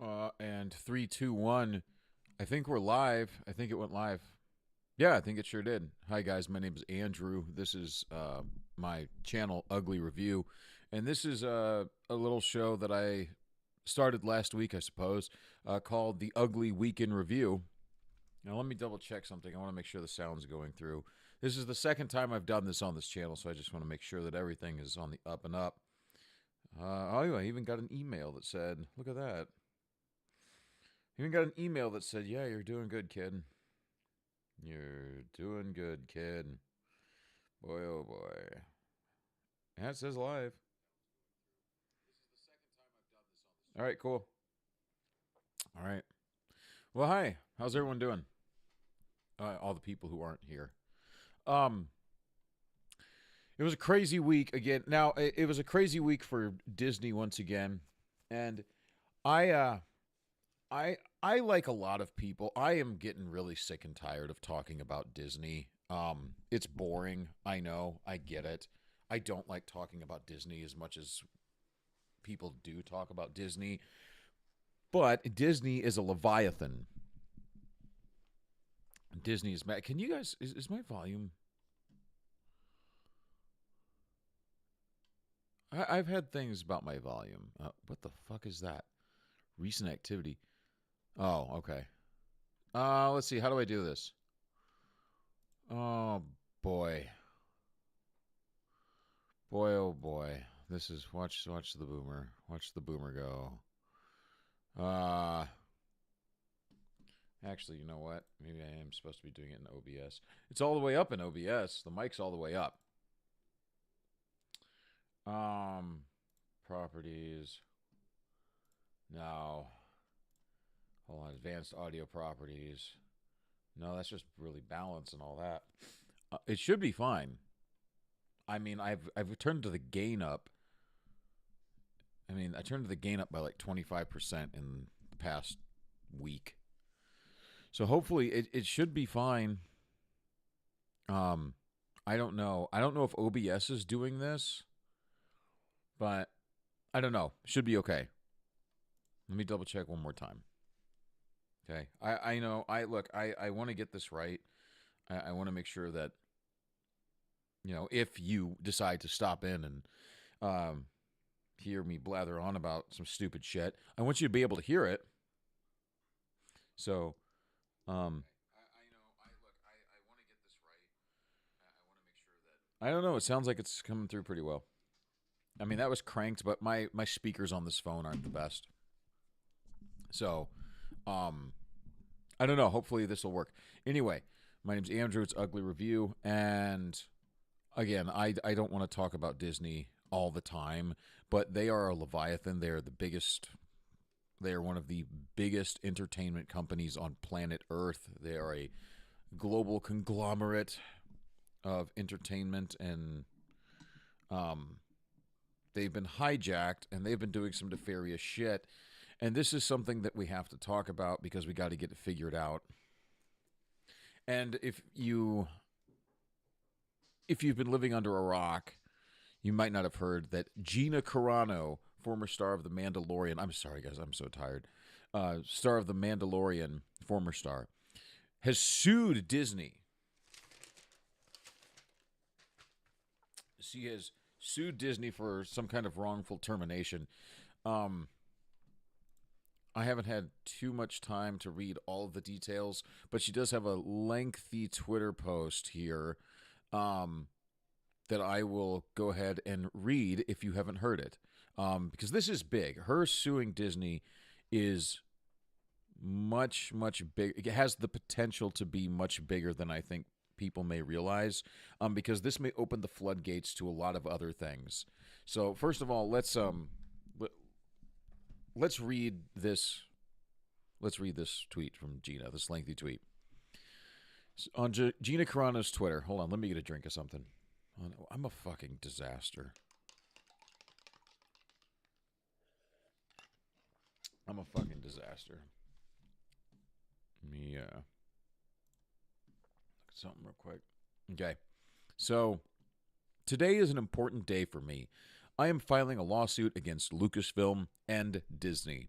And 3, 2, 1. I think we're live. I think it went live. Yeah, I think it sure did. Hi, guys. My name is Andrew. This is my channel, Ugly Review. And this is a little show that I started last week, I suppose, called The Ugly Week in Review. Now, let me double check something. I want to make sure the sound's going through. This is the second time I've done this on this channel, so I just want to make sure that everything is on the up and up. I even got an email that said, look at that. Even got an email that said, yeah, you're doing good, kid. You're doing good, kid. Boy, oh boy. And it says live. All right, cool. All right. Well, hi. How's everyone doing? All the people who aren't here. Um, it was a crazy week again. Now, it was a crazy week for Disney once again. And I, uh, I like a lot of people. I am getting really sick and tired of talking about Disney. It's boring. I know. I get it. I don't like talking about Disney as much as people do talk about Disney. But Disney is a leviathan. Disney is mad. Can you guys? Is my volume? I've had things about my volume. What the fuck is that? Recent activity. Oh, okay. Let's see. How do I do this? Oh boy, boy, oh boy. This is watch the boomer. Watch the boomer go. Uh, Actually, you know what? Maybe I am supposed to be doing it in OBS. It's all the way up in OBS. The mic's all the way up. Um, Properties. No. Hold on. Advanced audio properties. No, that's just really balance and all that. It should be fine. I mean, I've turned to the gain up. I mean, I turned the gain up by like 25% in the past week. So hopefully it should be fine. I don't know. I don't know if OBS is doing this, but I don't know. Should be okay. Let me double check one more time. Okay. I know. I want to get this right. I want to make sure that, if you decide to stop in and hear me blather on about some stupid shit, I want you to be able to hear it. So, I know. I want to get this right. I want to make sure that. I don't know. It sounds like it's coming through pretty well. I mean, that was cranked, but my speakers on this phone aren't the best. So, I don't know. Hopefully this will work. Anyway, my name's Andrew. It's Ugly Review, and again, I don't want to talk about Disney all the time, but they are a leviathan. They're the biggest. They are one of the biggest entertainment companies on planet Earth. They are a global conglomerate of entertainment, and they've been hijacked, and they've been doing some nefarious shit. And this is something that we have to talk about because we got to get it figured out. And if you've been living under a rock, you might not have heard that Gina Carano, former star of The Mandalorian, I'm sorry, guys, I'm so tired, star of The Mandalorian, former star, has sued Disney. She has sued Disney for some kind of wrongful termination. I haven't had too much time to read all of the details, but she does have a lengthy Twitter post here that I will go ahead and read if you haven't heard it. Because this is big. Her suing Disney is much, much big. It has the potential to be much bigger than I think people may realize, because this may open the floodgates to a lot of other things. So first of all, let's read this. Let's read this tweet from Gina, this lengthy tweet. On Gina Carano's Twitter. Hold on, let me get a drink of something. I'm a fucking disaster. I'm a fucking disaster. Let me look at something real quick. Okay. So, today is an important day for me. I am filing a lawsuit against Lucasfilm and Disney.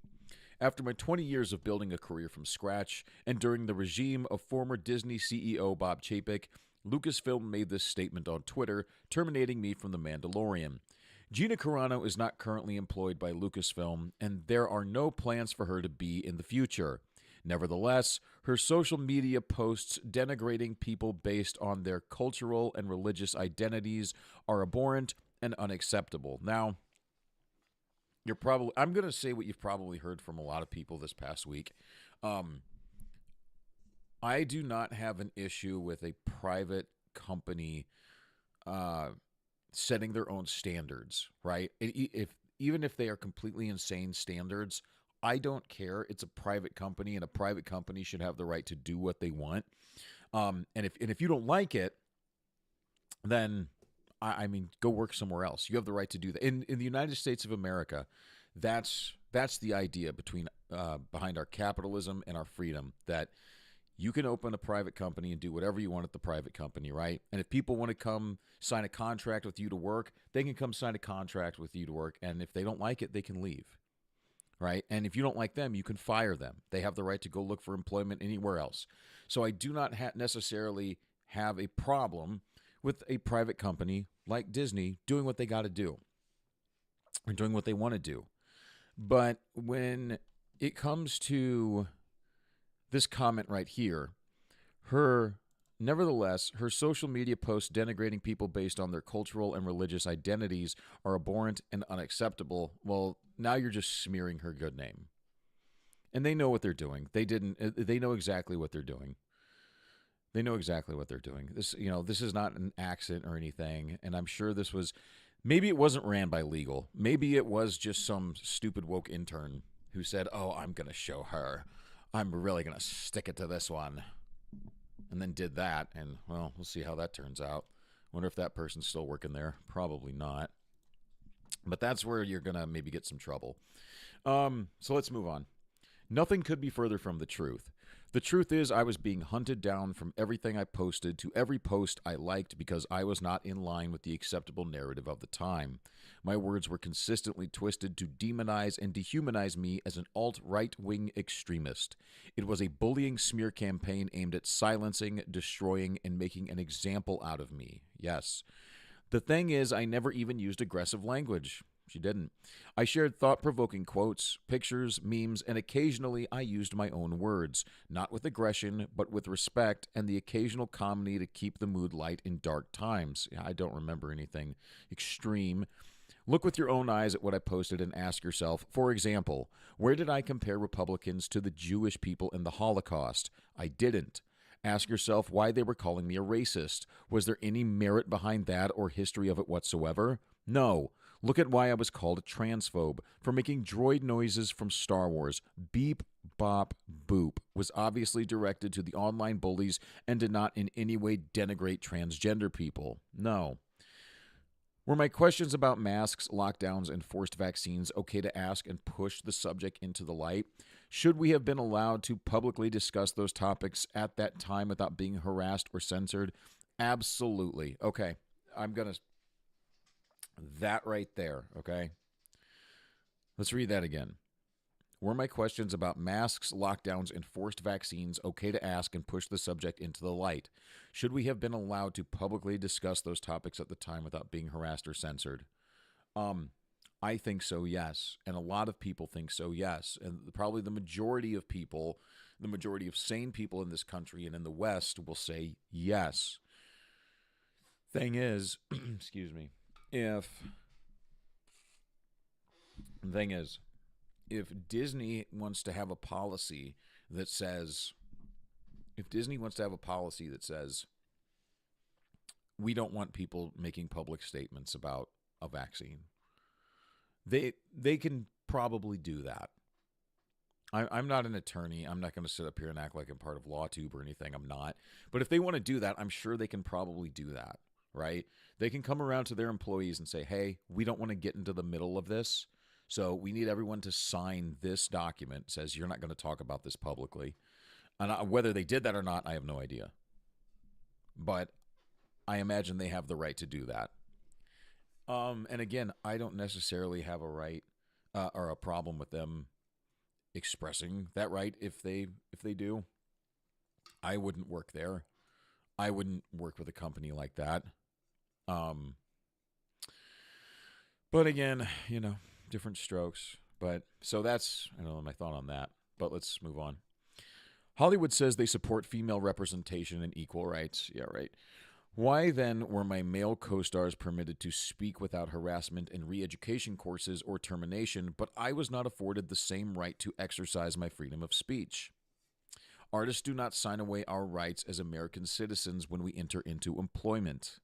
After my 20 years of building a career from scratch, and during the regime of former Disney CEO Bob Chapek, Lucasfilm made this statement on Twitter, terminating me from The Mandalorian. Gina Carano is not currently employed by Lucasfilm, and there are no plans for her to be in the future. Nevertheless, her social media posts denigrating people based on their cultural and religious identities are abhorrent and unacceptable. Now, I'm going to say what you've probably heard from a lot of people this past week. I do not have an issue with a private company setting their own standards, right? Even if they are completely insane standards, I don't care. It's a private company, and a private company should have the right to do what they want. And if you don't like it, then I mean, go work somewhere else. You have the right to do that. In the United States of America, that's the idea behind our capitalism and our freedom, that you can open a private company and do whatever you want at the private company, right? And if people want to come sign a contract with you to work, they can come sign a contract with you to work. And if they don't like it, they can leave, right? And if you don't like them, you can fire them. They have the right to go look for employment anywhere else. So I do not necessarily have a problem with a private company like Disney doing what they got to do or doing what they want to do. But when it comes to this comment right here, nevertheless, her social media posts denigrating people based on their cultural and religious identities are abhorrent and unacceptable. Well, now you're just smearing her good name. And they know what they're doing. They know exactly what they're doing. They know exactly what they're doing. This is not an accident or anything. And I'm sure maybe it wasn't ran by legal. Maybe it was just some stupid woke intern who said, "Oh, I'm going to show her. I'm really going to stick it to this one." And then did that. And, well, we'll see how that turns out. Wonder if that person's still working there. Probably not. But that's where you're going to maybe get some trouble. So let's move on. Nothing could be further from the truth. The truth is, I was being hunted down from everything I posted to every post I liked because I was not in line with the acceptable narrative of the time. My words were consistently twisted to demonize and dehumanize me as an alt-right-wing extremist. It was a bullying smear campaign aimed at silencing, destroying, and making an example out of me. Yes. The thing is, I never even used aggressive language. She didn't. I shared thought-provoking quotes, pictures, memes, and occasionally I used my own words, not with aggression, but with respect and the occasional comedy to keep the mood light in dark times. I don't remember anything extreme. Look with your own eyes at what I posted and ask yourself, for example, where did I compare Republicans to the Jewish people in the Holocaust? I didn't. Ask yourself why they were calling me a racist. Was there any merit behind that or history of it whatsoever? No. Look at why I was called a transphobe. For making droid noises from Star Wars. Beep, bop, boop was obviously directed to the online bullies and did not in any way denigrate transgender people. No. Were my questions about masks, lockdowns, and forced vaccines okay to ask and push the subject into the light? Should we have been allowed to publicly discuss those topics at that time without being harassed or censored? Absolutely. Okay, that right there, okay? Let's read that again. Were my questions about masks, lockdowns, and forced vaccines okay to ask and push the subject into the light? Should we have been allowed to publicly discuss those topics at the time without being harassed or censored? I think so, yes. And a lot of people think so, yes. And probably the majority of sane people in this country and in the West will say yes. Thing is, excuse me, if Disney wants to have a policy that says, we don't want people making public statements about a vaccine, they can probably do that. I'm not an attorney. I'm not going to sit up here and act like I'm part of LawTube or anything. I'm not. But if they want to do that, I'm sure they can probably do that, right? They can come around to their employees and say, hey, we don't want to get into the middle of this, so we need everyone to sign this document that says you're not going to talk about this publicly. And whether they did that or not, I have no idea. But I imagine they have the right to do that. And again, I don't necessarily have a right or a problem with them expressing that right if they do. I wouldn't work there. I wouldn't work with a company like that. Um, but again, different strokes. But so that's I don't know my thought on that. But let's move on. Hollywood says they support female representation and equal rights. Yeah, right. Why then were my male co stars permitted to speak without harassment and re education courses or termination, but I was not afforded the same right to exercise my freedom of speech? Artists do not sign away our rights as American citizens when we enter into employment.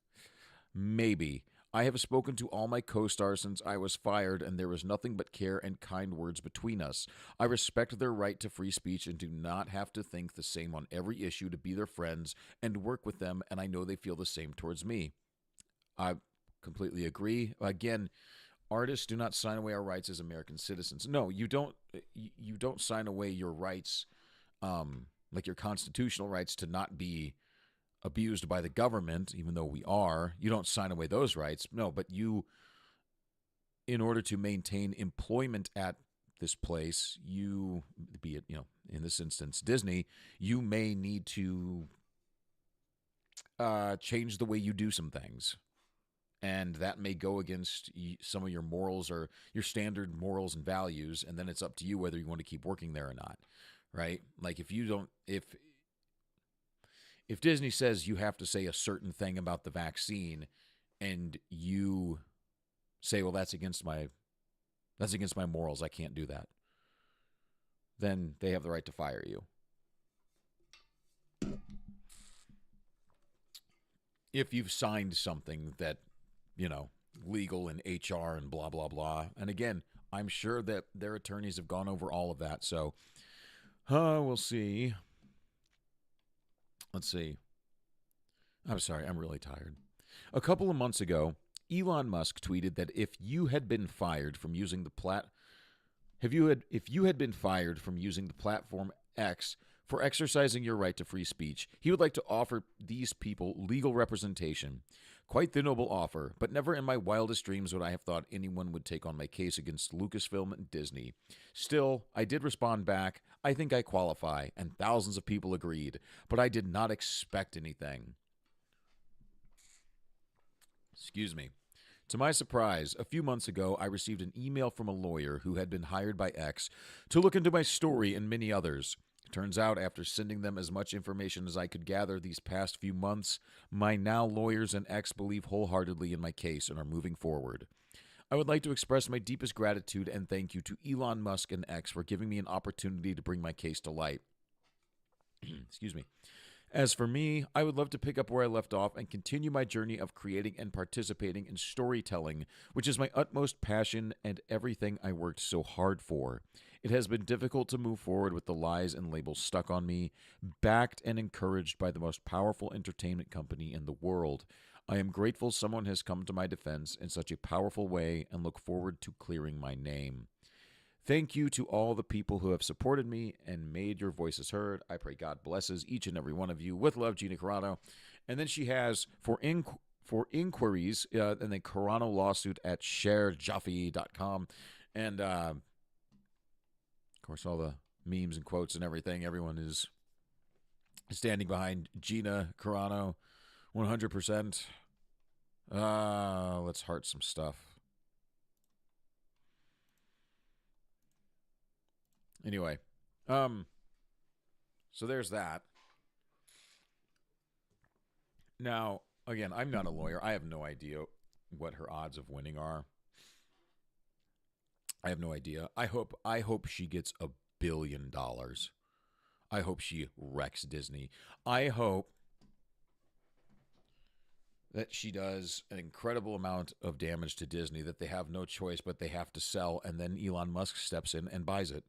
Maybe. I have spoken to all my co stars since I was fired, and there was nothing but care and kind words between us. I respect their right to free speech and do not have to think the same on every issue to be their friends and work with them, and I know they feel the same towards me. I completely agree. Again, artists do not sign away our rights as American citizens. No, you don't. You don't sign away your rights, like your constitutional rights to not be abused by the government, even though we are. You don't sign away those rights. No, but you, in order to maintain employment at this place, you, be it, in this instance, Disney, you may need to change the way you do some things. And that may go against some of your morals or your standard morals and values. And then it's up to you whether you want to keep working there or not. Right? Like if you don't, if Disney says you have to say a certain thing about the vaccine and you say, well, that's against my morals, I can't do that, then they have the right to fire you. If you've signed something that, legal and HR and blah, blah, blah. And again, I'm sure that their attorneys have gone over all of that. So we'll see. Let's see. I'm sorry, I'm really tired. A couple of months ago, Elon Musk tweeted that if you had been fired from using the if you had been fired from using the platform X for exercising your right to free speech, he would like to offer these people legal representation. Quite the noble offer, but never in my wildest dreams would I have thought anyone would take on my case against Lucasfilm and Disney. Still, I did respond back, I think I qualify, and thousands of people agreed, but I did not expect anything. Excuse me. To my surprise, a few months ago, I received an email from a lawyer who had been hired by X to look into my story and many others. Turns out, after sending them as much information as I could gather these past few months, my now lawyers and X believe wholeheartedly in my case and are moving forward. I would like to express my deepest gratitude and thank you to Elon Musk and X for giving me an opportunity to bring my case to light. Excuse me. As for me, I would love to pick up where I left off and continue my journey of creating and participating in storytelling, which is my utmost passion and everything I worked so hard for. It has been difficult to move forward with the lies and labels stuck on me, backed and encouraged by the most powerful entertainment company in the world. I am grateful someone has come to my defense in such a powerful way and look forward to clearing my name. Thank you to all the people who have supported me and made your voices heard. I pray God blesses each and every one of you. With love, Gina Carano. And then she has, for inquiries, and then Carano lawsuit at sharejaffe.com. And, of course, all the memes and quotes and everything. Everyone is standing behind Gina Carano 100%. Let's heart some stuff. Anyway, so there's that. Now, again, I'm not a lawyer. I have no idea what her odds of winning are. I have no idea. I hope she gets $1 billion. I hope she wrecks Disney. I hope that she does an incredible amount of damage to Disney that they have no choice but they have to sell, and then Elon Musk steps in and buys it.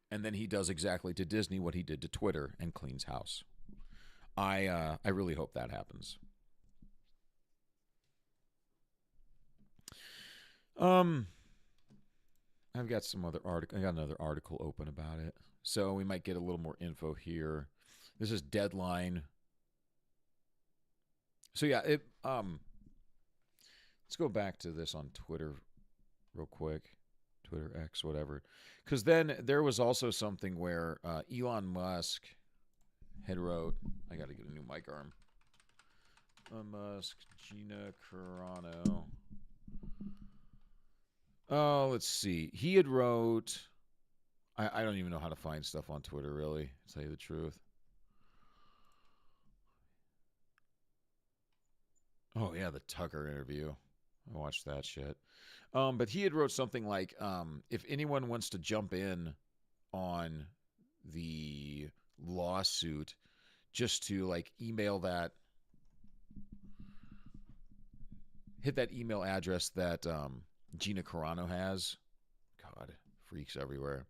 And then he does exactly to Disney what he did to Twitter and cleans house. I really hope that happens. I've got some other article. I got another article open about it, so we might get a little more info here. This is Deadline. So yeah, let's go back to this on Twitter real quick. Twitter X, whatever. Because then there was also something where Elon Musk had wrote. I got to get a new mic arm. Elon Musk, Gina Carano. Oh, let's see. He had wrote. I don't even know how to find stuff on Twitter, really, to tell you the truth. Oh, yeah, the Tucker interview. I watched that shit. But he had wrote something like, if anyone wants to jump in on the lawsuit, just to like email that, hit that email address that Gina Carano has. God, freaks everywhere.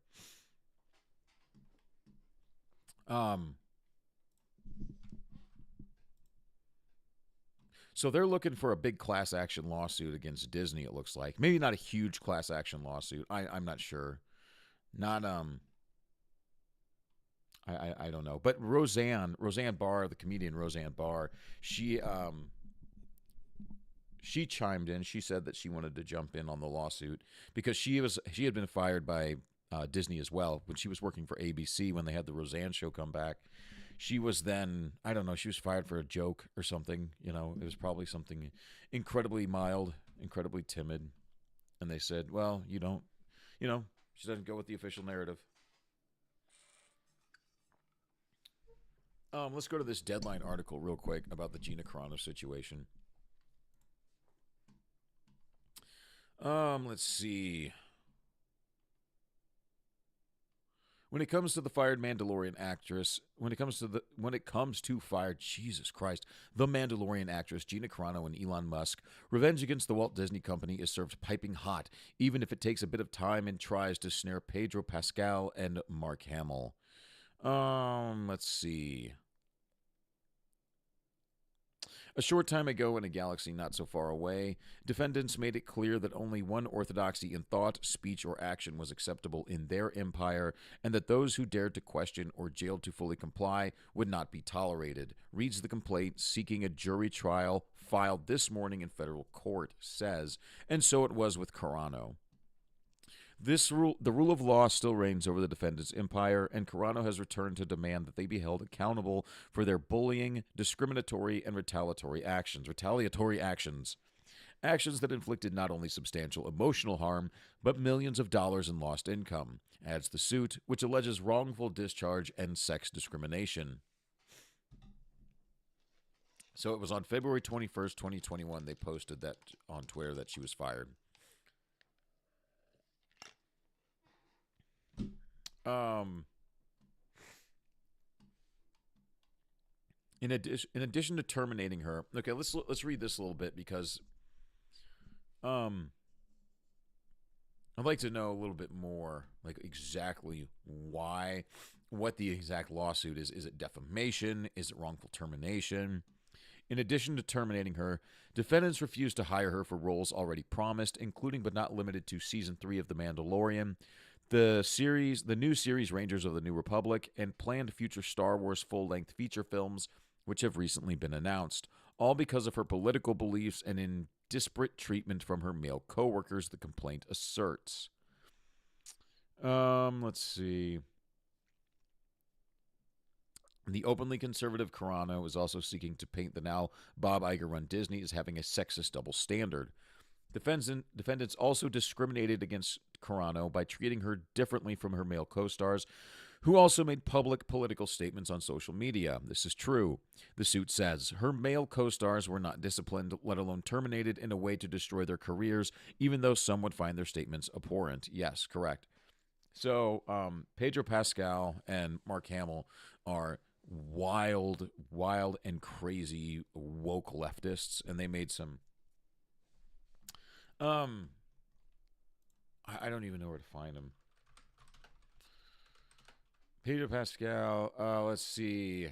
So they're looking for a big class action lawsuit against Disney. It looks like maybe not a huge class action lawsuit. I'm not sure. Not I don't know. But Roseanne Barr, the comedian Roseanne Barr, she chimed in. She said that she wanted to jump in on the lawsuit because she had been fired by Disney as well when she was working for ABC when they had the Roseanne show come back. She was then, I don't know, she was fired for a joke or something. You know, it was probably something incredibly mild, incredibly timid. And they said, well, you don't, you know, she doesn't go with the official narrative. Let's go to this Deadline article real quick about the Gina Carano situation. Let's see. When it comes to the fired Mandalorian actress, when it comes to fired Jesus Christ, the Mandalorian actress Gina Carano and Elon Musk, revenge against the Walt Disney Company is served piping hot, even if it takes a bit of time and tries to snare Pedro Pascal and Mark Hamill. Let's see. A short time ago, in a galaxy not so far away, defendants made it clear that only one orthodoxy in thought, speech, or action was acceptable in their empire, and that those who dared to question or jailed to fully comply would not be tolerated, reads the complaint seeking a jury trial filed this morning in federal court, says, and so it was with Carano. The rule of law still reigns over the defendant's empire, and Carano has returned to demand that they be held accountable for their bullying, discriminatory, and retaliatory actions. Actions that inflicted not only substantial emotional harm, but millions of dollars in lost income, adds the suit, which alleges wrongful discharge and sex discrimination. So it was on February 21st, 2021, they posted that on Twitter that she was fired. In addition to terminating her, okay, let's read this a little bit because um, I'd like to know a little bit more, like exactly why, what the exact lawsuit is. Is it defamation? Is it wrongful termination? In addition to terminating her, defendants refused to hire her for roles already promised, including but not limited to season 3 of The Mandalorian, the new series Rangers of the New Republic, and planned future Star Wars full-length feature films, which have recently been announced, all because of her political beliefs and in disparate treatment from her male coworkers, the complaint asserts. Let's see. The openly conservative Carano is also seeking to paint the now Bob Iger-run Disney as having a sexist double standard. Defendants also discriminated against Carano by treating her differently from her male co-stars, who also made public political statements on social media. This is true. The suit says her male co-stars were not disciplined, let alone terminated in a way to destroy their careers, even though some would find their statements abhorrent. Yes, correct. So Pedro Pascal and Mark Hamill are wild and crazy woke leftists, and they made some I don't even know where to find them. Pedro Pascal, let's see.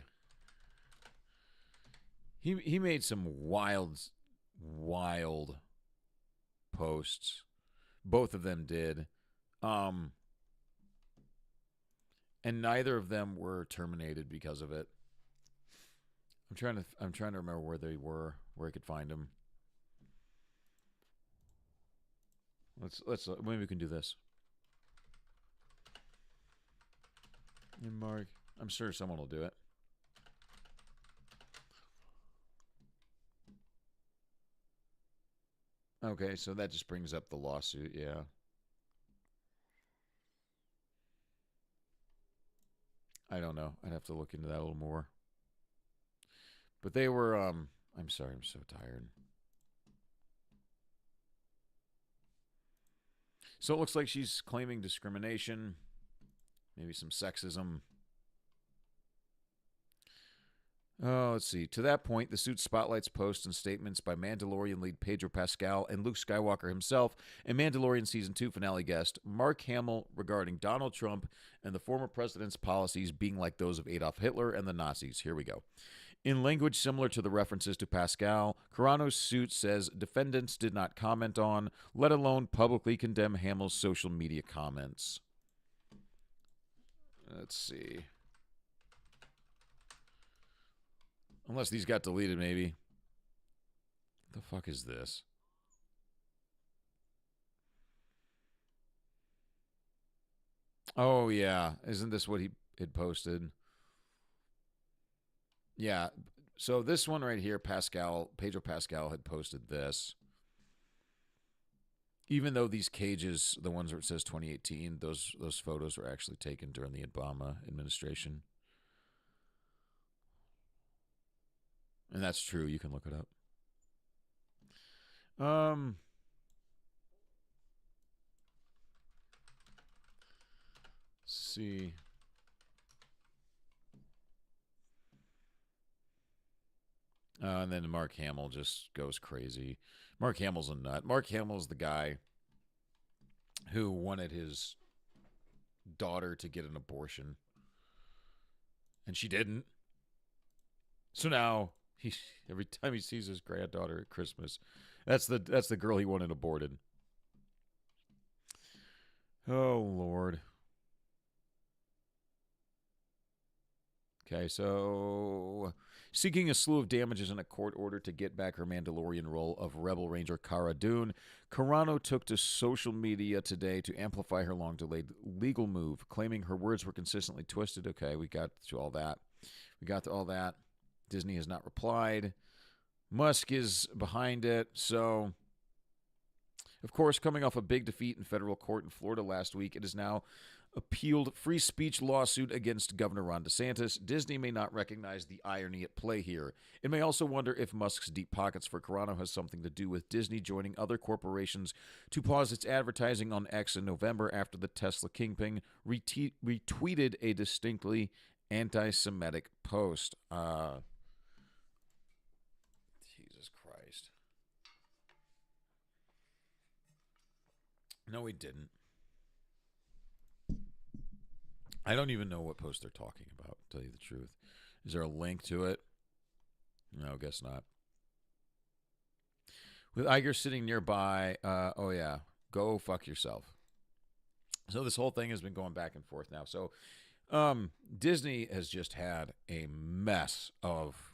He made some wild posts. Both of them did. And neither of them were terminated because of it. I'm trying to remember where they were, where I could find them. Let's maybe we can do this. And Mark, I'm sure someone will do it. Okay, so that just brings up the lawsuit, yeah. I don't know. I'd have to look into that a little more. But they were I'm sorry, I'm so tired. So it looks like she's claiming discrimination, maybe some sexism. Oh, let's see. To that point, the suit spotlights posts and statements by Mandalorian lead Pedro Pascal and Luke Skywalker himself and Mandalorian Season 2 finale guest Mark Hamill regarding Donald Trump and the former president's policies being like those of Adolf Hitler and the Nazis. Here we go. In language similar to the references to Pascal, Carano's suit says defendants did not comment on, let alone publicly condemn Hamill's social media comments. Let's see. Unless these got deleted, maybe. What the fuck is this? Oh, yeah. Isn't this what he had posted? Yeah. So this one right here, Pedro Pascal had posted this. Even though these cages, the ones where it says 2018, those photos were actually taken during the Obama administration. And that's true. You can look it up. See. And then Mark Hamill just goes crazy. Mark Hamill's a nut. Mark Hamill's the guy who wanted his daughter to get an abortion, and she didn't. So now every time he sees his granddaughter at Christmas, that's the girl he wanted aborted. Oh Lord. Okay, so seeking a slew of damages in a court order to get back her Mandalorian role of Rebel Ranger Cara Dune, Carano took to social media today to amplify her long-delayed legal move, claiming her words were consistently twisted. Okay, we got to all that. Disney has not replied. Musk is behind it. So, of course, coming off a big defeat in federal court in Florida last week, it is now appealed free speech lawsuit against Governor Ron DeSantis. Disney may not recognize the irony at play here. It may also wonder if Musk's deep pockets for Carano has something to do with Disney joining other corporations to pause its advertising on X in November after the Tesla kingpin retweeted a distinctly anti-Semitic post. Jesus Christ. No, he didn't. I don't even know what post they're talking about, to tell you the truth. Is there a link to it? No, guess not. With Iger sitting nearby, oh yeah, go fuck yourself. So this whole thing has been going back and forth now. So Disney has just had a mess of,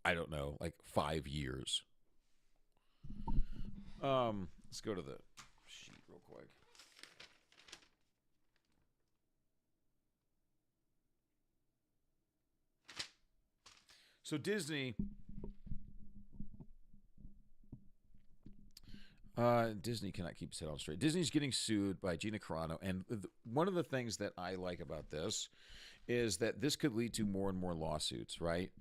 I don't know, like 5 years. Let's go to the sheet real quick. So Disney cannot keep its head on straight. Disney's getting sued by Gina Carano, and one of the things that I like about this is that this could lead to more and more lawsuits, right?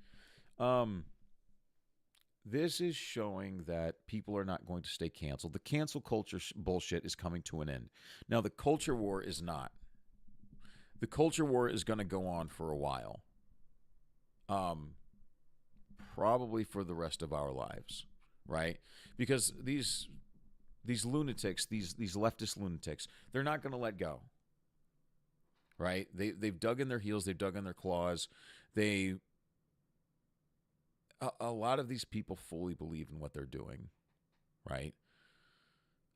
This is showing that people are not going to stay canceled. The cancel culture bullshit is coming to an end. Now, the culture war is not. The culture war is going to go on for a while. Probably for the rest of our lives, right? Because these lunatics, these leftist lunatics, they're not going to let go, right? They've dug in their heels, they've dug in their claws. A lot of these people fully believe in what they're doing, right?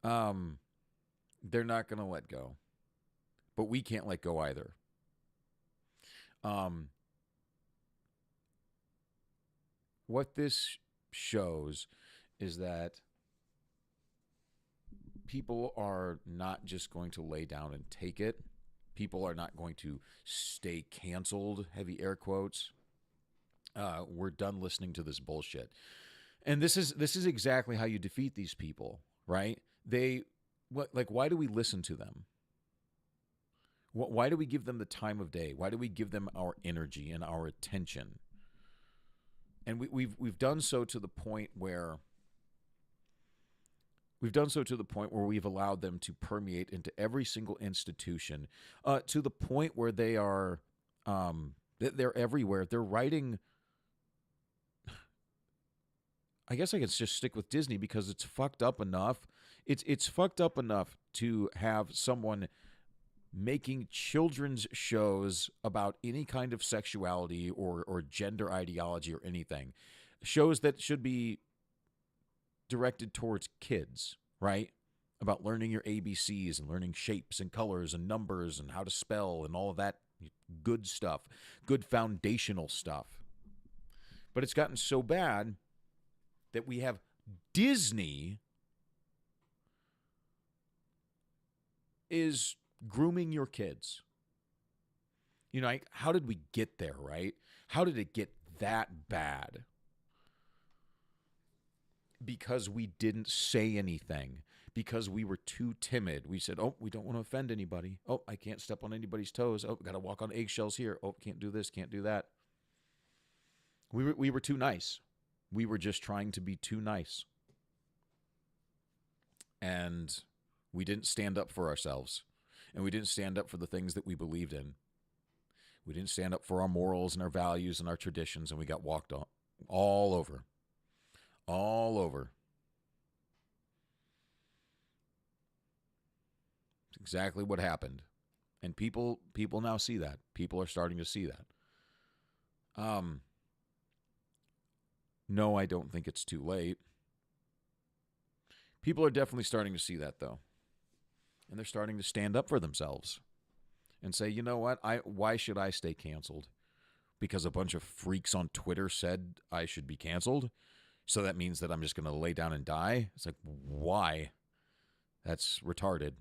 They're not going to let go, but we can't let go either. What this shows is that people are not just going to lay down and take it. People are not going to stay canceled, heavy air quotes. We're done listening to this bullshit. And this is exactly how you defeat these people, right? Why do we listen to them? Why do we give them the time of day? Why do we give them our energy and our attention? And we've done so to the point where we've allowed them to permeate into every single institution, to the point where they're everywhere. They're writing. I guess I could just stick with Disney because it's fucked up enough. It's fucked up enough to have someone making children's shows about any kind of sexuality or gender ideology or anything. Shows that should be directed towards kids, right? About learning your ABCs and learning shapes and colors and numbers and how to spell and all of that good stuff, good foundational stuff. But it's gotten so bad that we have Disney is grooming your kids. You know, how did we get there, right? How did it get that bad? Because we didn't say anything. Because we were too timid. We said, oh, we don't want to offend anybody. Oh, I can't step on anybody's toes. Oh, got to walk on eggshells here. Oh, can't do this, can't do that. We were too nice. We were just trying to be too nice. And we didn't stand up for ourselves. And we didn't stand up for the things that we believed in. We didn't stand up for our morals and our values and our traditions, and we got walked all over. All over. It's exactly what happened. And people now see that. People are starting to see that. No, I don't think it's too late. People are definitely starting to see that, though. And they're starting to stand up for themselves and say, you know what? Why should I stay canceled? Because a bunch of freaks on Twitter said I should be canceled? So that means that I'm just going to lay down and die? It's like, why? That's retarded.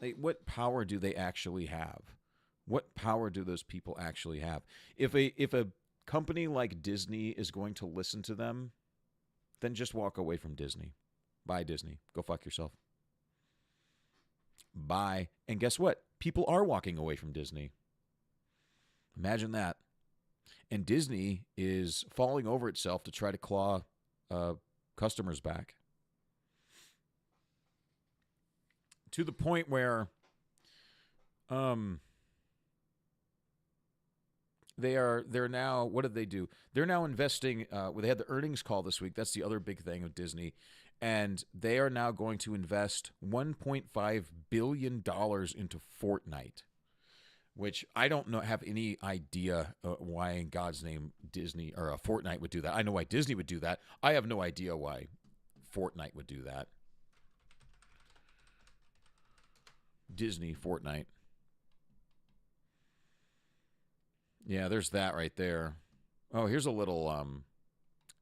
Like, what power do they actually have? What power do those people actually have? If a company like Disney is going to listen to them, then just walk away from Disney. Bye, Disney. Go fuck yourself. Bye. And guess what? People are walking away from Disney. Imagine that. And Disney is falling over itself to try to claw customers back. To the point where they're now, what did they do? They're now investing, they had the earnings call this week. That's the other big thing of Disney. And they are now going to invest $1.5 billion into Fortnite, which I don't have any idea why in God's name Disney or Fortnite would do that. I know why Disney would do that. I have no idea why Fortnite would do that. Disney, Fortnite. Yeah, there's that right there. Oh, here's a little,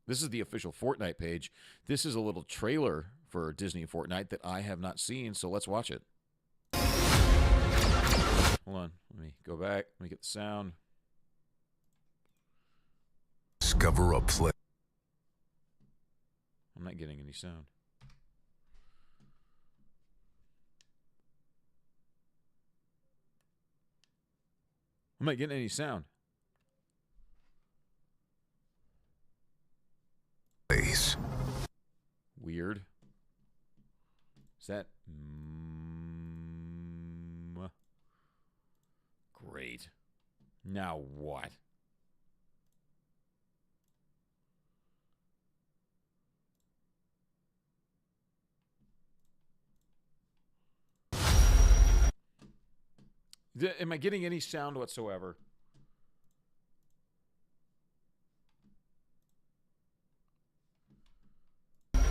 this is the official Fortnite page. This is a little trailer for Disney Fortnite that I have not seen, so let's watch it. Hold on, let me go back, let me get the sound. Discover a play. I'm not getting any sound. I'm not getting any sound. Place. Weird. Is that... Great. Now what? Am I getting any sound whatsoever?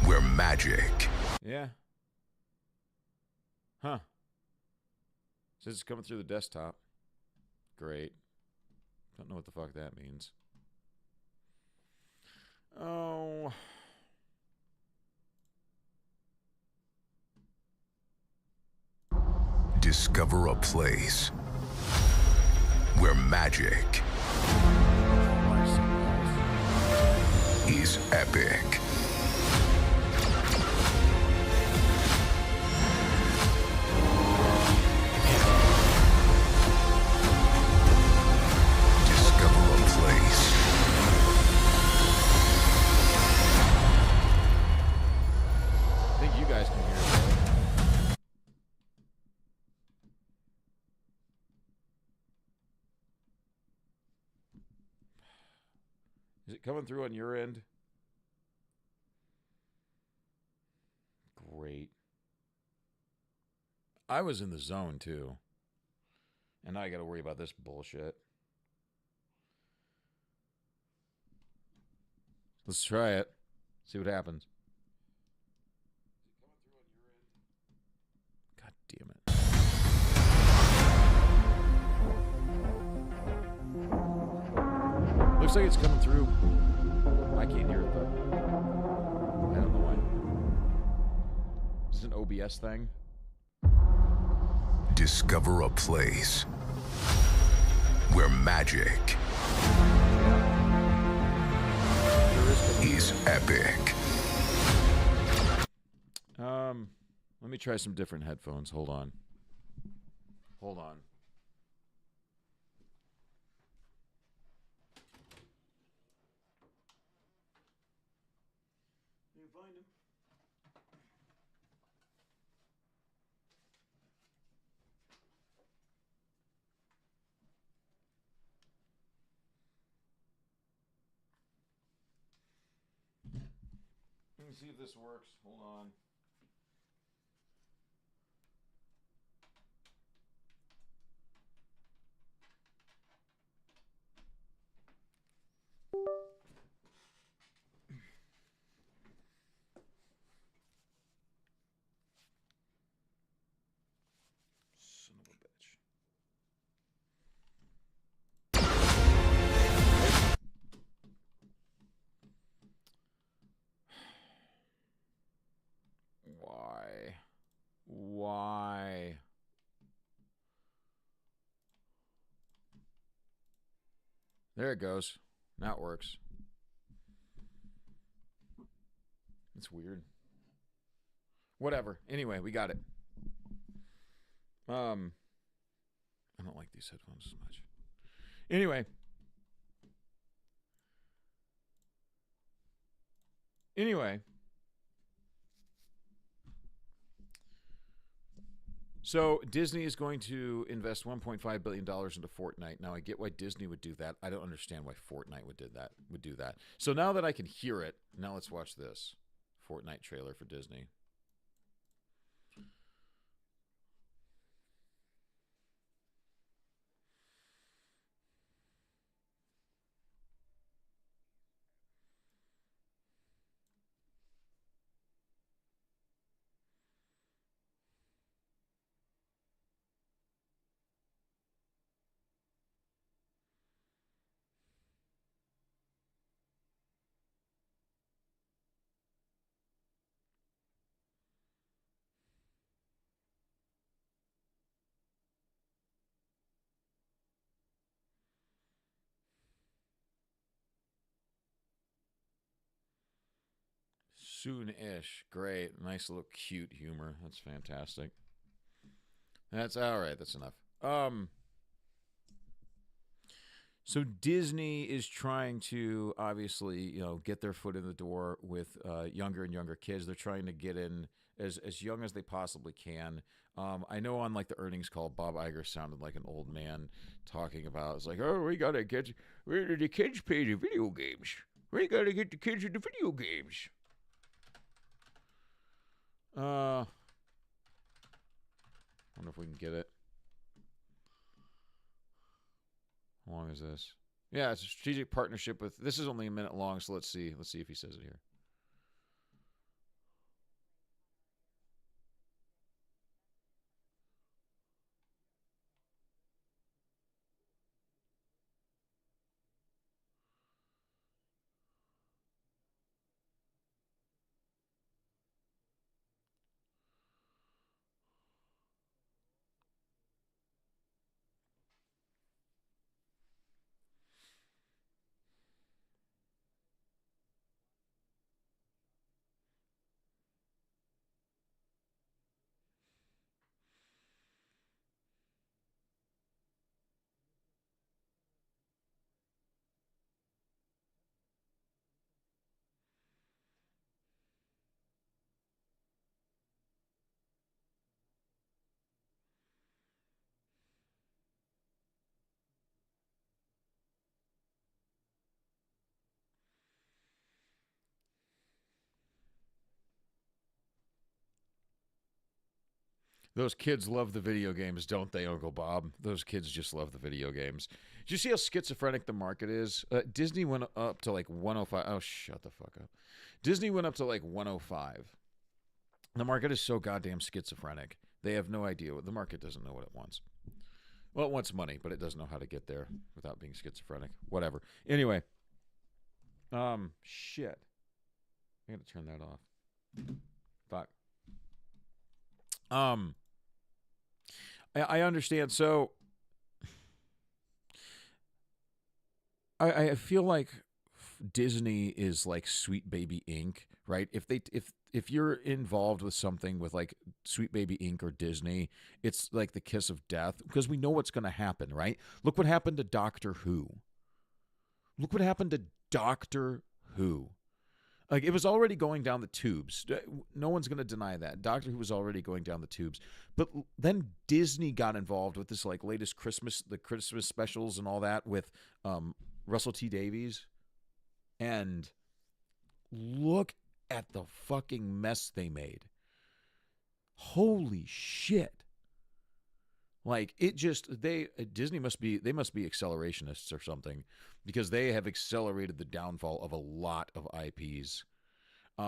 We're magic. Yeah. Huh. Says it's coming through the desktop. Great. Don't know what the fuck that means. Oh. Discover a place where magic is epic. Discover a place I think you guys can hear it. Is it coming through on your end? Great. I was in the zone too. And now I got to worry about this bullshit. Let's try it. See what happens. God damn it. Looks like it's coming through. I can't hear it though. I don't know why. Is this an OBS thing? Discover a place where magic is epic. Let me try some different headphones. Hold on. Hold on. You can find him. Let me see if this works. Hold on. Son of a bitch. Why? Why? There it goes. Now it works. It's weird. Whatever. Anyway, we got it. I don't like these headphones as much. Anyway. So Disney is going to invest $1.5 billion into Fortnite. Now I get why Disney would do that. I don't understand why Fortnite would do that. So now that I can hear it, now let's watch this Fortnite trailer for Disney. Soon-ish. Great. Nice little cute humor. That's fantastic. That's all right. That's enough. So Disney is trying to obviously, get their foot in the door with younger and younger kids. They're trying to get in as young as they possibly can. I know on like the earnings call, Bob Iger sounded like an old man talking about. It's like, oh, we gotta get the kids pay the video games. We gotta get the kids into video games. Wonder if we can get it. How long is this? Yeah, it's a strategic partnership with. This is only a minute long, so let's see. Let's see if he says it here. Those kids love the video games, don't they, Uncle Bob? Those kids just love the video games. Do you see how schizophrenic the market is? Disney went up to like 105. Oh, shut the fuck up. Disney went up to like 105. The market is so goddamn schizophrenic. They have no idea. The market doesn't know what it wants. Well, it wants money, but it doesn't know how to get there without being schizophrenic. Whatever. Anyway. Shit. I gotta turn that off. Fuck. I understand. So I feel like Disney is like Sweet Baby Inc., right? If you're involved with something with like Sweet Baby Inc. or Disney, it's like the kiss of death because we know what's going to happen, right? Look what happened to Doctor Who. Look what happened to Doctor Who. Like, it was already going down the tubes. No one's going to deny that. Doctor Who was already going down the tubes. But then Disney got involved with this, like, latest the Christmas specials and all that with Russell T. Davies. And look at the fucking mess they made. Holy shit. Like, it just, Disney must be accelerationists or something because they have accelerated the downfall of a lot of IPs.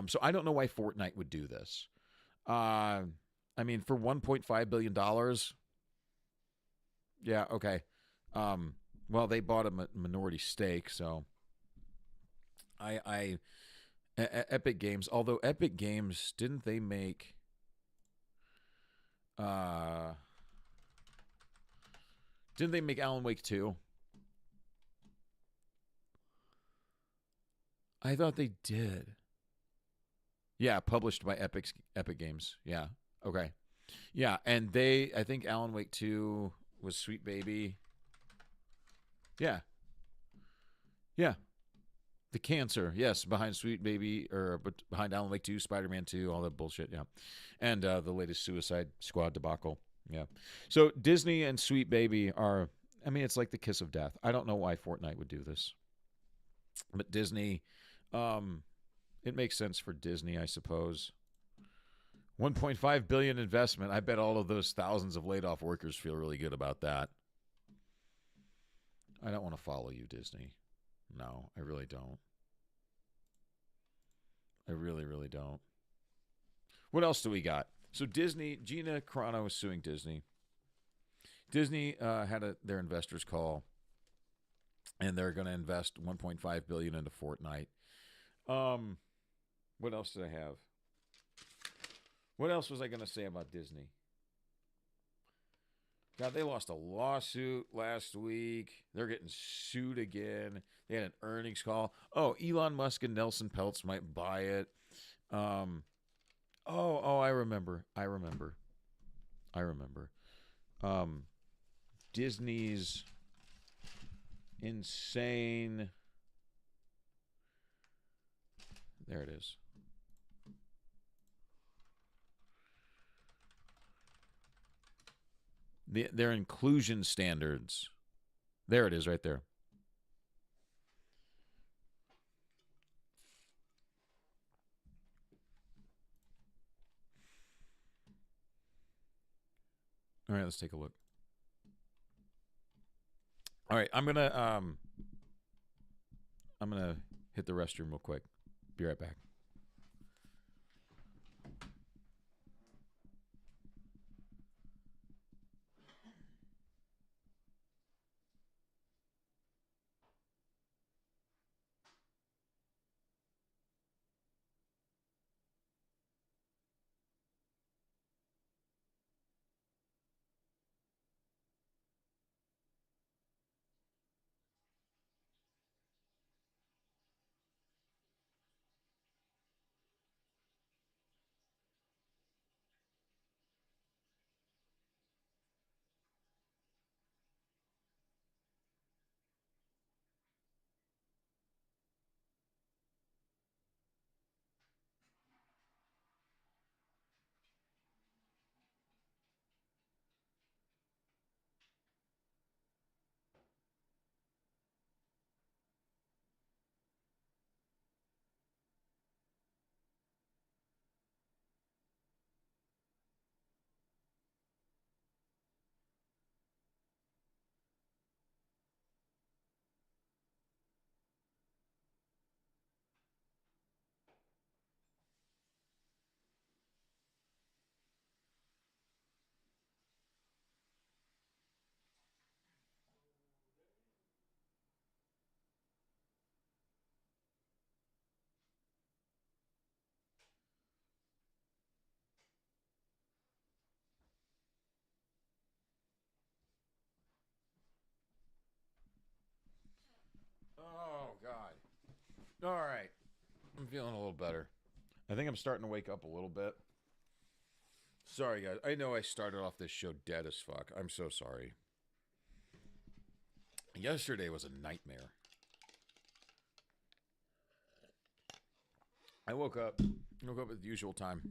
So I don't know why Fortnite would do this. I mean, for $1.5 billion, yeah, okay. Well, they bought a minority stake, so Epic Games, although Epic Games, didn't they make, Alan Wake 2? I thought they did. Yeah, published by Epic Games. Yeah. Okay. Yeah, and I think Alan Wake 2 was Sweet Baby. Yeah. Yeah. The cancer, yes, behind Sweet Baby, or behind Alan Wake 2, Spider-Man 2, all that bullshit, yeah. And the latest Suicide Squad debacle, yeah. So Disney and Sweet Baby are, I mean, it's like the kiss of death. I don't know why Fortnite would do this. But Disney, it makes sense for Disney, I suppose. 1.5 billion investment. I bet all of those thousands of laid off workers feel really good about that. I don't want to follow you, Disney. No, I really don't. I really, really don't. What else do we got? So Disney, Gina Carano is suing Disney. Disney had their investors call, and they're going to invest 1.5 billion into Fortnite. What else did I have? What else was I going to say about Disney? God, they lost a lawsuit last week. They're getting sued again. They had an earnings call. Oh, Elon Musk and Nelson Peltz might buy it. I remember. Disney's insane. There it is. Their inclusion standards. There it is right there. All right, let's take a look. All right, I'm gonna hit the restroom real quick. Be right back. All right. I'm feeling a little better. I think I'm starting to wake up a little bit. Sorry, guys. I know I started off this show dead as fuck. I'm so sorry. Yesterday was a nightmare. I woke up at the usual time.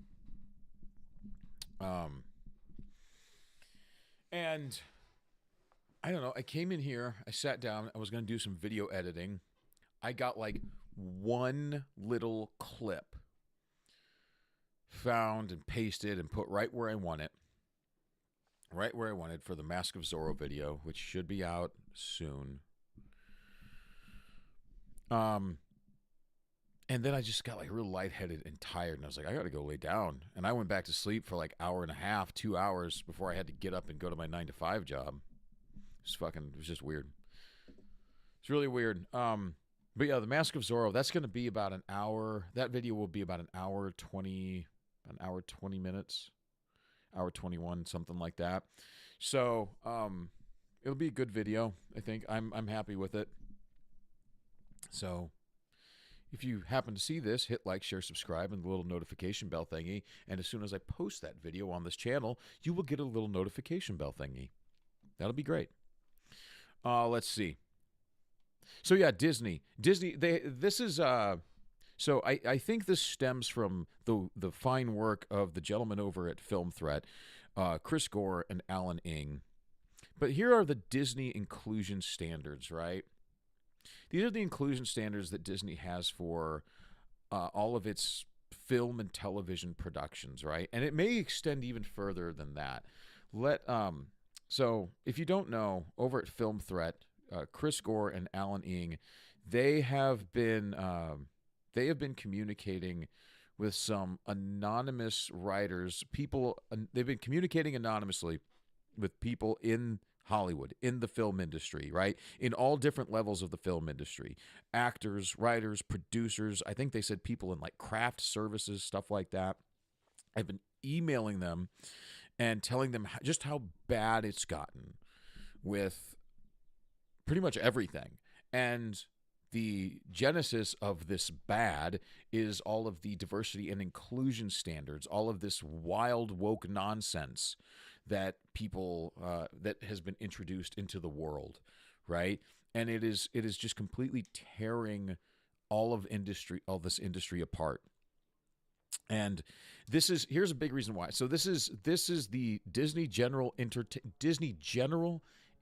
And I don't know. I came in here. I sat down. I was going to do some video editing. I got like one little clip found and pasted and put right where I want it. Right where I wanted for the Mask of Zorro video, which should be out soon. And then I just got like real lightheaded and tired, and I was like, I got to go lay down. And I went back to sleep for like hour and a half, 2 hours before I had to get up and go to my 9-to-5 job. It was just weird. It's really weird. But yeah, the Mask of Zorro, that's going to be about an hour. That video will be about an hour 20 minutes, hour 21, something like that. So it'll be a good video. I think I'm happy with it. So if you happen to see this, hit like, share, subscribe, and the little notification bell thingy. And as soon as I post that video on this channel, you will get a little notification bell thingy. That'll be great. Let's see. So yeah, Disney. So I think this stems from the fine work of the gentleman over at Film Threat, Chris Gore and Alan Ng. But here are the Disney inclusion standards, right? These are the inclusion standards that Disney has for all of its film and television productions, right? And it may extend even further than that. So if you don't know, over at Film Threat, Chris Gore and Alan Ng, they have been communicating with some anonymous writers. They've been communicating anonymously with people in Hollywood, in the film industry, right? In all different levels of the film industry. Actors, writers, producers. I think they said people in like craft services, stuff like that. I've been emailing them and telling them just how bad it's gotten with pretty much everything. And the genesis of this bad is all of the diversity and inclusion standards, all of this wild woke nonsense that people that has been introduced into the world, right? And it is just completely tearing all this industry apart. And here's a big reason why. So this is the Disney General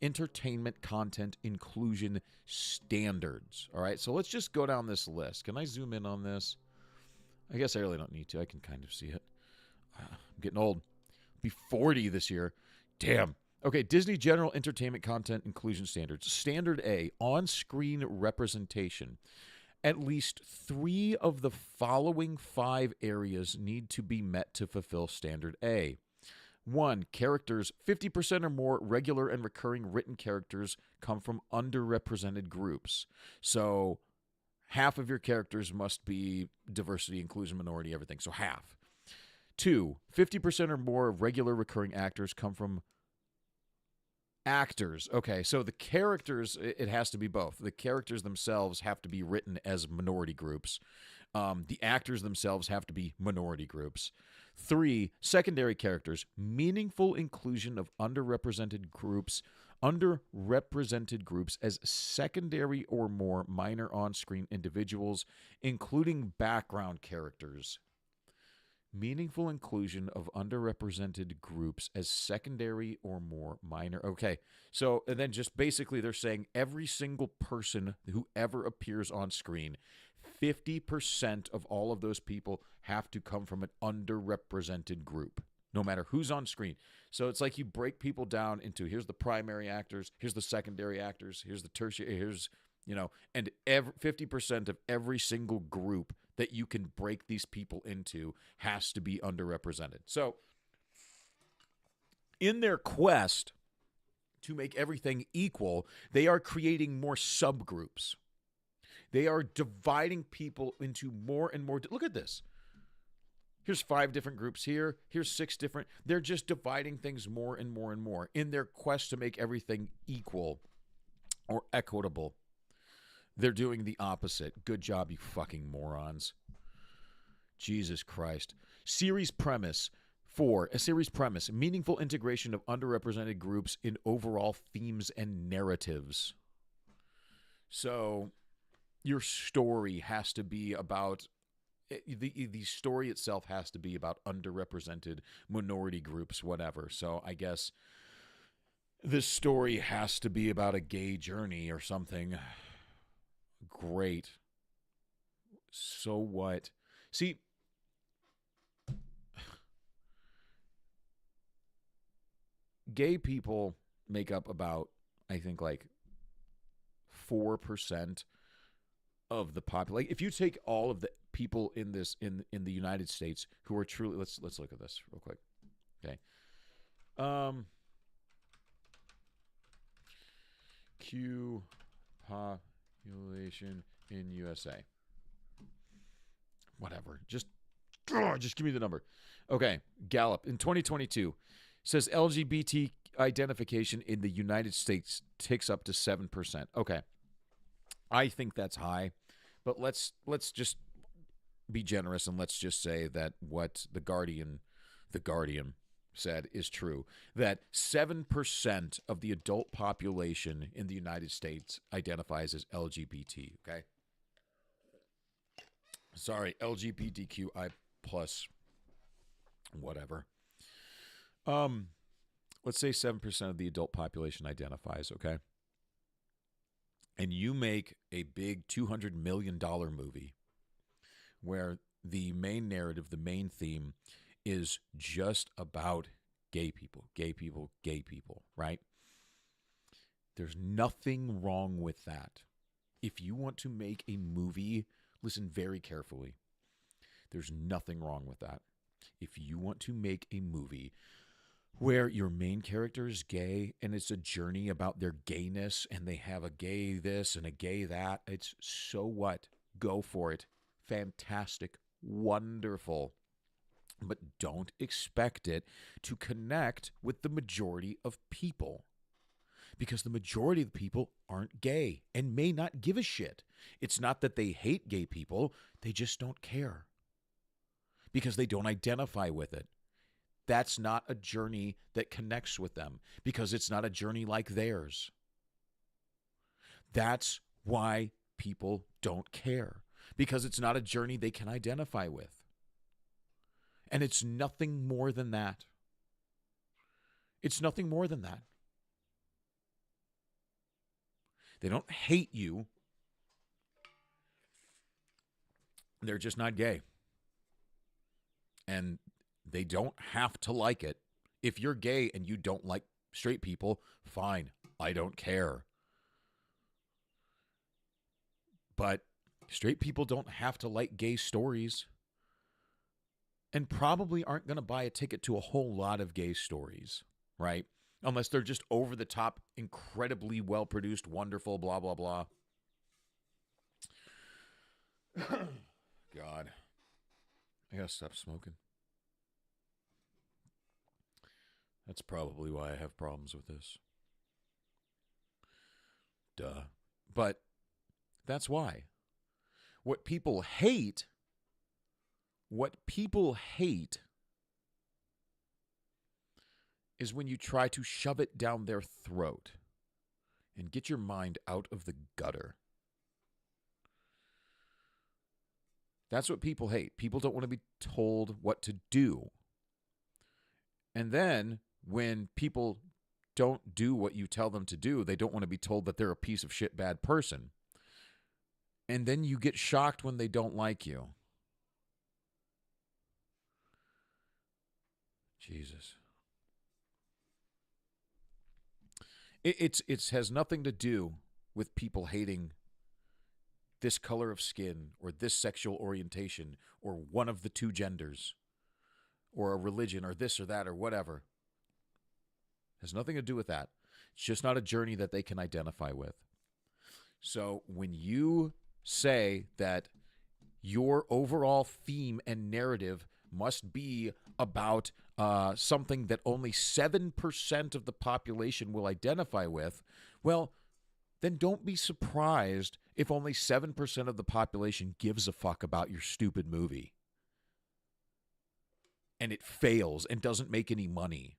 Entertainment Content Inclusion Standards. All right, so let's just go down this list. Can I zoom in on this? I guess I really don't need to. I can kind of see it. I'm getting old. I'll be 40 this year. Damn. Okay, Disney General Entertainment Content Inclusion Standards. Standard A, on-screen representation. At least 3 of the following 5 areas need to be met to fulfill Standard A. 1, characters. 50% or more regular and recurring written characters come from underrepresented groups. So half of your characters must be diversity, inclusion, minority, everything. So half. 2, 50% or more regular recurring actors come from actors. Okay, so the characters, it has to be both. The characters themselves have to be written as minority groups. The actors themselves have to be minority groups. 3, secondary characters. Meaningful inclusion of underrepresented groups as secondary or more minor on-screen individuals, including background characters. Meaningful inclusion of underrepresented groups as secondary or more minor. Okay, so and then just basically they're saying every single person who ever appears on screen, 50% of all of those people have to come from an underrepresented group, no matter who's on screen. So it's like you break people down into here's the primary actors, here's the secondary actors, here's the tertiary, here's, and 50% of every single group that you can break these people into has to be underrepresented. So in their quest to make everything equal, they are creating more subgroups. They are dividing people into more and more. Look at this. Here's 5 different groups here. Here's 6 different. They're just dividing things more and more and more in their quest to make everything equal or equitable. They're doing the opposite. Good job, you fucking morons. Jesus Christ. Series premise. 4. A series premise. Meaningful integration of underrepresented groups in overall themes and narratives. So, your story has to be about... The story itself has to be about underrepresented minority groups, whatever. So, I guess this story has to be about a gay journey or something. Great. So what? See... Gay people make up about, I think, like 4% of the population. Like, if you take all of the people in this in the United States who are truly, let's look at this real quick. Okay. Q population in USA. Whatever. Just give me the number. Okay. Gallup in 2022. Says LGBT identification in the United States ticks up to 7%. Okay. I think that's high, but let's just be generous and let's just say that what the Guardian said is true, that 7% of the adult population in the United States identifies as LGBT, okay? Sorry, LGBTQI plus whatever. Let's say 7% of the adult population identifies, okay? And you make a big $200 million movie where the main narrative, the main theme is just about gay people, right? There's nothing wrong with that. If you want to make a movie, listen very carefully. There's nothing wrong with that. If you want to make a movie where your main character is gay and it's a journey about their gayness and they have a gay this and a gay that, it's so what? Go for it. Fantastic. Wonderful. But don't expect it to connect with the majority of people, because the majority of the people aren't gay and may not give a shit. It's not that they hate gay people. They just don't care because they don't identify with it. That's not a journey that connects with them because it's not a journey like theirs. That's why people don't care, because it's not a journey they can identify with. And it's nothing more than that. It's nothing more than that. They don't hate you. They're just not gay. And they don't have to like it. If you're gay and you don't like straight people, fine. I don't care. But straight people don't have to like gay stories. And probably aren't going to buy a ticket to a whole lot of gay stories, right? Unless they're just over the top, incredibly well produced, wonderful, blah, blah, blah. God. I got to stop smoking. That's probably why I have problems with this. Duh. But that's why. What people hate is when you try to shove it down their throat and get your mind out of the gutter. That's what people hate. People don't want to be told what to do. And then when people don't do what you tell them to do, they don't want to be told that they're a piece of shit bad person. And then you get shocked when they don't like you. Jesus. It has nothing to do with people hating this color of skin or this sexual orientation or one of the two genders or a religion or this or that or whatever. It has nothing to do with that. It's just not a journey that they can identify with. So when you say that your overall theme and narrative must be about something that only 7% of the population will identify with, well, then don't be surprised if only 7% of the population gives a fuck about your stupid movie. And it fails and doesn't make any money.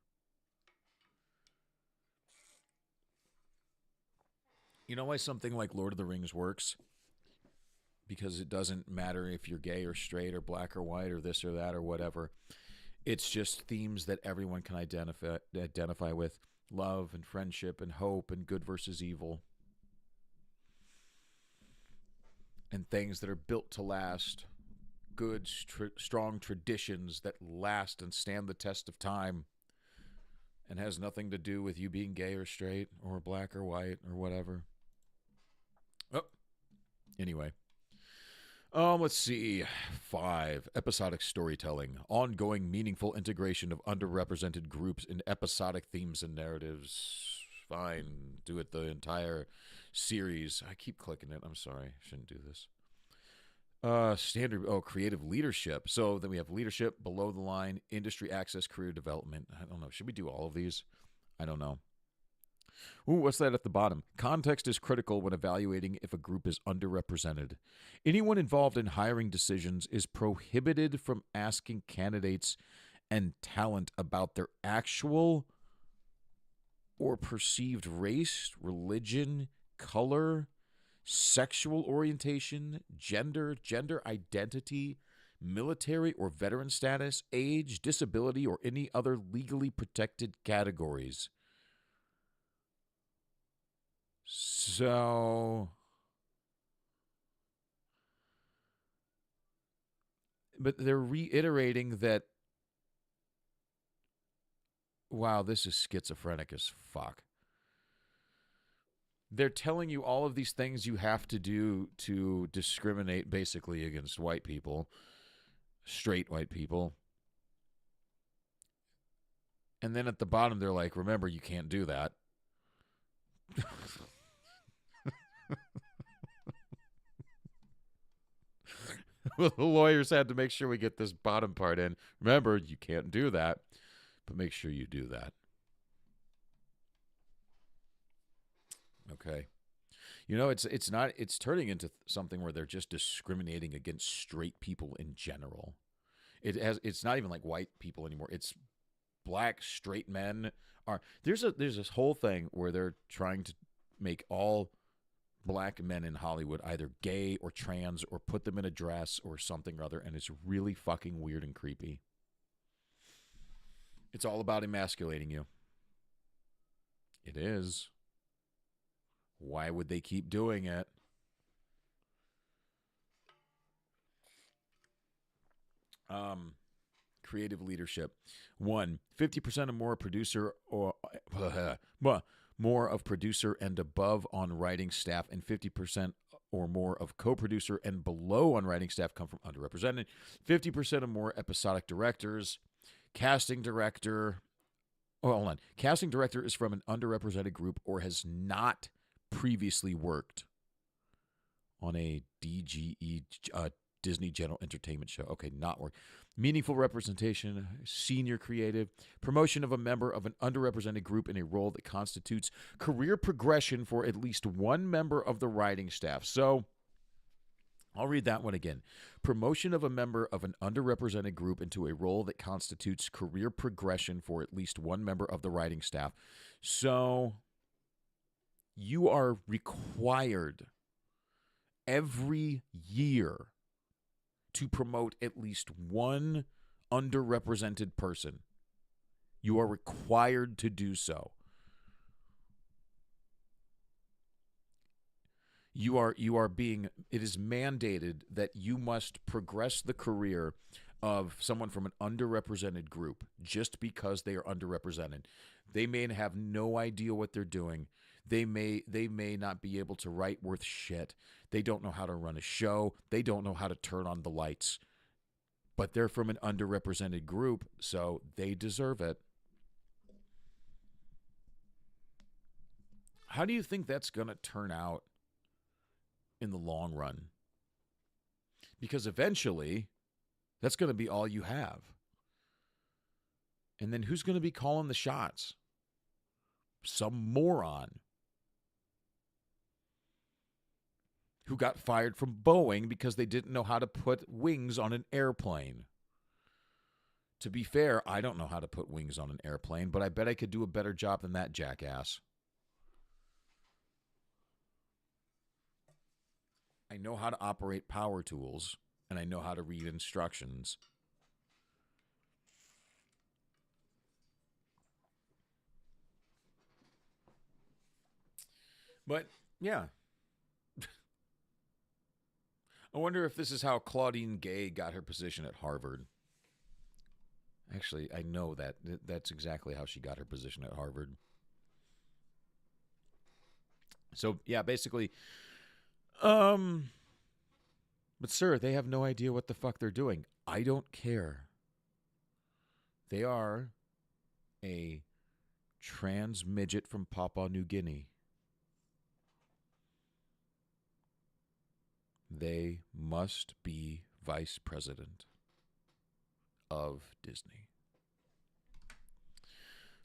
You know why something like Lord of the Rings works? Because it doesn't matter if you're gay or straight or black or white or this or that or whatever. It's just themes that everyone can identify with. Love and friendship and hope and good versus evil. And things that are built to last. Good, strong traditions that last and stand the test of time. And has nothing to do with you being gay or straight or black or white or whatever. Oh, anyway. Let's see. 5. Episodic storytelling. Ongoing, meaningful integration of underrepresented groups in episodic themes and narratives. Fine. Do it the entire series. I keep clicking it. I'm sorry. I shouldn't do this. Standard. Creative leadership. So then we have leadership, below the line, industry access, career development. I don't know. Should we do all of these? I don't know. Ooh, what's that at the bottom? Context is critical when evaluating if a group is underrepresented. Anyone involved in hiring decisions is prohibited from asking candidates and talent about their actual or perceived race, religion, color, sexual orientation, gender identity, military or veteran status, age, disability, or any other legally protected categories. So, but they're reiterating that, wow, this is schizophrenic as fuck. They're telling you all of these things you have to do to discriminate basically against white people, straight white people. And then at the bottom, they're like, remember, you can't do that. Well, the lawyers had to make sure we get this bottom part in. Remember, you can't do that, but make sure you do that. Okay. You know, it's turning into something where they're just discriminating against straight people in general. It's not even like white people anymore. It's black straight men are there's this whole thing where they're trying to make all black men in Hollywood either gay or trans or put them in a dress or something or other, and it's really fucking weird and creepy. It's all about emasculating you. It is. Why would they keep doing it? Creative leadership. 1, 50% or more producer or more of producer and above on writing staff, and 50% or more of co-producer and below on writing staff come from underrepresented. 50% or more episodic directors. Casting director. Oh, hold on. Casting director is from an underrepresented group or has not previously worked on a DGE, Disney General Entertainment Show. Okay, not work. Meaningful representation, senior creative, promotion of a member of an underrepresented group in a role that constitutes career progression for at least one member of the writing staff. So, I'll read that one again. Promotion of a member of an underrepresented group into a role that constitutes career progression for at least one member of the writing staff. So, you are required every year to promote at least one underrepresented person. You are required to do so. It is mandated that you must progress the career of someone from an underrepresented group just because they are underrepresented. They may have no idea what they're doing. They may not be able to write worth shit. They don't know how to run a show. They don't know how to turn on the lights. But they're from an underrepresented group, so they deserve it. How do you think that's going to turn out in the long run? Because eventually, that's going to be all you have. And then who's going to be calling the shots? Some moron. who got fired from Boeing because they didn't know how to put wings on an airplane. To be fair, I don't know how to put wings on an airplane, but I bet I could do a better job than that jackass. I know how to operate power tools, and I know how to read instructions. But, yeah. I wonder if this is how Claudine Gay got her position at Harvard. Actually, I know that's exactly how she got her position at Harvard. So, yeah, basically, but sir, they have no idea what the fuck they're doing. I don't care. They are a trans midget from Papua New Guinea. They must be vice president of Disney.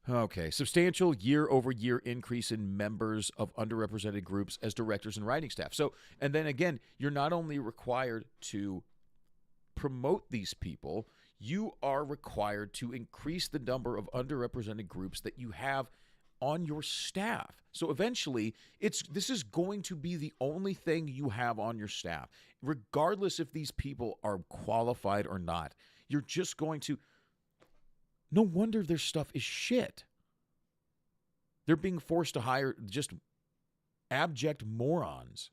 Okay, substantial year-over-year increase in members of underrepresented groups as directors and writing staff. So, and then again, you're not only required to promote these people, you are required to increase the number of underrepresented groups that you have on your staff. So eventually, this is going to be the only thing you have on your staff, regardless if these people are qualified or not. You're just going to... No wonder their stuff is shit. They're being forced to hire just abject morons.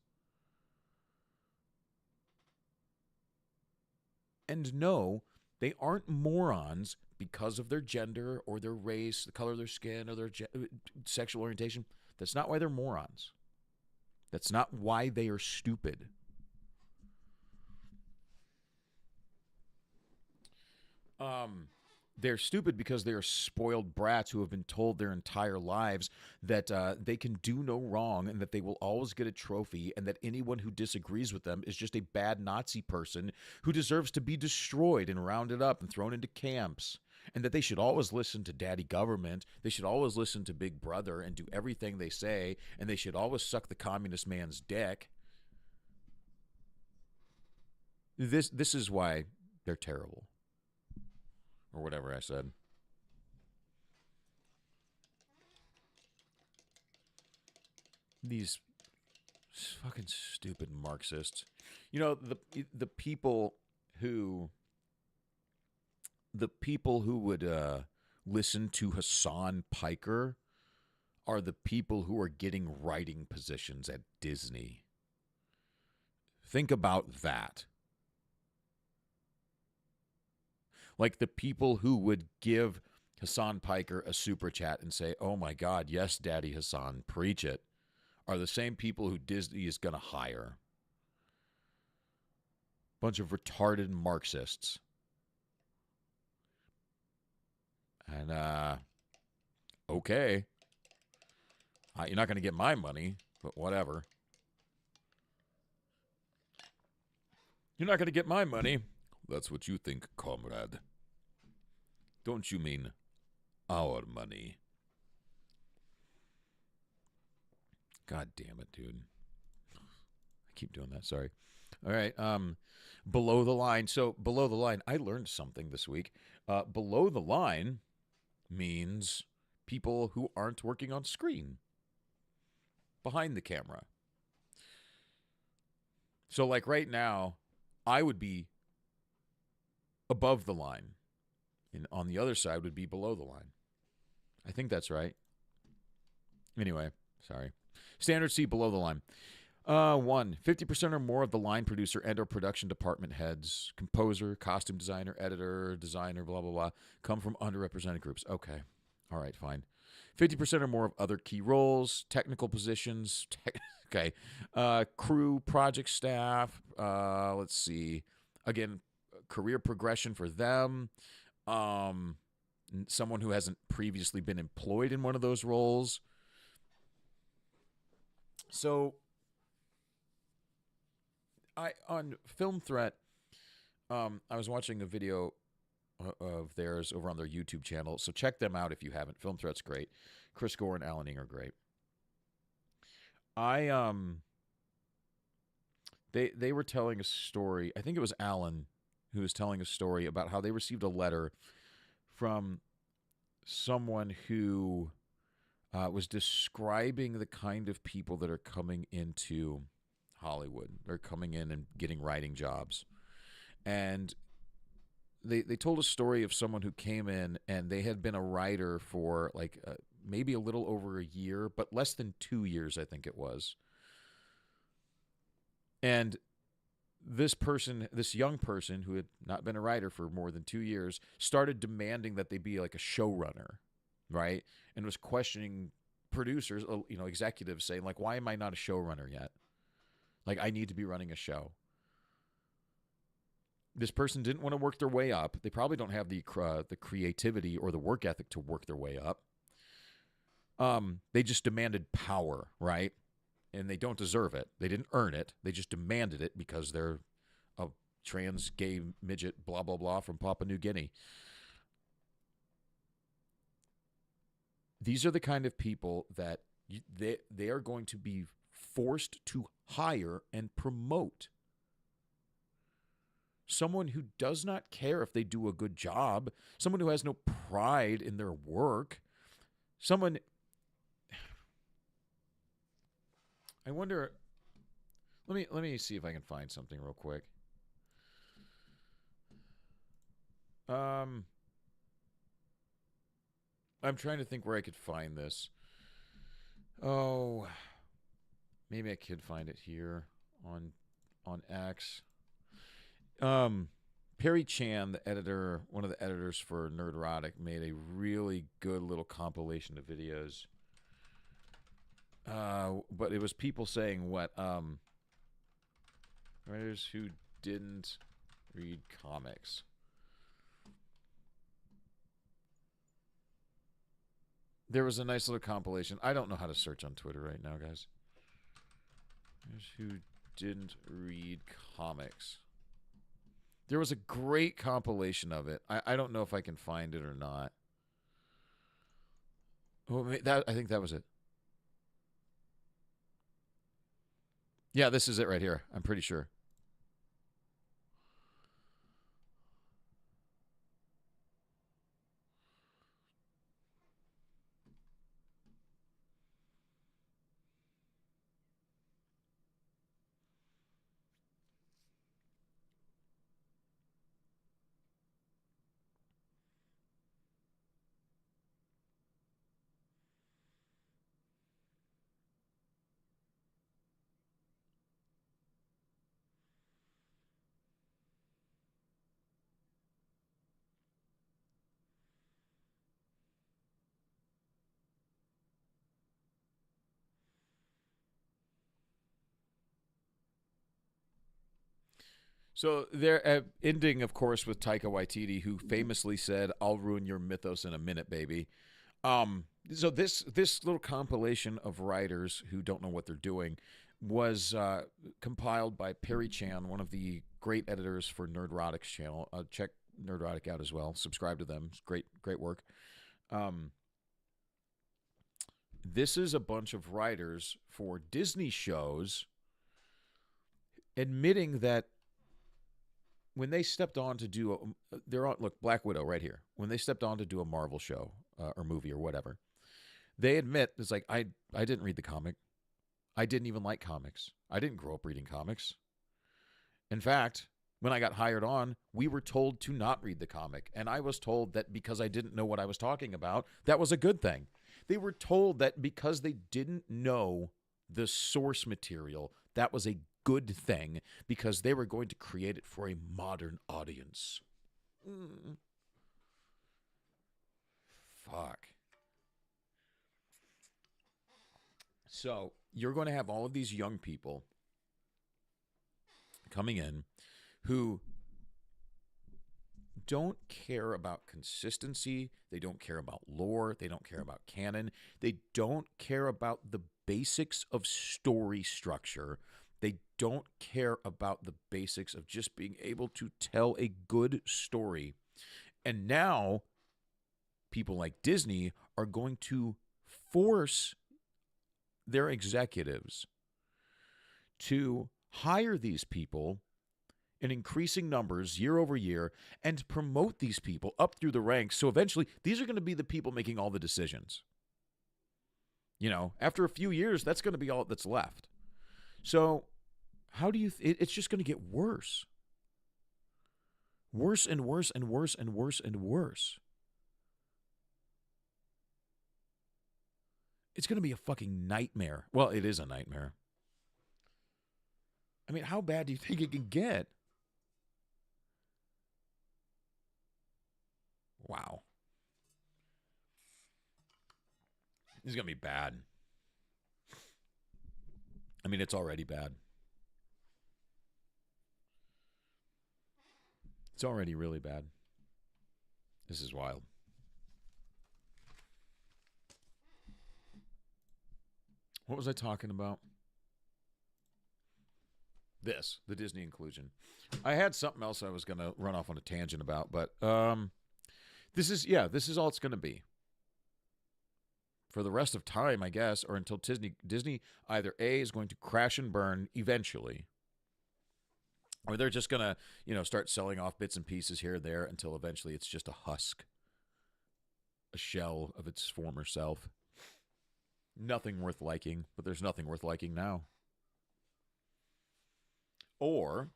And no, they aren't morons because of their gender or their race, the color of their skin, or their sexual orientation. That's not why they're morons. That's not why they are stupid. They're stupid because they are spoiled brats who have been told their entire lives that they can do no wrong and that they will always get a trophy, and that anyone who disagrees with them is just a bad Nazi person who deserves to be destroyed and rounded up and thrown into camps, and that they should always listen to daddy government, they should always listen to Big Brother and do everything they say, and they should always suck the communist man's dick. This is why they're terrible. Or whatever I said. These fucking stupid Marxists. You know, the people who would listen to Hassan Piker are the people who are getting writing positions at Disney. Think about that. Like the people who would give Hassan Piker a super chat and say, "Oh my God, yes, Daddy Hassan, preach it," are the same people who Disney is going to hire. Bunch of retarded Marxists. And, okay. You're not going to get my money, but whatever. You're not going to get my money. That's what you think, comrade. Don't you mean our money? God damn it, dude. I keep doing that, sorry. All right, below the line. So, below the line, I learned something this week. Below the line means people who aren't working on screen. Behind the camera. So, like right now, I would be above the line. And on the other side would be below the line. I think that's right. Anyway, sorry. Standard C, below the line. 1, 50% or more of the line producer and or production department heads, composer, costume designer, editor, designer, blah, blah, blah, come from underrepresented groups. Okay. All right, fine. 50% or more of other key roles, technical positions, okay. Crew, project staff, let's see. Again, career progression for them. Someone who hasn't previously been employed in one of those roles. So, on Film Threat, I was watching a video of theirs over on their YouTube channel. So check them out if you haven't. Film Threat's great. Chris Gore and Alan Ing are great. They were telling a story. I think it was Alan who was telling a story about how they received a letter from someone who was describing the kind of people that are coming into Hollywood. They're coming in and getting writing jobs. And they told a story of someone who came in and they had been a writer for like maybe a little over a year, but less than 2 years, I think it was. And this young person who had not been a writer for more than 2 years started demanding that they be like a showrunner, right? And was questioning producers, executives, saying like, why am I not a showrunner yet? Like, I need to be running a show. This person didn't want to work their way up. They probably don't have the creativity or the work ethic to work their way up. They just demanded power, right? And they don't deserve it. They didn't earn it. They just demanded it because they're a trans, gay, midget, blah, blah, blah from Papua New Guinea. These are the kind of people that they are going to be forced to hire and promote. Someone who does not care if they do a good job, someone who has no pride in their work, someone... I wonder. Let me see if I can find something real quick. I'm trying to think where I could find this. Oh, maybe I could find it here on X. Perry Chan, the editor, one of the editors for Nerdrotic, made a really good little compilation of videos. But it was people saying what writers who didn't read comics. There was a nice little compilation. I don't know how to search on Twitter right now, guys. Writers who didn't read comics. There was a great compilation of it. I don't know if I can find it or not. Oh, I think that was it. Yeah, this is it right here. I'm pretty sure. So they're ending, of course, with Taika Waititi, who famously said, "I'll ruin your mythos in a minute, baby." So this little compilation of writers who don't know what they're doing was compiled by Perry Chan, one of the great editors for Nerdrotic's channel. Check Nerdrotic out as well. Subscribe to them. It's great work. This is a bunch of writers for Disney shows admitting that when they stepped on to do look, Black Widow right here. When they stepped on to do a Marvel show or movie or whatever, they admit it's like, I didn't read the comic. I didn't even like comics. I didn't grow up reading comics. In fact, when I got hired on, we were told to not read the comic. And I was told that because I didn't know what I was talking about, that was a good thing. They were told that because they didn't know the source material, that was a good thing because they were going to create it for a modern audience. Fuck. So you're going to have all of these young people coming in who don't care about consistency. They don't care about lore. They don't care about canon. They don't care about the basics of story structure. They don't care about the basics of just being able to tell a good story. And now people like Disney are going to force their executives to hire these people in increasing numbers year over year and promote these people up through the ranks. So eventually, these are going to be the people making all the decisions. After a few years, that's going to be all that's left. So how do you it's just going to get worse. Worse and worse and worse and worse and worse. It's going to be a fucking nightmare. Well, it is a nightmare. I mean, how bad do you think it can get? Wow. This is going to be bad. I mean, it's already bad. It's already really bad. This is wild. What was I talking about? The Disney inclusion. I had something else I was going to run off on a tangent about, but this is all it's going to be. For the rest of time, I guess, or until Disney either A, is going to crash and burn eventually, or they're just going to, start selling off bits and pieces here and there until eventually it's just a husk, a shell of its former self. Nothing worth liking, but there's nothing worth liking now. Or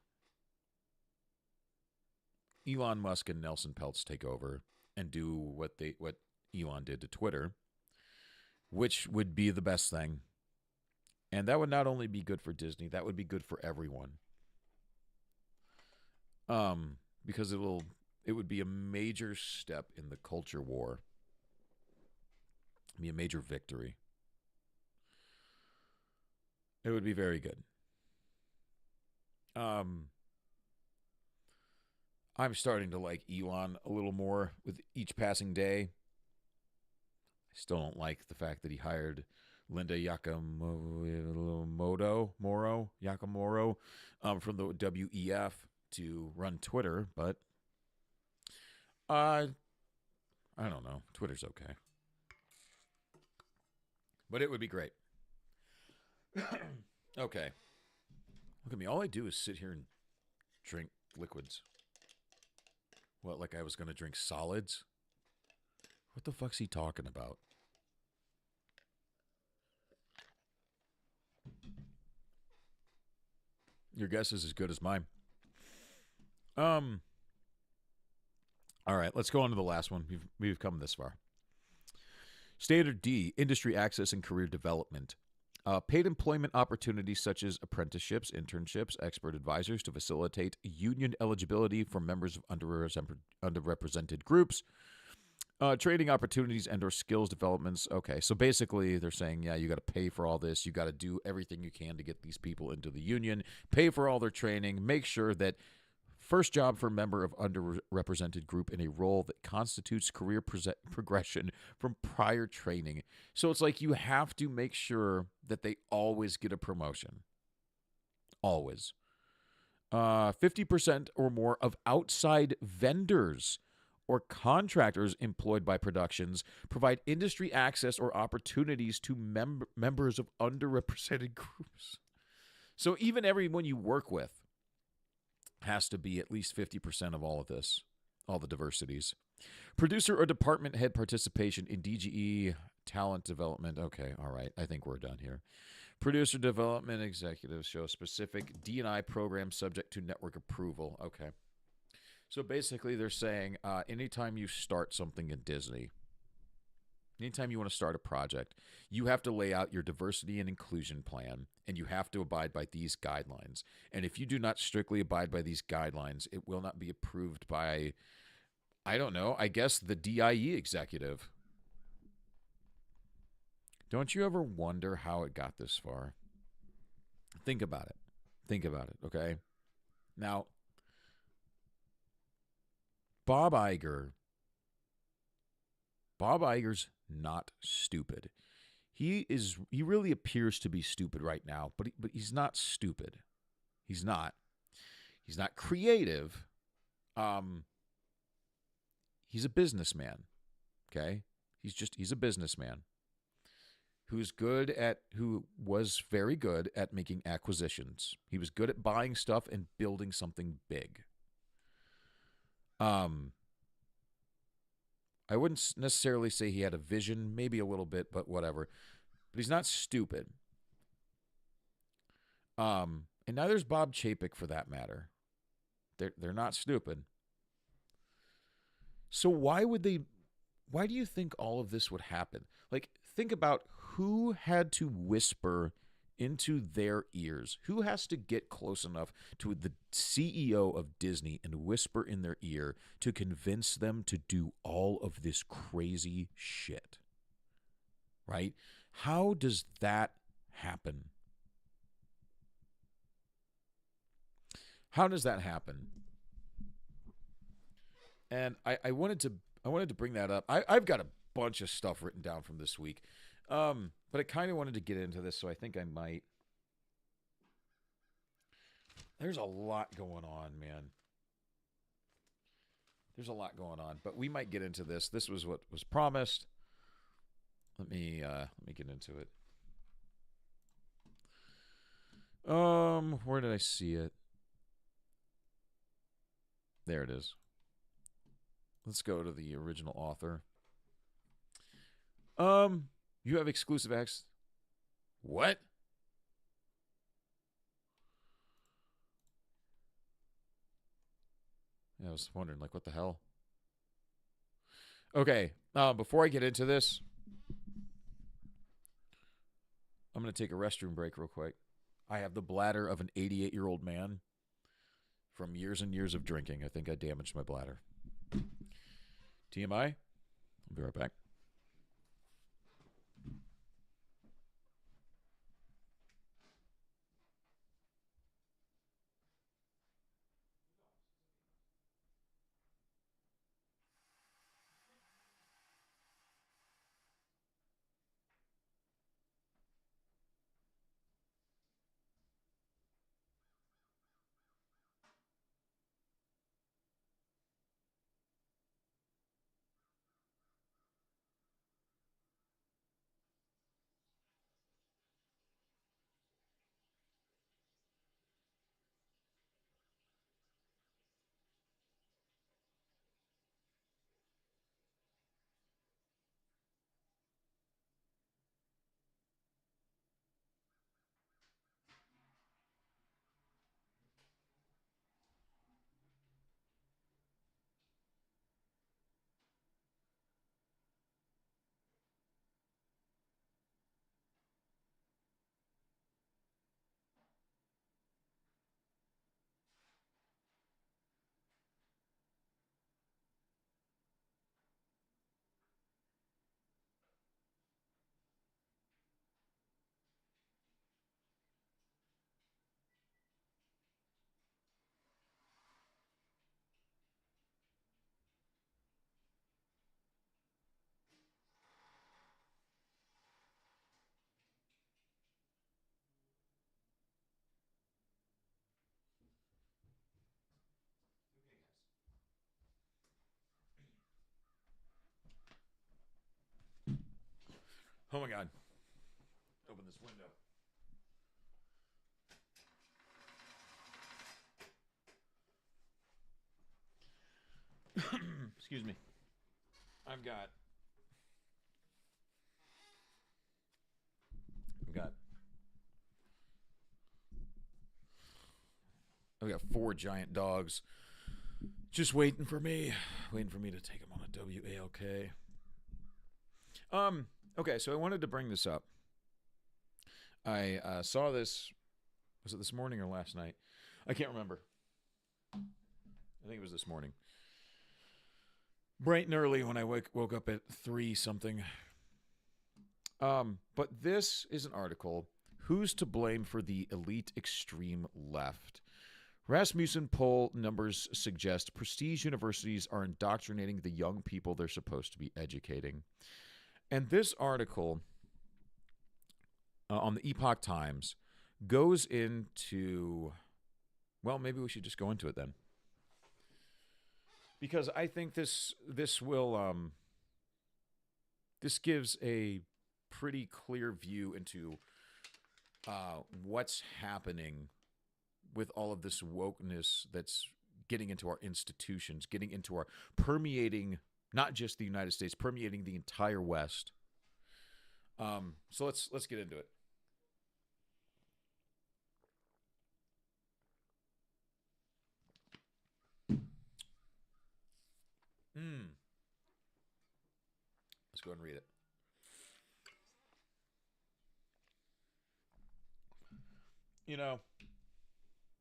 Elon Musk and Nelson Peltz take over and do what Elon did to Twitter, which would be the best thing. And that would not only be good for Disney, that would be good for everyone. Because it would be a major step in the culture war. It'd be a major victory. It would be very good. I'm starting to like Elon a little more with each passing day. I still don't like the fact that he hired Linda Yakamoto from the WEF to run Twitter, but I don't know. Twitter's okay. But it would be great. Okay. Look at me. All I do is sit here and drink liquids. What, like I was going to drink solids? What the fuck's he talking about? Your guess is as good as mine. All right, let's go on to the last one. We've come this far. Standard D, industry access and career development. Paid employment opportunities such as apprenticeships, internships, expert advisors to facilitate union eligibility for members of underrepresented groups. Training opportunities and or skills developments. Okay, so basically they're saying, yeah, you got to pay for all this. You got to do everything you can to get these people into the union. Pay for all their training. Make sure that first job for a member of underrepresented group in a role that constitutes career progression from prior training. So it's like you have to make sure that they always get a promotion. Always. 50% or more of outside vendors or contractors employed by productions provide industry access or opportunities to members of underrepresented groups. So even everyone you work with has to be at least 50% of all of this, all the diversities. Producer or department head participation in DGE talent development. Okay, all right. I think we're done here. Producer development executives show specific D&I program subject to network approval. Okay. So basically they're saying anytime you start something in Disney, anytime you want to start a project, you have to lay out your diversity and inclusion plan, and you have to abide by these guidelines. And if you do not strictly abide by these guidelines, it will not be approved by, I don't know, I guess the DIE executive. Don't you ever wonder how it got this far? Think about it. Think about it, okay? Now, Bob Iger's not stupid. He really appears to be stupid right now, but he's not stupid. He's not creative. He's a businessman. Okay? He's a businessman. who was very good at making acquisitions. He was good at buying stuff and building something big. I wouldn't necessarily say he had a vision, maybe a little bit, but whatever. But he's not stupid. And neither is Bob Chapek for that matter. They're not stupid. So why do you think all of this would happen? Like, think about who had to whisper into their ears. Who has to get close enough to the CEO of Disney and whisper in their ear to convince them to do all of this crazy shit? Right? How does that happen? How does that happen? And I wanted to bring that up. I've got a bunch of stuff written down from this week. But I kind of wanted to get into this, so I think I might. There's a lot going on, man. There's a lot going on, but we might get into this. This was what was promised. Let me get into it. Where did I see it? There it is. Let's go to the original author. You have exclusive access. What? Yeah, I was wondering, like, what the hell? Okay, before I get into this, I'm going to take a restroom break real quick. I have the bladder of an 88-year-old man from years and years of drinking. I think I damaged my bladder. TMI? I'll be right back. Oh my God. Open this window. Excuse me. I've got 4 giant dogs just waiting for me to take them on a WALK. Okay, so I wanted to bring this up. I saw this, was it this morning or last night? I can't remember. I think it was this morning. Bright and early when I woke up at 3 something. But this is an article, Who's to Blame for the Elite Extreme Left? Rasmussen poll numbers suggest prestige universities are indoctrinating the young people they're supposed to be educating. And this article on the Epoch Times goes into, well, maybe we should just go into it then. Because I think this will, this gives a pretty clear view into what's happening with all of this wokeness that's getting into our institutions, getting into our permeating not just the United States, permeating the entire West. So let's get into it. Let's go ahead and read it. You know,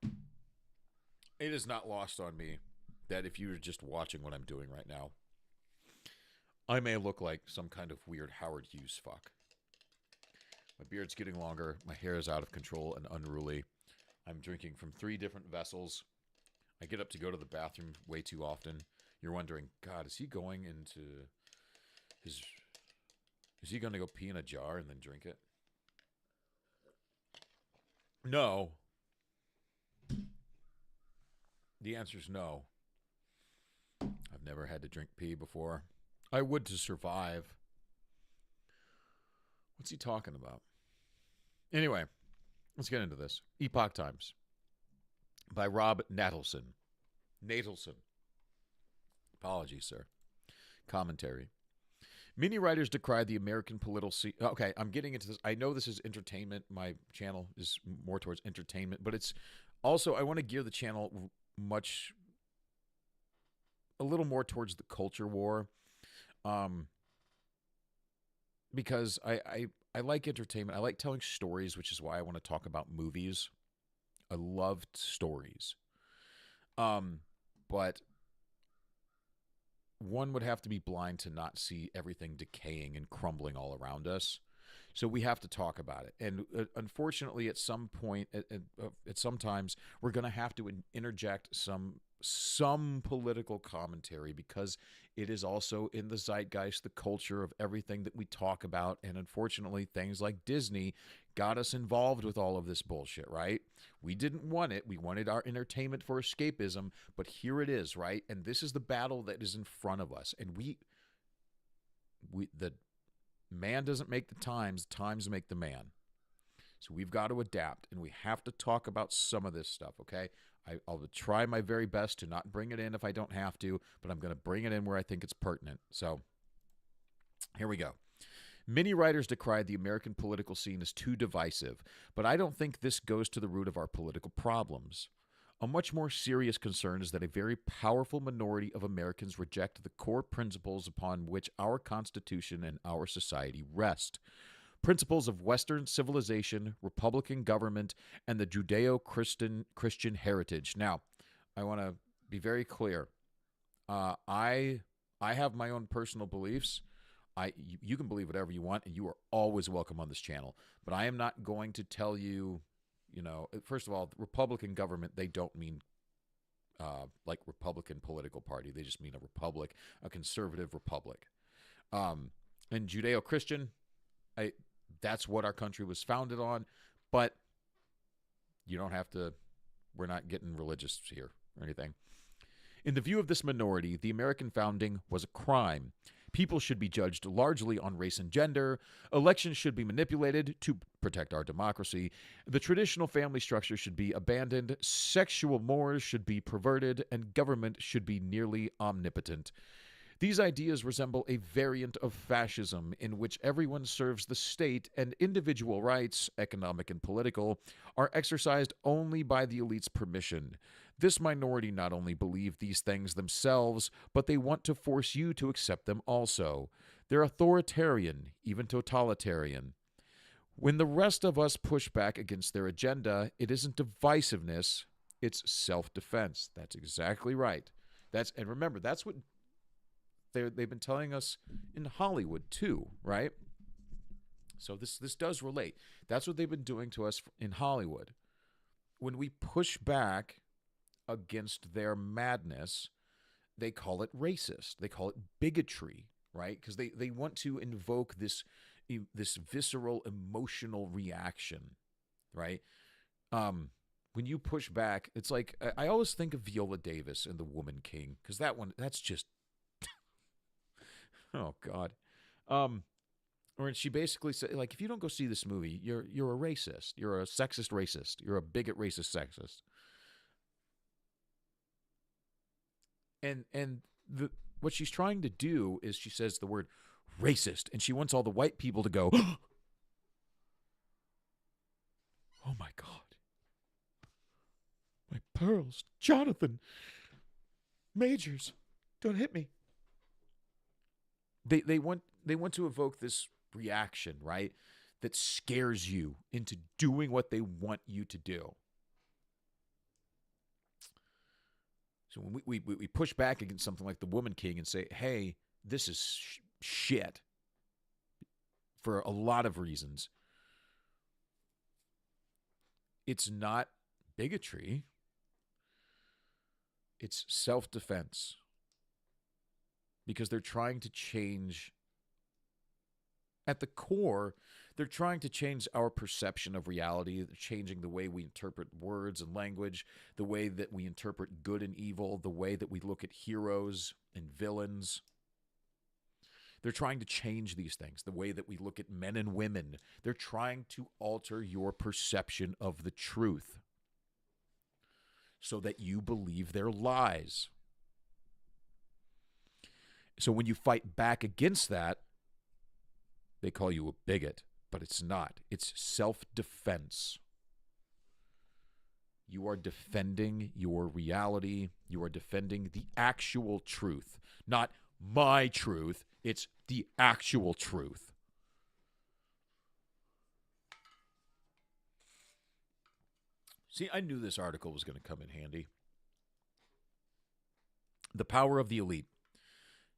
it is not lost on me that if you're just watching what I'm doing right now, I may look like some kind of weird Howard Hughes fuck. My beard's getting longer. My hair is out of control and unruly. I'm drinking from 3 different vessels. I get up to go to the bathroom way too often. You're wondering, God, is he going into his... Is he going to go pee in a jar and then drink it? No. The answer is no. I've never had to drink pee before. I would to survive. What's he talking about? Anyway, let's get into this. Epoch Times by Rob Natelson. Apologies, sir. Commentary. Many writers decry the American political scene. Okay, I'm getting into this. I know this is entertainment. My channel is more towards entertainment, but it's also, I want to gear the channel a little more towards the culture war. Because I like entertainment. I like telling stories, which is why I want to talk about movies. I loved stories. But one would have to be blind to not see everything decaying and crumbling all around us. So we have to talk about it. And unfortunately, at some point, at sometimes, we're going to have to interject some political commentary because it is also in the zeitgeist, the culture of everything that we talk about. And unfortunately, things like Disney got us involved with all of this bullshit, right? We didn't want it. We wanted our entertainment for escapism, but here it is, right? And this is the battle that is in front of us. And the man doesn't make the times make the man. So we've got to adapt, and we have to talk about some of this stuff, okay? I'll try my very best to not bring it in if I don't have to, but I'm going to bring it in where I think it's pertinent. So here we go. Many writers decried the American political scene as too divisive, but I don't think this goes to the root of our political problems. A much more serious concern is that a very powerful minority of Americans reject the core principles upon which our Constitution and our society rest. Principles of Western civilization, Republican government, and the Judeo-Christian heritage. Now, I want to be very clear. I have my own personal beliefs. You can believe whatever you want, and you are always welcome on this channel. But I am not going to tell you, first of all, the Republican government, they don't mean like Republican political party. They just mean a republic, a conservative republic. And Judeo-Christian, that's what our country was founded on, but you don't have to, we're not getting religious here or anything. In the view of this minority, the American founding was a crime. People should be judged largely on race and gender. Elections should be manipulated to protect our democracy. The traditional family structure should be abandoned. Sexual mores should be perverted, and government should be nearly omnipotent. These ideas resemble a variant of fascism in which everyone serves the state and individual rights, economic and political, are exercised only by the elite's permission. This minority not only believe these things themselves, but they want to force you to accept them also. They're authoritarian, even totalitarian. When the rest of us push back against their agenda, it isn't divisiveness, it's self-defense. That's exactly right. And remember, that's what they've been telling us in Hollywood too, right? So this does relate. That's what they've been doing to us in Hollywood. When we push back against their madness, they call it racist. They call it bigotry, right? Because they want to invoke this visceral emotional reaction, right? When you push back, it's like I always think of Viola Davis and The Woman King, because that's just oh God. Or she basically said, like, if you don't go see this movie, you're a racist. You're a sexist racist. You're a bigot racist sexist. And the what she's trying to do is she says the word racist, and she wants all the white people to go, oh my God. My pearls. Jonathan. Majors. Don't hit me. They want to evoke this reaction, right? That scares you into doing what they want you to do. So when we push back against something like the Woman King and say, hey, this is shit for a lot of reasons. It's not bigotry. It's self-defense. Because they're trying to change, at the core, they're trying to change our perception of reality. They're changing the way we interpret words and language, the way that we interpret good and evil, the way that we look at heroes and villains. They're trying to change these things, the way that we look at men and women. They're trying to alter your perception of the truth so that you believe their lies. So when you fight back against that, they call you a bigot, but it's not. It's self-defense. You are defending your reality. You are defending the actual truth, not my truth. It's the actual truth. See, I knew this article was going to come in handy. The power of the elite.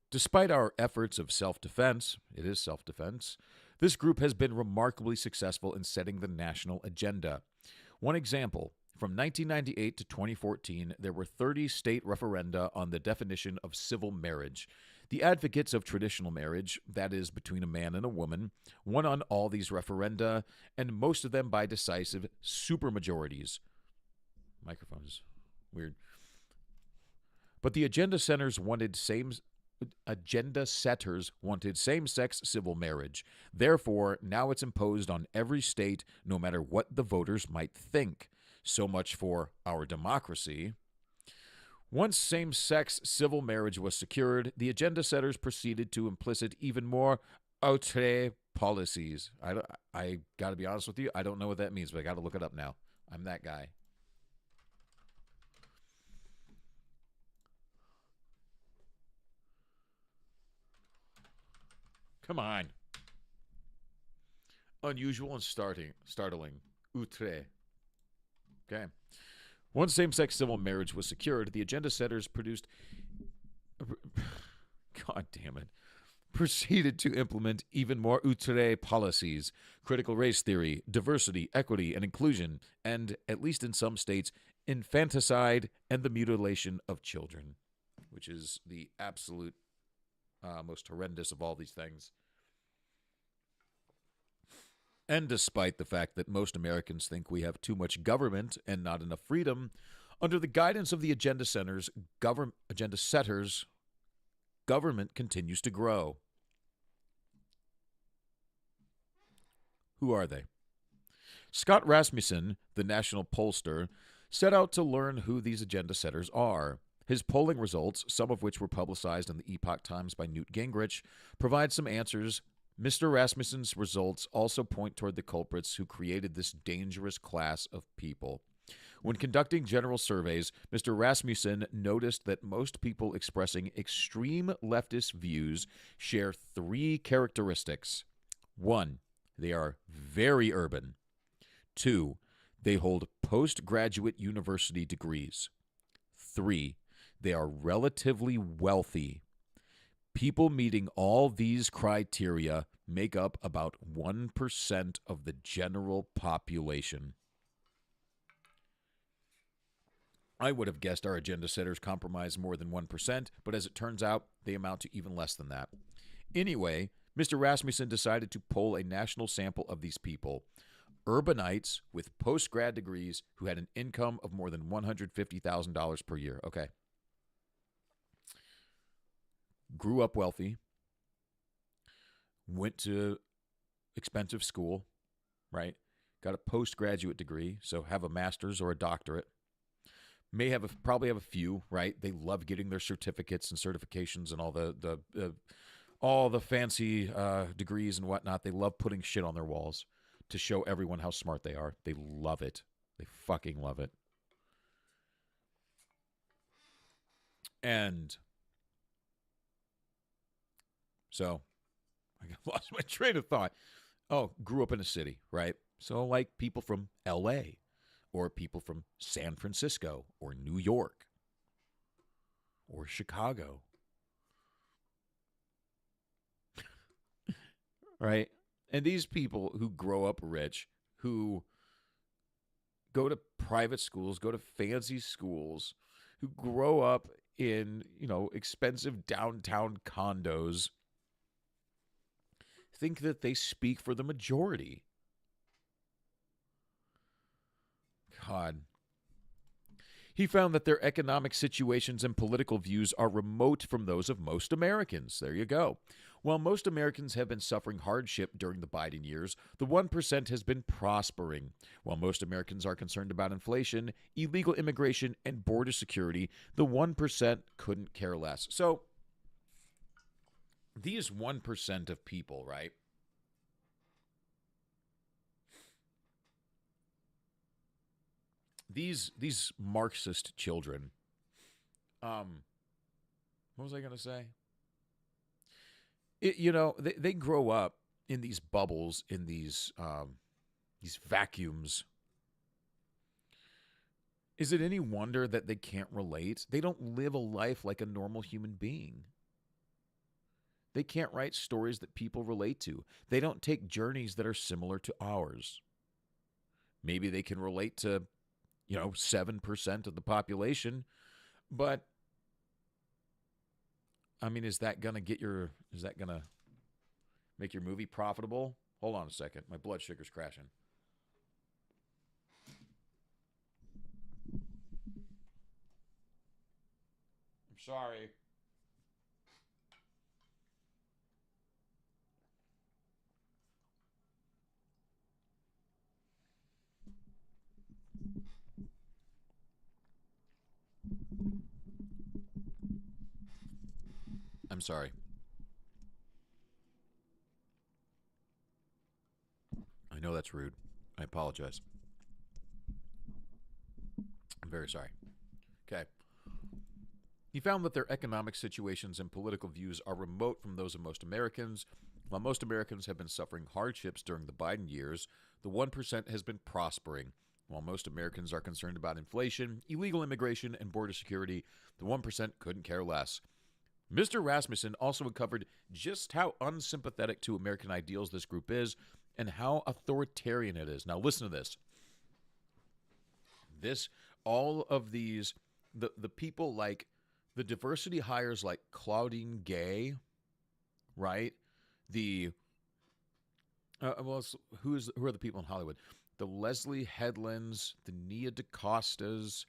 Despite our efforts of self-defense, it is self-defense, this group has been remarkably successful in setting the national agenda. One example, from 1998 to 2014, there were 30 state referenda on the definition of civil marriage. The advocates of traditional marriage, that is, between a man and a woman, won on all these referenda, and most of them by decisive supermajorities. Microphone's weird. But the agenda setters wanted same-sex civil marriage. Therefore, now it's imposed on every state, no matter what the voters might think. So much for our democracy. Once same-sex civil marriage was secured, the agenda setters proceeded to implicit even more outre policies. I got to be honest with you, I don't know what that means, but I got to look it up now. I'm that guy. Come on. Unusual and startling. Outre. Okay. Once same-sex civil marriage was secured, the agenda setters God damn it. Proceeded to implement even more outre policies, critical race theory, diversity, equity, and inclusion, and, at least in some states, infanticide and the mutilation of children, which is the absolute most horrendous of all these things. And despite the fact that most Americans think we have too much government and not enough freedom, under the guidance of the agenda setters, government continues to grow. Who are they? Scott Rasmussen, the national pollster, set out to learn who these agenda setters are. His polling results, some of which were publicized in the Epoch Times by Newt Gingrich, provide some answers. Mr. Rasmussen's results also point toward the culprits who created this dangerous class of people. When conducting general surveys, Mr. Rasmussen noticed that most people expressing extreme leftist views share three characteristics. 1, they are very urban. 2, they hold postgraduate university degrees. 3, they are relatively wealthy. People meeting all these criteria make up about 1% of the general population. I would have guessed our agenda setters comprise more than 1%, but as it turns out, they amount to even less than that. Anyway, Mr. Rasmussen decided to poll a national sample of these people. Urbanites with post-grad degrees who had an income of more than $150,000 per year. Okay. Grew up wealthy, went to expensive school, right? Got a postgraduate degree, so have a master's or a doctorate. Probably have a few, right? They love getting their certificates and certifications and all the fancy degrees and whatnot. They love putting shit on their walls to show everyone how smart they are. They love it. They fucking love it. And so I lost my train of thought. Oh, grew up in a city, right? So like people from LA or people from San Francisco or New York or Chicago. Right? And these people who grow up rich, who go to private schools, go to fancy schools, who grow up in, expensive downtown condos, think that they speak for the majority. God. He found that their economic situations and political views are remote from those of most Americans. There you go. While most Americans have been suffering hardship during the Biden years, the 1% has been prospering. While most Americans are concerned about inflation, illegal immigration, and border security, the 1% couldn't care less. So, these 1% of people, right? These Marxist children, what was I going to say? They grow up in these bubbles, in these vacuums. Is it any wonder that they can't relate? They don't live a life like a normal human being. They can't write stories that people relate to. They don't take journeys that are similar to ours. Maybe they can relate to 7% of the population. But, I mean, is that going to make your movie profitable? Hold on a second. My blood sugar's crashing. I'm sorry. I'm sorry. I know that's rude. I apologize. I'm very sorry. Okay. He found that their economic situations and political views are remote from those of most Americans. While most Americans have been suffering hardships during the Biden years, the 1% has been prospering. While most Americans are concerned about inflation, illegal immigration, and border security, the 1% couldn't care less. Mr. Rasmussen also uncovered just how unsympathetic to American ideals this group is and how authoritarian it is. Now, listen to this. All of these, the people like the diversity hires like Claudine Gay, right? Who are the people in Hollywood? The Leslie Headlands, the Nia DaCostas,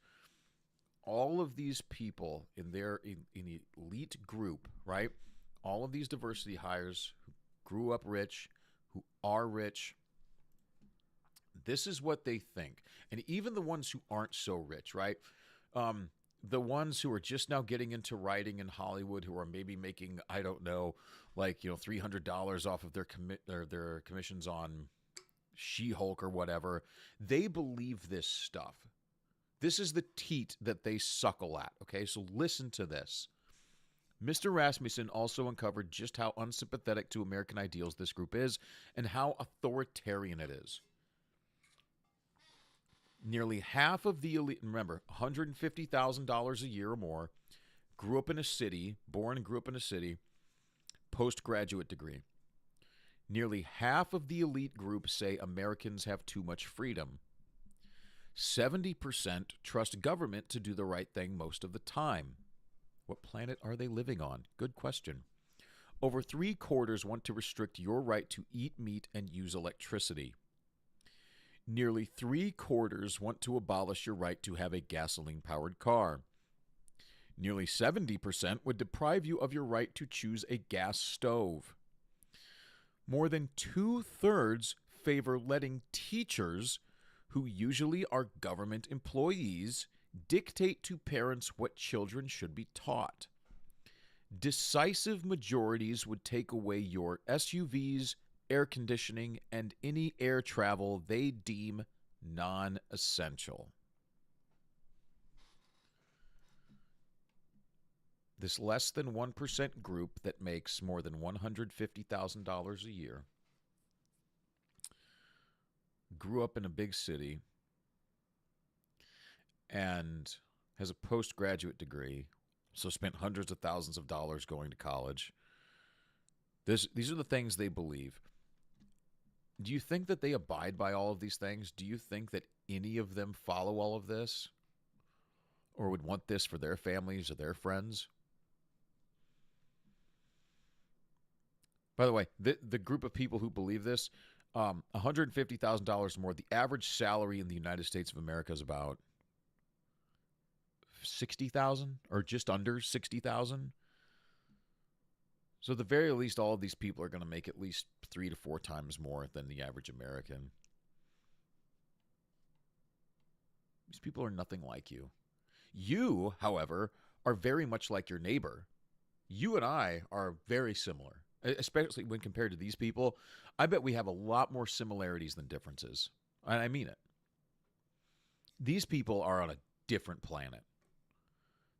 all of these people in their elite group, right? All of these diversity hires who grew up rich, who are rich, this is what they think. And even the ones who aren't so rich, right? The ones who are just now getting into writing in Hollywood, who are maybe making, I don't know, like, $300 off of their commissions on She-Hulk or whatever, they believe this stuff. This is the teat that they suckle at, okay? So listen to this. Mr. Rasmussen also uncovered just how unsympathetic to American ideals this group is and how authoritarian it is. Nearly half of the elite, remember, $150,000 a year or more, born and grew up in a city, postgraduate degree. Nearly half of the elite group say Americans have too much freedom. 70% trust government to do the right thing most of the time. What planet are they living on? Good question. Over 3/4 want to restrict your right to eat meat and use electricity. Nearly 3/4 want to abolish your right to have a gasoline-powered car. Nearly 70% would deprive you of your right to choose a gas stove. More than 2/3 favor letting teachers, who usually are government employees, dictate to parents what children should be taught. Decisive majorities would take away your SUVs, air conditioning, and any air travel they deem non essential. This less than 1% group that makes more than $150,000 a year grew up in a big city and has a postgraduate degree, so spent hundreds of thousands of dollars going to college. These are the things they believe. Do you think that they abide by all of these things? Do you think that any of them follow all of this or would want this for their families or their friends? By the way, the group of people who believe this, $150,000 more. The average salary in the United States of America is about $60,000 or just under $60,000. So at the very least, all of these people are going to make at least 3 to 4 times more than the average American. These people are nothing like you. You, however, are very much like your neighbor. You and I are very similar, especially when compared to these people. I bet we have a lot more similarities than differences. And I mean it. These people are on a different planet.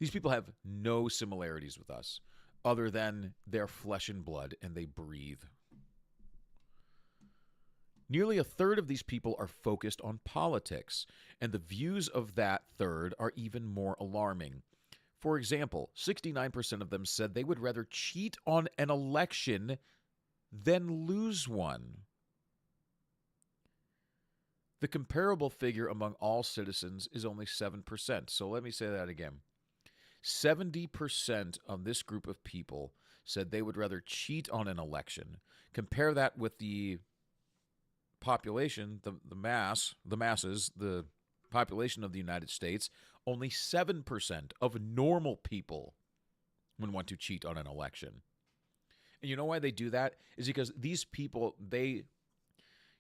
These people have no similarities with us other than their flesh and blood, and they breathe. Nearly a third of these people are focused on politics, and the views of that third are even more alarming. For example, 69% of them said they would rather cheat on an election than lose one. The comparable figure among all citizens is only 7%. So let me say that again. 70% of this group of people said they would rather cheat on an election. Compare that with the population, the masses, the population of the United States. Only 7% of normal people would want to cheat on an election. And you know why they do that? Is because these people, you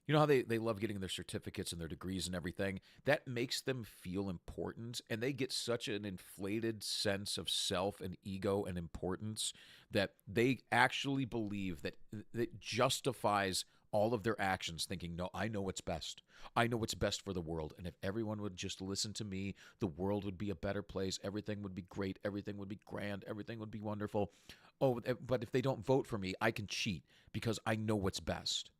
know how they love getting their certificates and their degrees and everything? That makes them feel important, and they get such an inflated sense of self and ego and importance that they actually believe that it justifies all of their actions, thinking, no, I know what's best. I know what's best for the world, and if everyone would just listen to me, the world would be a better place. Everything would be great. Everything would be grand. Everything would be wonderful. Oh, but if they don't vote for me, I can cheat because I know what's best.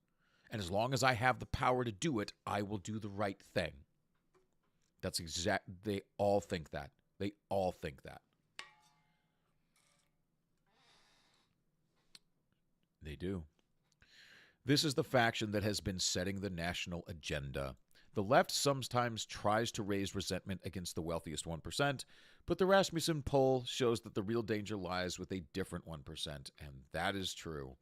And as long as I have the power to do it, I will do the right thing. That's they all think that. They all think that. They do. This is the faction that has been setting the national agenda. The left sometimes tries to raise resentment against the wealthiest 1%, but the Rasmussen poll shows that the real danger lies with a different 1%, and that is true.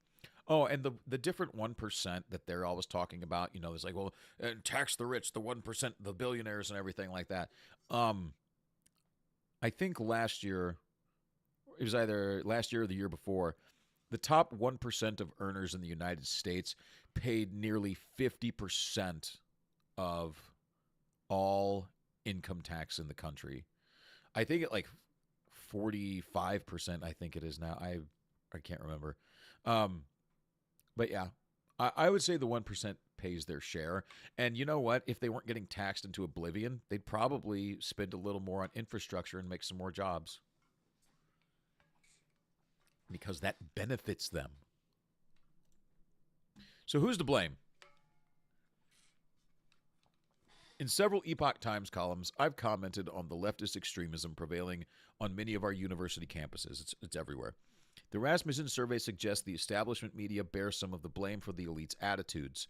Oh, and the different 1% that they're always talking about, you know, it's like, well, tax the rich, the 1%, the billionaires and everything like that. I think last year, it was either last year or the year before, the top 1% of earners in the United States paid nearly 50% of all income tax in the country. I think at like 45%, I think it is now. I can't remember. But yeah, I would say the 1% pays their share. And you know what? If they weren't getting taxed into oblivion, they'd probably spend a little more on infrastructure and make some more jobs. Because that benefits them. So who's to blame? In several Epoch Times columns, I've commented on the leftist extremism prevailing on many of our university campuses. It's everywhere. The Rasmussen survey suggests the establishment media bears some of the blame for the elite's attitudes.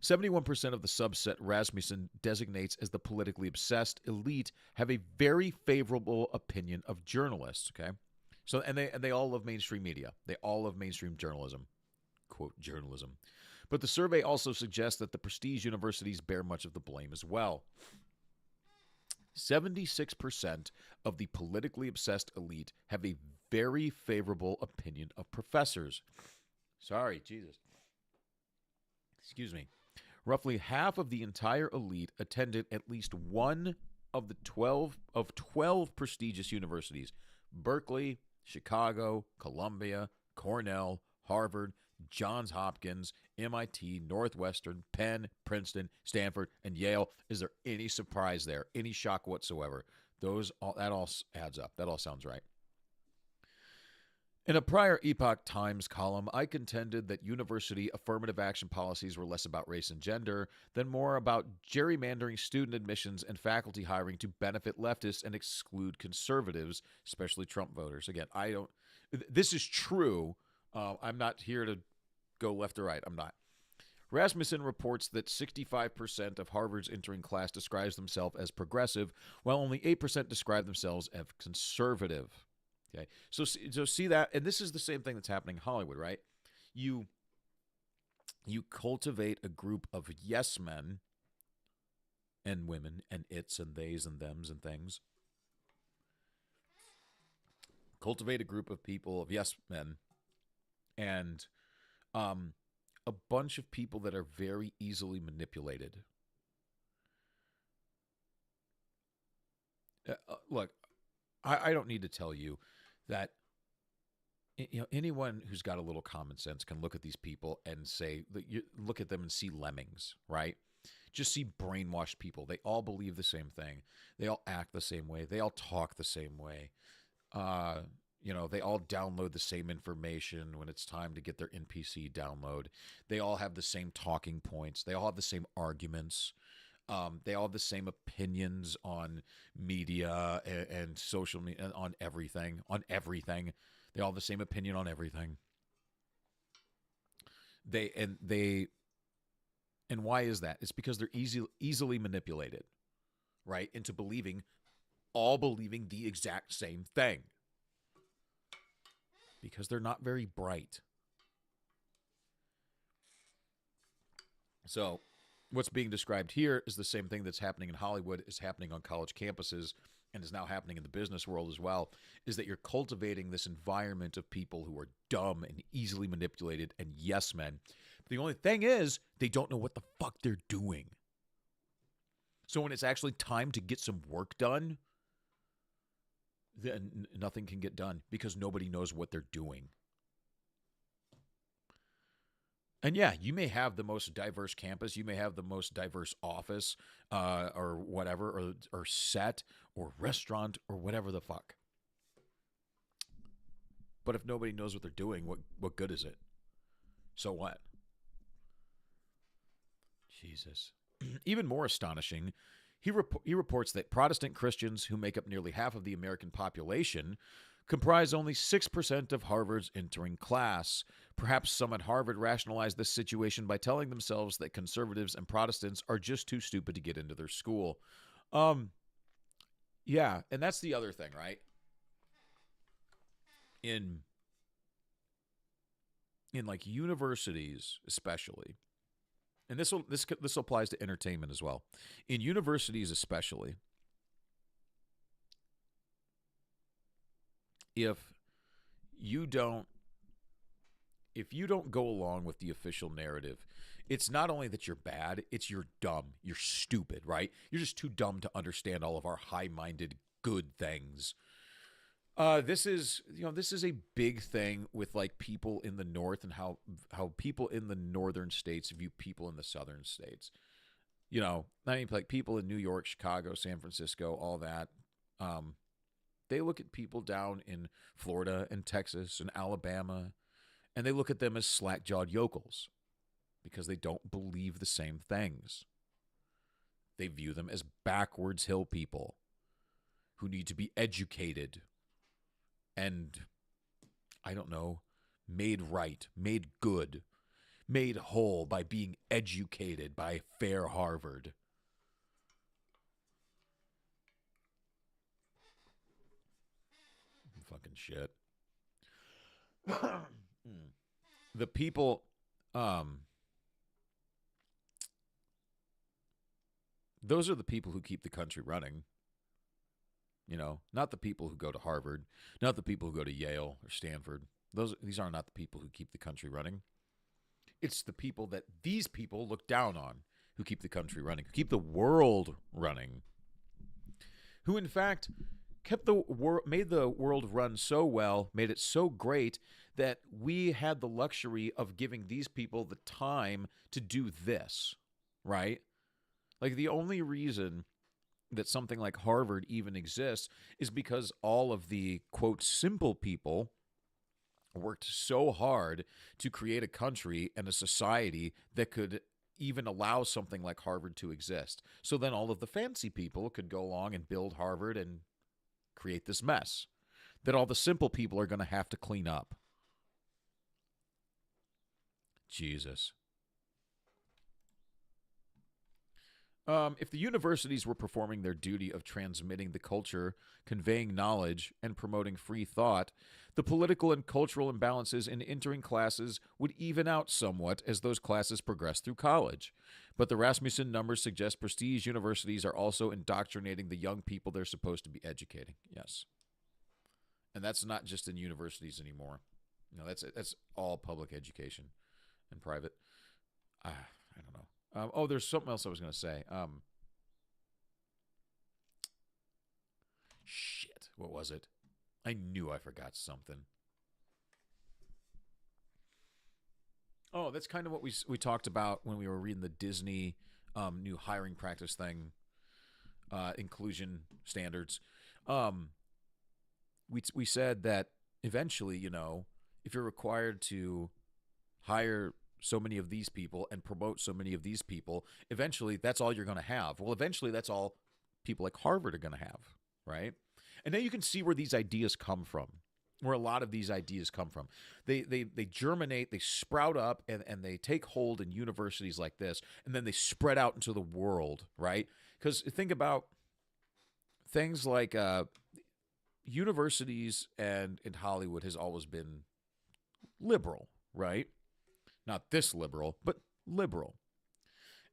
71% of the subset Rasmussen designates as the politically obsessed elite have a very favorable opinion of journalists, okay? So and they all love mainstream media. They all love mainstream journalism. Quote, journalism. But the survey also suggests that the prestige universities bear much of the blame as well. 76% of the politically obsessed elite have a very favorable opinion of professors. Sorry, Jesus. excuse me, roughly half of the entire elite attended at least one of the 12 prestigious universities: Berkeley, Chicago, Columbia, Cornell, Harvard, Johns Hopkins, MIT, Northwestern, Penn, Princeton, Stanford, and Yale. Is there any surprise there? Any shock whatsoever? That all adds up. That all sounds right. In a prior Epoch Times column, I contended that university affirmative action policies were less about race and gender than more about gerrymandering student admissions and faculty hiring to benefit leftists and exclude conservatives, especially Trump voters. Again, this is true. I'm not here to go left or right. I'm not. Rasmussen reports that 65% of Harvard's entering class describes themselves as progressive, while only 8% describe themselves as conservative. Okay, so see that, and this is the same thing that's happening in Hollywood, right? You cultivate a group of yes men and women and its and theys and thems and things. Cultivate a group of people of yes men and a bunch of people that are very easily manipulated. Look, I don't need to tell you that anyone who's got a little common sense can look at these people and say, look at them and see lemmings, right? Just see brainwashed people. They all believe the same thing. They all act the same way. They all talk the same way. They all download the same information when it's time to get their NPC download. They all have the same talking points. They all have the same arguments. They all have the same opinions on media and social media, on everything. They all have the same opinion on everything. And why is that? It's because they're easily manipulated, right, into believing the exact same thing. Because they're not very bright. So what's being described here is the same thing that's happening in Hollywood, is happening on college campuses, and is now happening in the business world as well, is that you're cultivating this environment of people who are dumb and easily manipulated and yes men. But the only thing is, they don't know what the fuck they're doing. So when it's actually time to get some work done, then nothing can get done because nobody knows what they're doing. And yeah, you may have the most diverse campus, you may have the most diverse office, or whatever, or set, or restaurant, or whatever the fuck. But if nobody knows what they're doing, what good is it? So what? Jesus. Even more astonishing, he reports that Protestant Christians, who make up nearly half of the American population, comprise only 6% of Harvard's entering class. Perhaps some at Harvard rationalize this situation by telling themselves that conservatives and Protestants are just too stupid to get into their school. Yeah, and that's the other thing, right? In like universities, especially, and this applies to entertainment as well. In universities, especially, if you don't go along with the official narrative, it's not only that you're bad, it's you're dumb, you're stupid, right? You're just too dumb to understand all of our high-minded good things. This is a big thing with like people in the North and how people in the northern states view people in the southern states. I mean, like people in New York, Chicago, San Francisco, all that. They look at people down in Florida and Texas and Alabama, and they look at them as slack-jawed yokels because they don't believe the same things. They view them as backwards hill people who need to be educated and, I don't know, made right, made good, made whole by being educated by fair Harvard. Fucking shit. The people, those are the people who keep the country running. Not the people who go to Harvard, not the people who go to Yale or Stanford. These are not the people who keep the country running. It's the people that these people look down on who keep the country running, who keep the world running, who in fact made the world run so well, made it so great that we had the luxury of giving these people the time to do this, right? Like the only reason that something like Harvard even exists is because all of the quote simple people worked so hard to create a country and a society that could even allow something like Harvard to exist. So then all of the fancy people could go along and build Harvard and create this mess that all the simple people are going to have to clean up. Jesus. If the universities were performing their duty of transmitting the culture, conveying knowledge, and promoting free thought, the political and cultural imbalances in entering classes would even out somewhat as those classes progress through college. But the Rasmussen numbers suggest prestige universities are also indoctrinating the young people they're supposed to be educating. Yes. And that's not just in universities anymore. No, that's all public education and private. I don't know. There's something else I was going to say. Shit. What was it? I knew I forgot something. Oh, that's kind of what we talked about when we were reading the Disney new hiring practice thing, inclusion standards. We said that eventually, if you're required to hire so many of these people and promote so many of these people, eventually that's all you're going to have. Well, eventually that's all people like Harvard are going to have, right? And now you can see where these ideas come from, where a lot of these ideas come from. They germinate, they sprout up, and they take hold in universities like this, and then they spread out into the world, right? Because think about things like universities and Hollywood has always been liberal, right? Not this liberal, but liberal.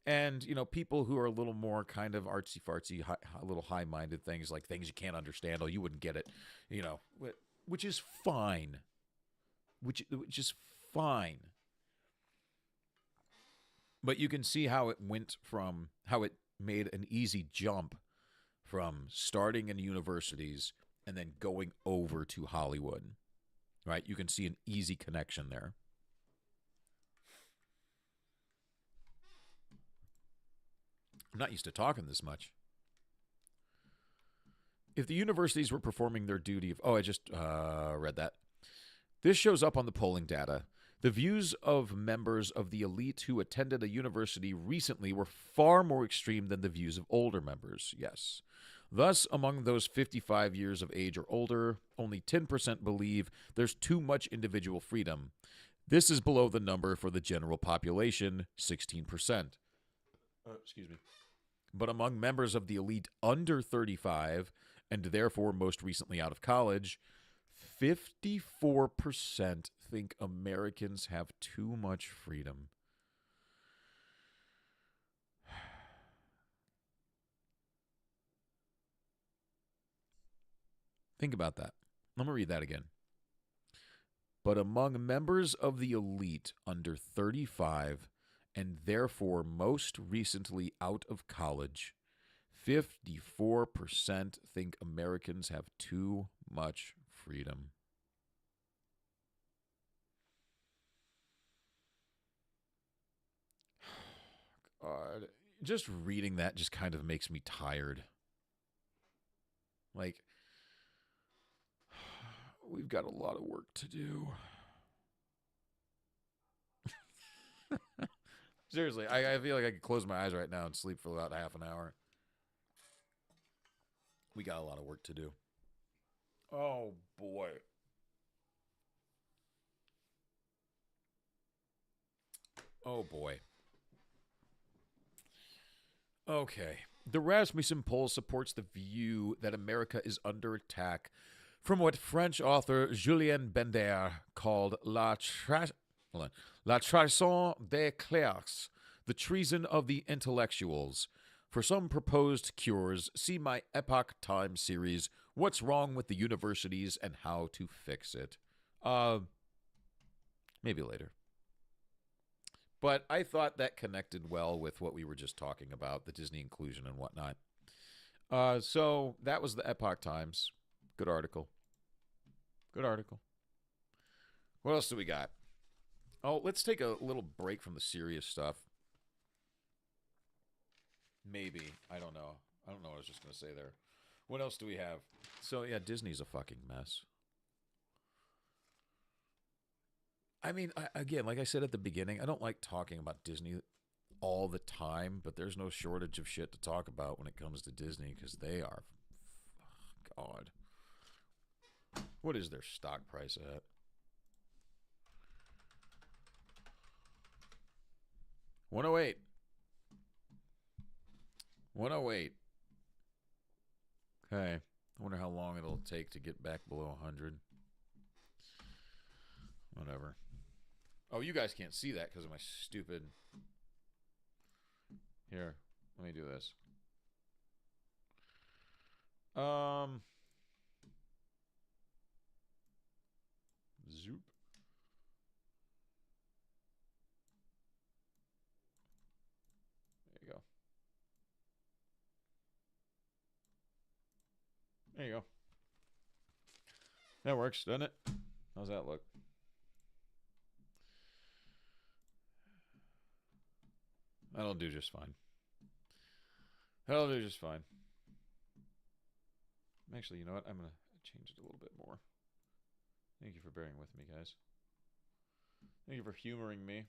And, people who are a little more kind of artsy-fartsy, a little high-minded things, like things you can't understand, you wouldn't get it, which is fine. Which is fine. But you can see how it made an easy jump from starting in universities and then going over to Hollywood, right? You can see an easy connection there. I'm not used to talking this much. If the universities were performing their duty of... I just read that. This shows up on the polling data. The views of members of the elite who attended a university recently were far more extreme than the views of older members. Yes. Thus, among those 55 years of age or older, only 10% believe there's too much individual freedom. This is below the number for the general population, 16%. Excuse me. But among members of the elite under 35, and therefore most recently out of college, 54% think Americans have too much freedom. Think about that. Let me read that again. But among members of the elite under 35, and therefore most recently out of college, 54% think Americans have too much freedom. God, just reading that just kind of makes me tired. Like, we've got a lot of work to do. Seriously, I feel like I could close my eyes right now and sleep for about half an hour. We got a lot of work to do. Oh, boy. Oh, boy. Okay. The Rasmussen poll supports the view that America is under attack from what French author Julien Bender called La trahison des clercs, the treason of the intellectuals. For some proposed cures, see my Epoch Times series, What's Wrong with the Universities and How to Fix It. Maybe later. But I thought that connected well with what we were just talking about, the Disney inclusion and whatnot. So that was the Epoch Times. Good article. Good article. What else do we got? Oh, let's take a little break from the serious stuff. Maybe. I don't know. I don't know what I was just going to say there. What else do we have? So, yeah, Disney's a fucking mess. I mean, again, like I said at the beginning, I don't like talking about Disney all the time, but there's no shortage of shit to talk about when it comes to Disney because they are. God. What is their stock price at? $108. $108. Okay. I wonder how long it'll take to get back below 100. Whatever. Oh, you guys can't see that because of my stupid... Here, let me do this. Zoop. There you go. There you go. That works, doesn't it? How's that look? That'll do just fine. That'll do just fine. Actually, you know what? I'm going to change it a little bit more. Thank you for bearing with me, guys. Thank you for humoring me.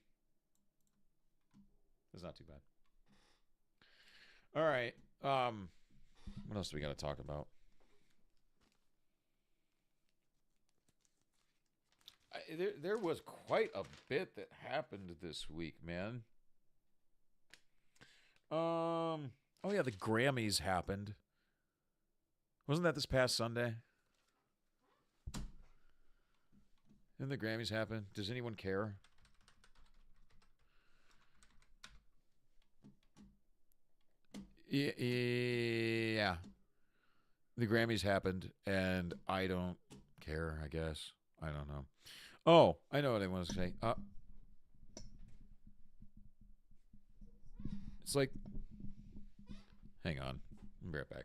It's not too bad. All right. What else do we got to talk about? There was quite a bit that happened this week, man. Oh yeah, the Grammys happened. Wasn't that this past Sunday? Didn't the Grammys happen? Does anyone care? Yeah. The Grammys happened, and I don't care, I guess. I don't know. Oh, I know what I want to say. It's like... Hang on. I'll be right back.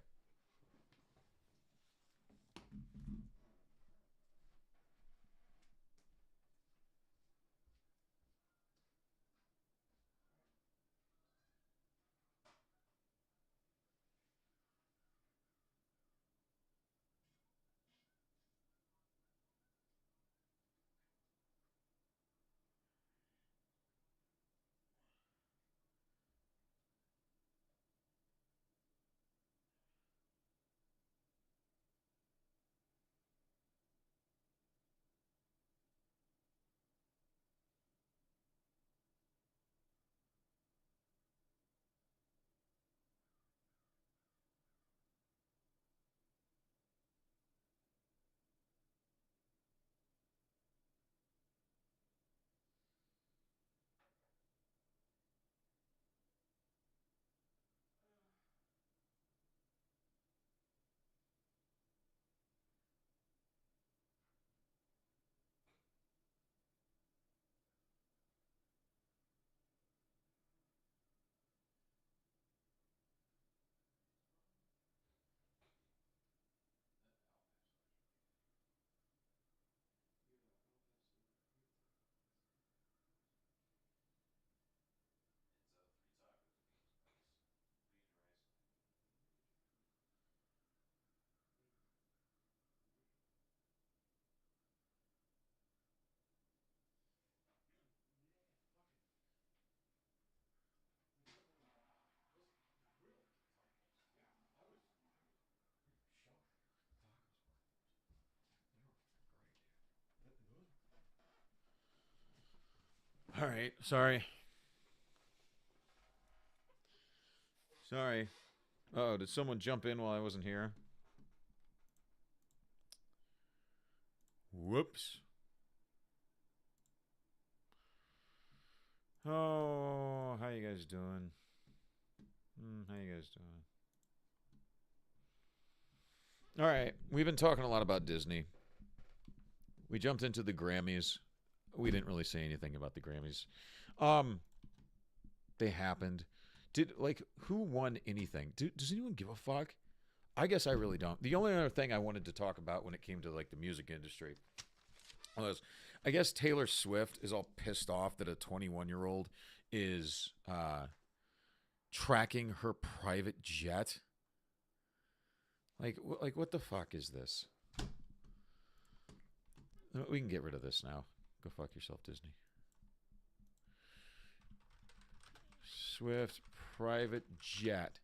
All right. Sorry. Sorry. Oh, did someone jump in while I wasn't here? Whoops. Oh, how you guys doing? How you guys doing? All right. We've been talking a lot about Disney. We jumped into the Grammys. We didn't really say anything about the Grammys. They happened. Who won anything? Does anyone give a fuck? I guess I really don't. The only other thing I wanted to talk about when it came to like the music industry was, I guess Taylor Swift is all pissed off that a 21-year-old is tracking her private jet. Like what the fuck is this? We can get rid of this now. Go fuck yourself, Disney. Swift private jet.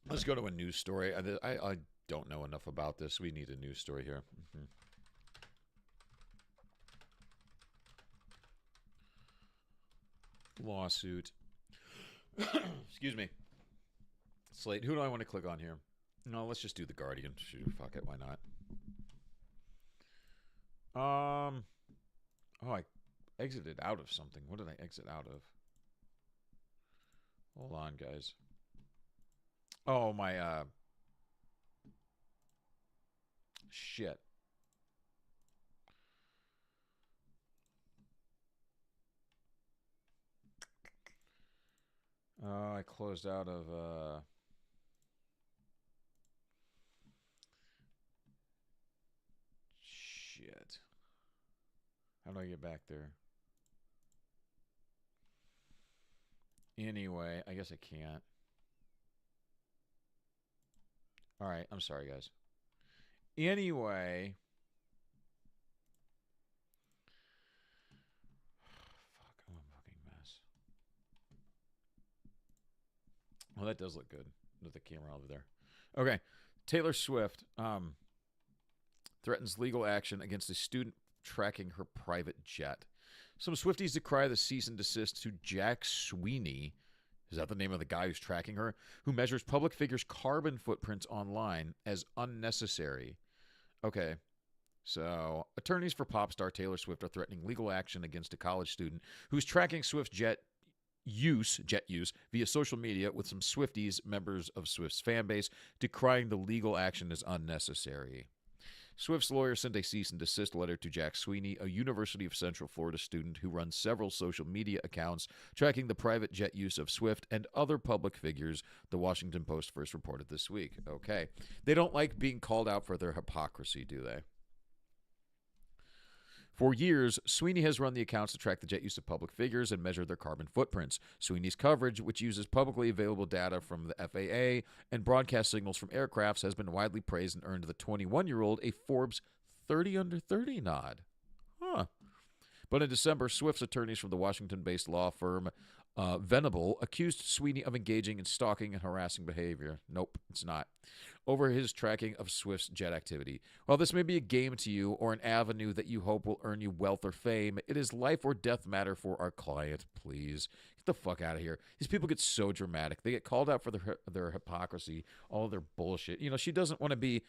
Let's go to a news story. I don't know enough about this. We need a news story here. Lawsuit. Excuse me. Slate. Who do I want to click on here? No, let's just do the Guardian. Shoot, fuck it. Why not? Oh, I exited out of something. What did I exit out of? Hold on, guys. Oh, my, shit. I closed out of, shit. How do I get back there? Anyway, I guess I can't. All right, I'm sorry, guys. Anyway. Fuck, I'm a fucking mess. Well, that does look good with the camera over there. Okay, Taylor Swift threatens legal action against a student tracking her private jet. Some Swifties decry the cease and desist to Jack Sweeney. Is that the name of the guy who's tracking her? Who measures public figures' carbon footprints online as unnecessary. Okay. So, attorneys for pop star Taylor Swift are threatening legal action against a college student who's tracking Swift's jet use via social media, with some Swifties, members of Swift's fan base, decrying the legal action as unnecessary. Swift's lawyer sent a cease and desist letter to Jack Sweeney, a University of Central Florida student who runs several social media accounts tracking the private jet use of Swift and other public figures, the Washington Post first reported this week. Okay. They don't like being called out for their hypocrisy, do they? For years, Sweeney has run the accounts to track the jet use of public figures and measure their carbon footprints. Sweeney's coverage, which uses publicly available data from the FAA and broadcast signals from aircrafts, has been widely praised and earned the 21-year-old a Forbes 30 under 30 nod. Huh. But in December, Swift's attorneys from the Washington-based law firm Venable accused Sweeney of engaging in stalking and harassing behavior. Nope, it's not. Over his tracking of Swift's jet activity. While this may be a game to you or an avenue that you hope will earn you wealth or fame, it is life or death matter for our client. Please get the fuck out of here. These people get so dramatic. They get called out for their hypocrisy, all their bullshit. You know, she doesn't want to be,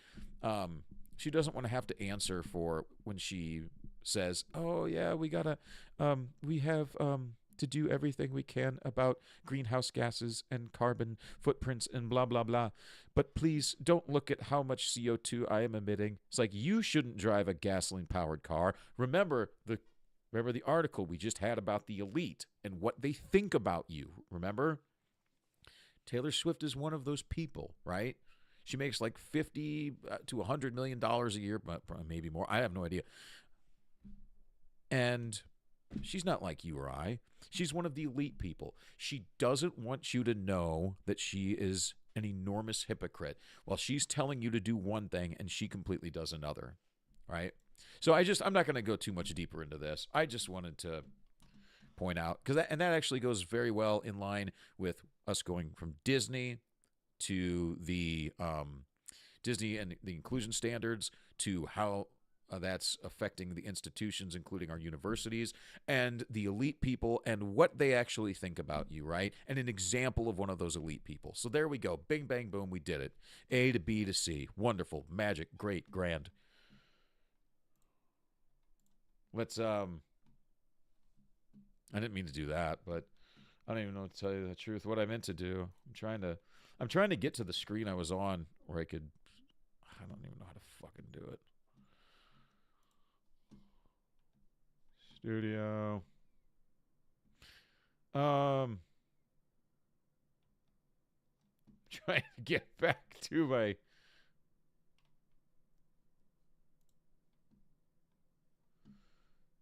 she doesn't want to have to answer for when she says, "Oh yeah, we gotta, we have to do everything we can about greenhouse gases and carbon footprints and blah, blah, blah. But please don't look at how much CO2 I am emitting." It's like, you shouldn't drive a gasoline-powered car. Remember the article we just had about the elite and what they think about you. Remember? Taylor Swift is one of those people, right? She makes like $50 to $100 million a year, but maybe more. I have no idea. And she's not like you or I. She's one of the elite people. She doesn't want you to know that she is an enormous hypocrite while she's telling you to do one thing and she completely does another, right? So I'm not going to go too much deeper into this. I just wanted to point out, because that actually goes very well in line with us going from Disney to the Disney and the inclusion standards to how that's affecting the institutions, including our universities, and the elite people and what they actually think about you, right? And an example of one of those elite people. So there we go. Bing, bang, boom. We did it. A to B to C. Wonderful. Magic. Great. Grand. Let's, I didn't mean to do that, but I don't even know to tell you the truth. What I meant to do, I'm trying to get to the screen I was on where I could, I don't even know how to fucking do it. Studio. Trying to get back to my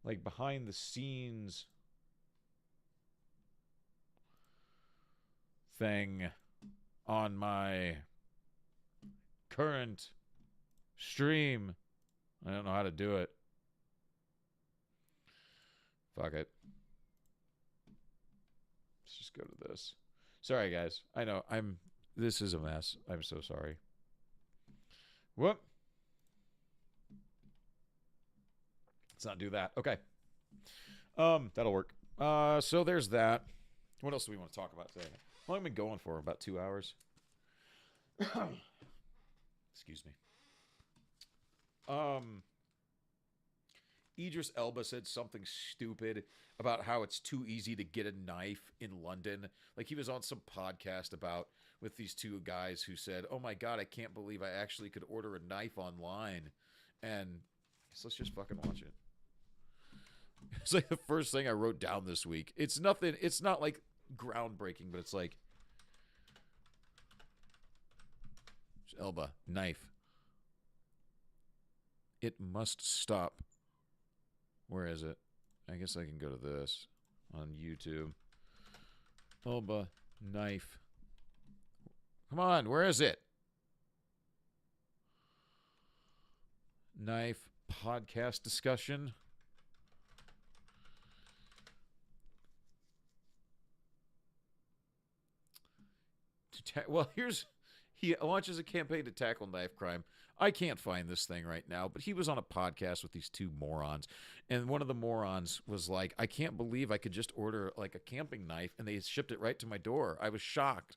like behind the scenes thing on my current stream. I don't know how to do it. Fuck it. Let's just go to this. Sorry, guys. I know this is a mess. I'm so sorry. Whoop. Let's not do that. Okay. That'll work. So there's that. What else do we want to talk about today? How long have we been going for? About 2 hours. Excuse me. Idris Elba said something stupid about how it's too easy to get a knife in London. Like he was on some podcast about with these two guys who said, "Oh my god, I can't believe I actually could order a knife online." And so let's just fucking watch it. It's like the first thing I wrote down this week. It's nothing. It's not like groundbreaking, but it's like Elba knife. It must stop. Where is it? I guess I can go to this on YouTube. Elba knife. Come on, where is it? Knife podcast discussion. Well, he launches a campaign to tackle knife crime. I can't find this thing right now, but he was on a podcast with these two morons. And one of the morons was like, I can't believe I could just order like a camping knife and they shipped it right to my door. I was shocked.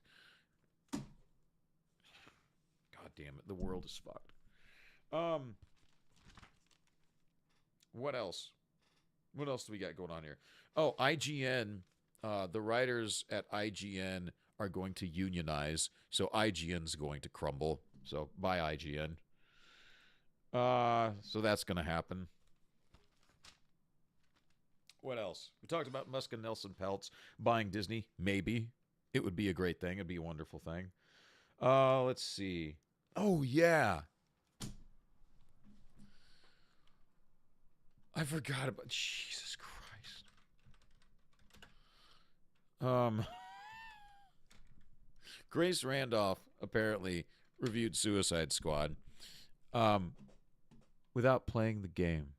God damn it. The world is fucked. What else? What else do we got going on here? Oh, IGN. The writers at IGN are going to unionize. So IGN's going to crumble. So bye, IGN. So that's going to happen. What else? We talked about Musk and Nelson Peltz buying Disney. Maybe. It would be a great thing. It'd be a wonderful thing. Let's see. Oh, yeah. I forgot about... Jesus Christ. Grace Randolph apparently reviewed Suicide Squad without playing the game.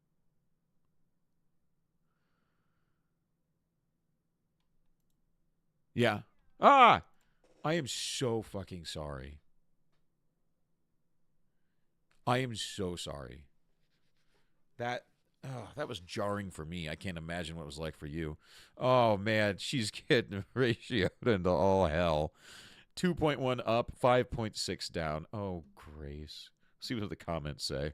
Yeah. I am so fucking sorry. I am so sorry. That was jarring for me. I can't imagine what it was like for you. Oh, man. She's getting ratioed into all hell. 2.1 up, 5.6 down. Oh, Grace. See what the comments say.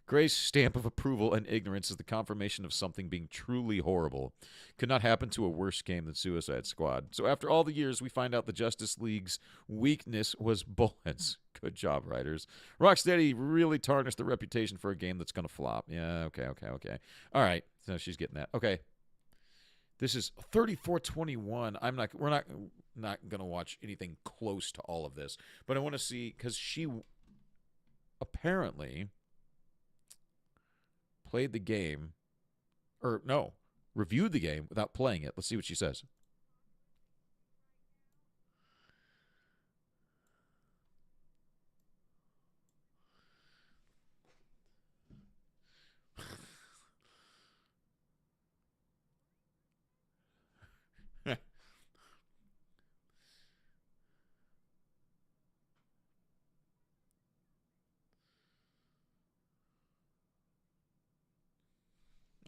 Grace's stamp of approval and ignorance is the confirmation of something being truly horrible. Could not happen to a worse game than Suicide Squad. So after all the years, we find out the Justice League's weakness was bullets. Good job, writers. Rocksteady really tarnished the reputation for a game that's going to flop. Yeah, okay. All right, so she's getting that. Okay. This is 3421. We're not going to watch anything close to all of this, but I want to see, because she apparently played the game, or no, reviewed the game without playing it. Let's see what she says.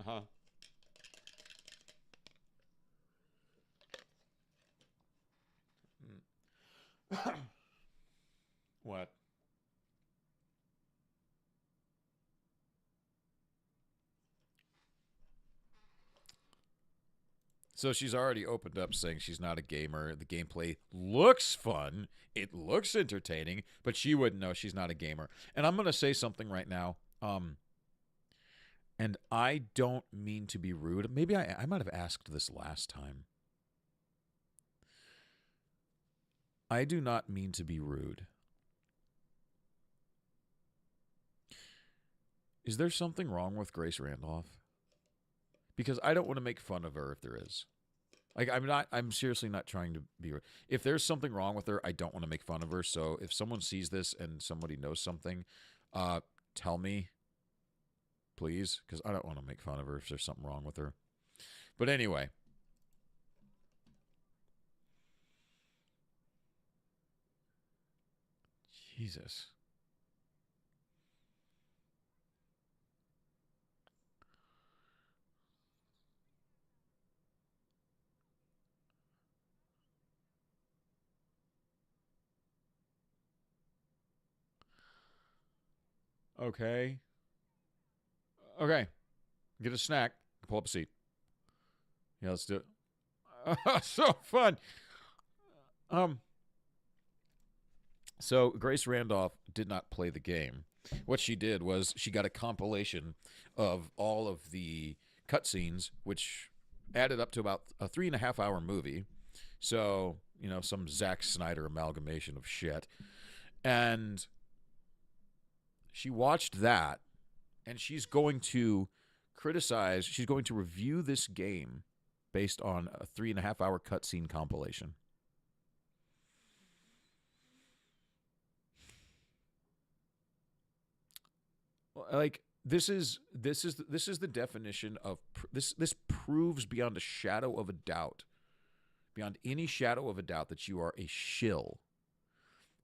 Uh-huh. What? So she's already opened up saying she's not a gamer. The gameplay looks fun. It looks entertaining, but she wouldn't know she's not a gamer. And I'm going to say something right now. And I don't mean to be rude. Maybe I might have asked this last time. I do not mean to be rude. Is there something wrong with Grace Randolph? Because I don't want to make fun of her if there is. Like, I'm seriously not trying to be rude. If there's something wrong with her, I don't want to make fun of her. So if someone sees this and somebody knows something, tell me, please, because I don't want to make fun of her if there's something wrong with her. But anyway. Jesus. Okay. Okay. Get a snack. Pull up a seat. Yeah, let's do it. So fun. So Grace Randolph did not play the game. What she did was she got a compilation of all of the cutscenes, which added up to about a 3.5 hour movie. So, some Zack Snyder amalgamation of shit. And she watched that, and she's going to she's going to review this game based on a 3.5 hour cutscene compilation. Like, this is the definition of this proves beyond a shadow of a doubt, beyond any shadow of a doubt, that you are a shill.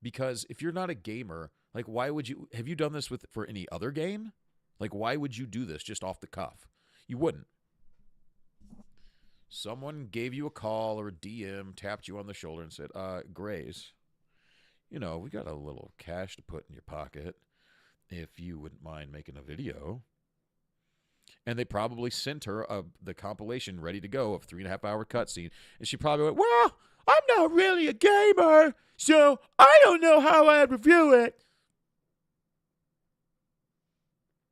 Because if you're not a gamer, like, why would you have you done this for any other game? Like, why would you do this just off the cuff? You wouldn't. Someone gave you a call or a DM, tapped you on the shoulder and said, Grace, we got a little cash to put in your pocket if you wouldn't mind making a video. And they probably sent her the compilation ready to go of 3.5 hour cutscene. And she probably went, well, I'm not really a gamer, so I don't know how I'd review it.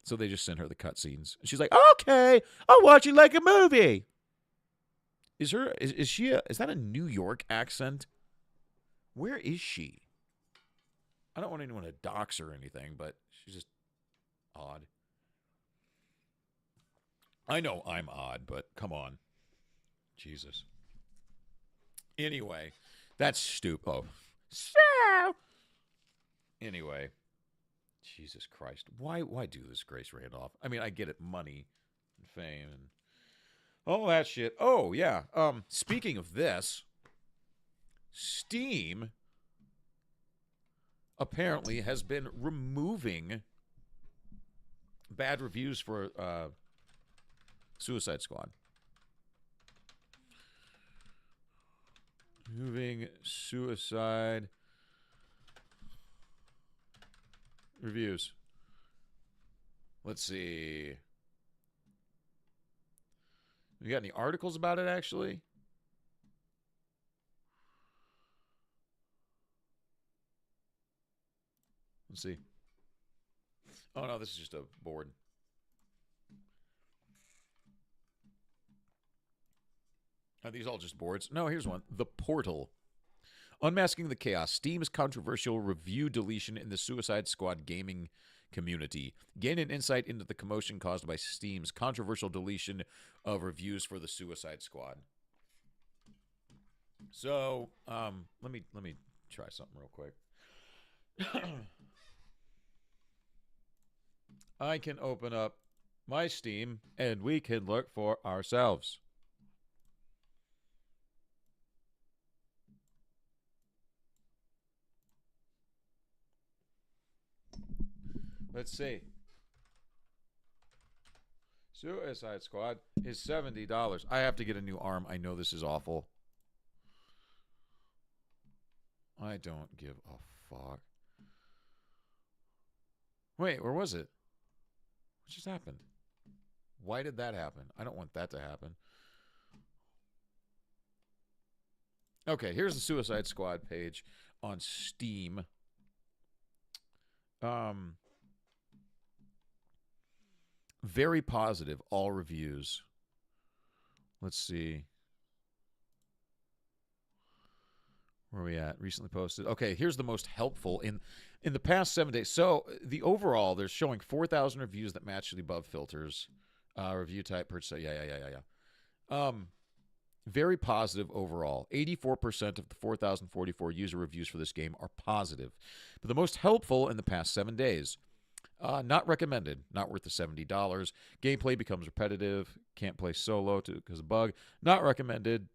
So they just sent her the cutscenes. And she's like, okay, I'll watch it like a movie. Is that a New York accent? Where is she? I don't want anyone to dox her or anything, but she's just odd. I know I'm odd, but come on. Jesus. Anyway, that's stupid. Oh. So. Anyway. Jesus Christ. Why do this, Grace Randolph? I mean, I get it. Money and fame and all that shit. Oh, yeah. Speaking of this, Steam apparently has been removing bad reviews for Suicide Squad. Moving Suicide reviews. Let's see. You got any articles about it, actually? Let's see. Oh, no, this is just a board. Are these all just boards? No, here's one. The Portal. Unmasking the Chaos. Steam's controversial review deletion in the Suicide Squad gaming community. Gain an insight into the commotion caused by Steam's controversial deletion of reviews for the Suicide Squad. So, let me try something real quick. I can open up my Steam and we can look for ourselves. Let's see. Suicide Squad is $70. I have to get a new arm. I know this is awful. I don't give a fuck. Wait, where was it? What just happened? Why did that happen? I don't want that to happen. Okay, here's the Suicide Squad page on Steam. Very positive, all reviews. Let's see. Where are we at? Recently posted. Okay, here's the most helpful in the past 7 days. So the overall, they're showing 4,000 reviews that match the above filters. Review type, purchase. Yeah. Very positive overall. 84% of the 4,044 user reviews for this game are positive. But the most helpful in the past 7 days. Not recommended. Not worth the $70. Gameplay becomes repetitive. Can't play solo because of bug. Not recommended.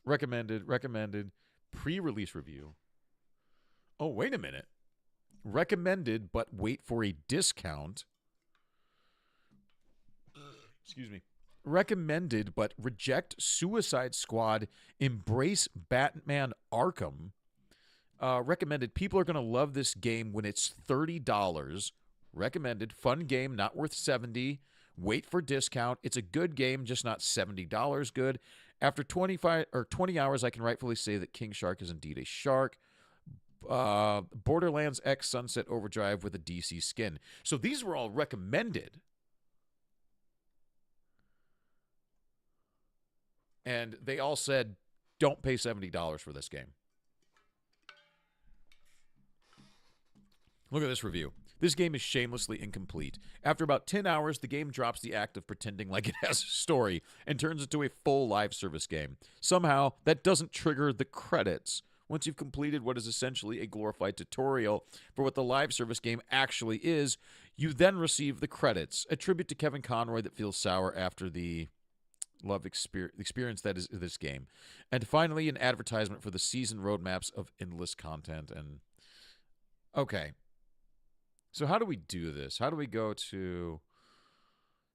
Recommended. Pre-release review. Oh, wait a minute. Recommended, but wait for a discount. Excuse me. Recommended, but reject Suicide Squad. Embrace Batman Arkham. Recommended. People are going to love this game when it's $30. Recommended. Fun game, not worth $70. Wait for discount. It's a good game, just not $70 good. After 20 hours, I can rightfully say that King Shark is indeed a shark. Borderlands X Sunset Overdrive with a DC skin. So these were all recommended. And they all said, don't pay $70 for this game. Look at this review. This game is shamelessly incomplete. After about 10 hours, the game drops the act of pretending like it has a story and turns into a full live service game. Somehow, that doesn't trigger the credits. Once you've completed what is essentially a glorified tutorial for what the live service game actually is, you then receive the credits. A tribute to Kevin Conroy that feels sour after the love experience that is this game. And finally, an advertisement for the season roadmaps of endless content. And okay. So how do we do this? How do we go to...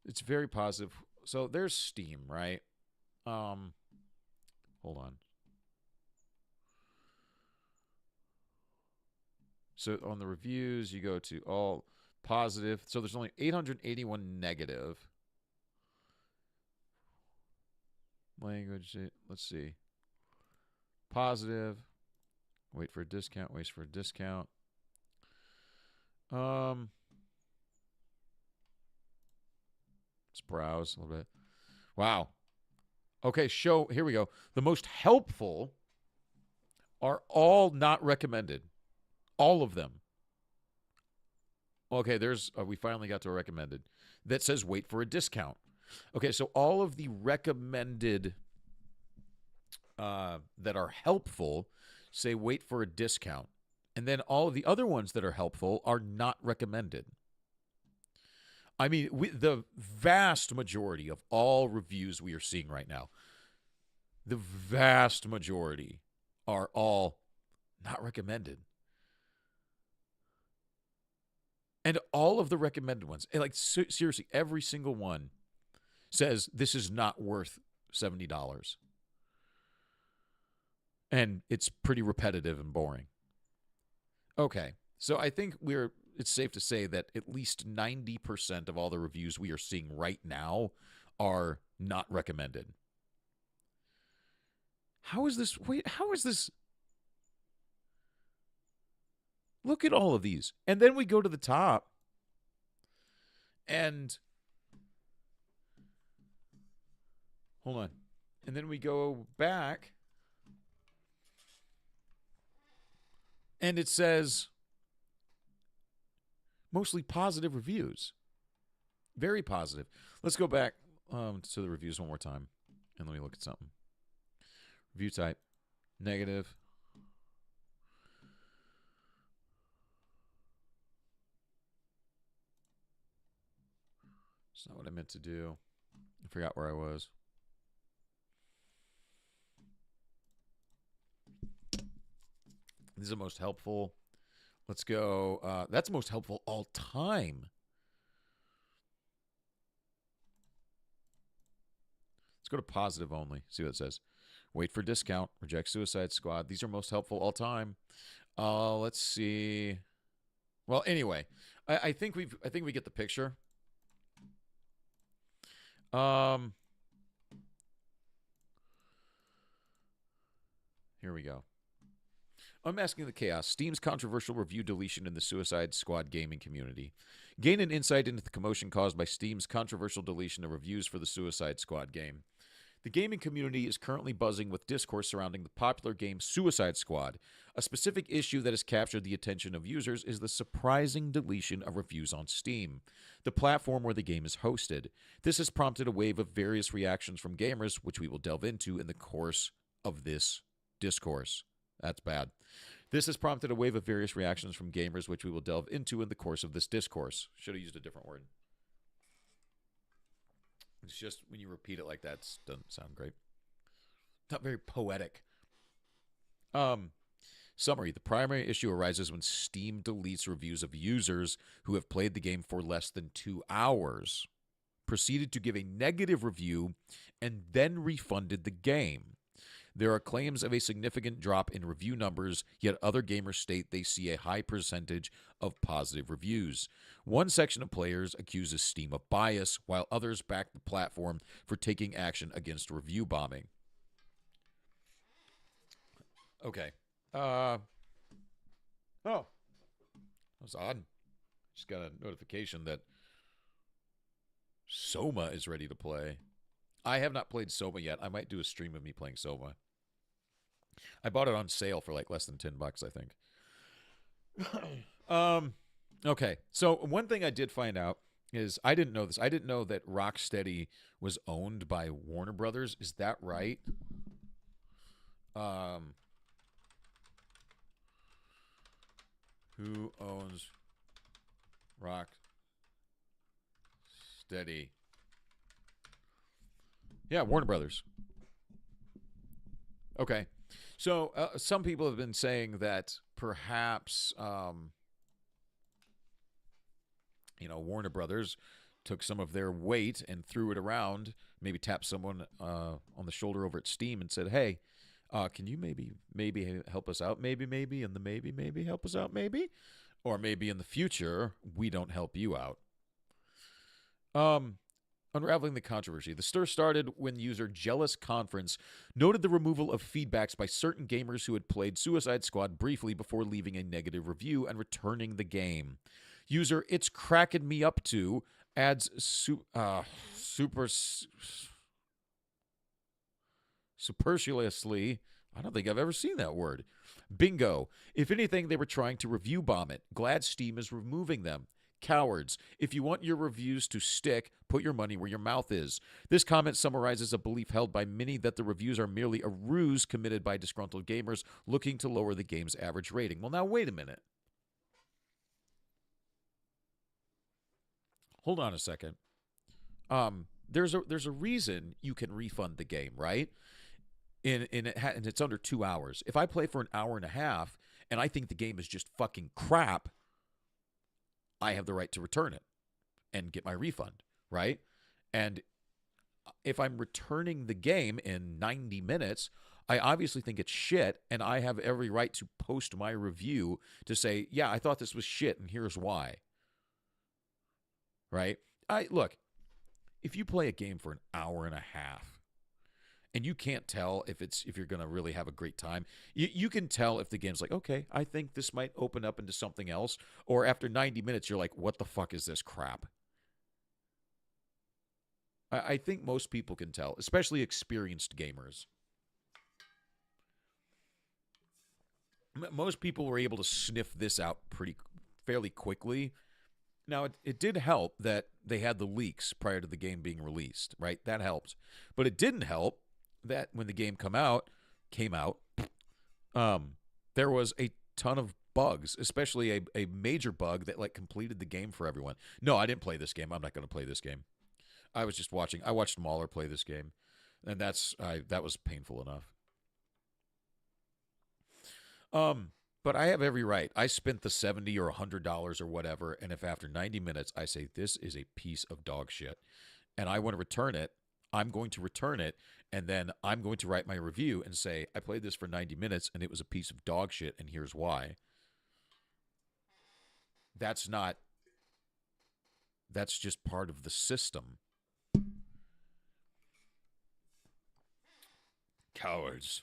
It's very positive. So there's Steam, right? Hold on. So on the reviews, you go to all positive. So there's only 881 negative. Language, let's see. Positive. Wait for a discount. Wait for a discount. Let's browse a little bit. Wow. Okay, here we go. The most helpful are all not recommended. All of them. Okay, there's we finally got to a recommended that says wait for a discount. Okay, so all of the recommended that are helpful say wait for a discount. And then all of the other ones that are helpful are not recommended. I mean, the vast majority of all reviews we are seeing right now, the vast majority are all not recommended. And all of the recommended ones, like seriously, every single one says this is not worth $70. And it's pretty repetitive and boring. Okay, so I think it's safe to say that at least 90% of all the reviews we are seeing right now are not recommended. How is this? Wait, how is this? Look at all of these. And then we go to the top. And hold on. And then we go back. And it says mostly positive reviews. Very positive. Let's go back to the reviews one more time. And let me look at something. Review type. Negative. That's not what I meant to do. I forgot where I was. This is the most helpful. Let's go. That's most helpful all time. Let's go to positive only. See what it says. Wait for discount. Reject Suicide Squad. These are most helpful all time. Let's see. Well, anyway, I think we get the picture. Here we go. Unmasking the Chaos, Steam's controversial review deletion in the Suicide Squad gaming community. Gain an insight into the commotion caused by Steam's controversial deletion of reviews for the Suicide Squad game. The gaming community is currently buzzing with discourse surrounding the popular game Suicide Squad. A specific issue that has captured the attention of users is the surprising deletion of reviews on Steam, the platform where the game is hosted. This has prompted a wave of various reactions from gamers, which we will delve into in the course of this discourse. That's bad. This has prompted a wave of various reactions from gamers, which we will delve into in the course of this discourse. Should have used a different word. It's just when you repeat it like that, it doesn't sound great. Not very poetic. Summary. The primary issue arises when Steam deletes reviews of users who have played the game for less than 2 hours, proceeded to give a negative review, and then refunded the game. There are claims of a significant drop in review numbers, yet other gamers state they see a high percentage of positive reviews. One section of players accuses Steam of bias, while others back the platform for taking action against review bombing. Okay. Oh. That was odd. Just got a notification that Soma is ready to play. I have not played Soma yet. I might do a stream of me playing Soma. I bought it on sale for like less than $10, I think. Okay. So one thing I did find out is I didn't know this. I didn't know that Rocksteady was owned by Warner Brothers. Is that right? Who owns Rocksteady? Yeah, Warner Brothers. Okay. So some people have been saying that perhaps, Warner Brothers took some of their weight and threw it around, maybe tapped someone on the shoulder over at Steam and said, hey, can you maybe help us out? Maybe, and the maybe help us out, maybe? Or maybe in the future, we don't help you out. Unraveling the controversy. The stir started when user Jealous Conference noted the removal of feedbacks by certain gamers who had played Suicide Squad briefly before leaving a negative review and returning the game. User It's Crackin' Me Up To adds superciliously. I don't think I've ever seen that word. Bingo. If anything, they were trying to review bomb it. Glad Steam is removing them. Cowards. If you want your reviews to stick, put your money where your mouth is. This comment summarizes a belief held by many that the reviews are merely a ruse committed by disgruntled gamers looking to lower the game's average rating. Well, now, wait a minute. Hold on a second. There's a reason you can refund the game, right? And it's under 2 hours. If I play for an hour and a half and I think the game is just fucking crap, I have the right to return it and get my refund, right? And if I'm returning the game in 90 minutes, I obviously think it's shit, and I have every right to post my review to say, yeah, I thought this was shit, and here's why. Right? Look, if you play a game for an hour and a half, and you can't tell if you're going to really have a great time. You can tell if the game's like, okay, I think this might open up into something else. Or after 90 minutes, you're like, what the fuck is this crap? I think most people can tell, especially experienced gamers. Most people were able to sniff this out fairly quickly. Now, it did help that they had the leaks prior to the game being released, right? That helped. But it didn't help that when the game came out, there was a ton of bugs, especially a major bug that like completed the game for everyone. No, I didn't play this game. I'm not going to play this game. I was just watching. I watched Mahler play this game, and that was painful enough. But I have every right. I spent the $70 or $100 or whatever, and if after 90 minutes I say this is a piece of dog shit, and I want to return it, I'm going to return it, and then I'm going to write my review and say, I played this for 90 minutes, and it was a piece of dog shit, and here's why. That's just part of the system. Cowards.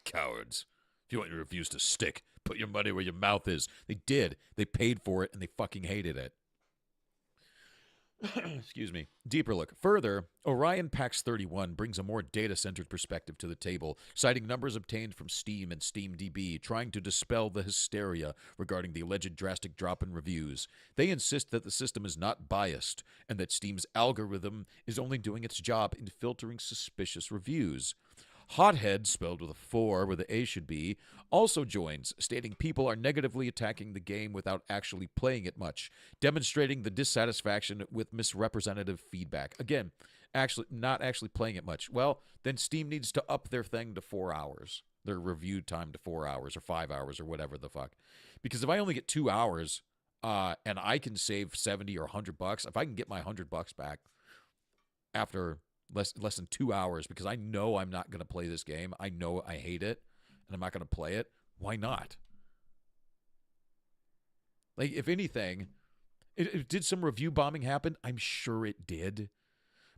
Cowards. If you want your reviews to stick, put your money where your mouth is. They did. They paid for it and they fucking hated it. Excuse me. Deeper look. Further, Orion Pax 31 brings a more data-centered perspective to the table, citing numbers obtained from Steam and SteamDB, trying to dispel the hysteria regarding the alleged drastic drop in reviews. They insist that the system is not biased, and that Steam's algorithm is only doing its job in filtering suspicious reviews. Hothead, spelled with a 4 where the A should be, also joins, stating people are negatively attacking the game without actually playing it much, demonstrating the dissatisfaction with misrepresentative feedback. Again, not actually playing it much. Well, then Steam needs to up their thing to 4 hours, their review time to 4 hours or 5 hours or whatever the fuck. Because if I only get 2 hours and I can save 70 or $100, if I can get my $100 back after less than 2 hours, because I know I'm not going to play this game. I know I hate it, and I'm not going to play it. Why not? Like, if anything, did some review bombing happen? I'm sure it did.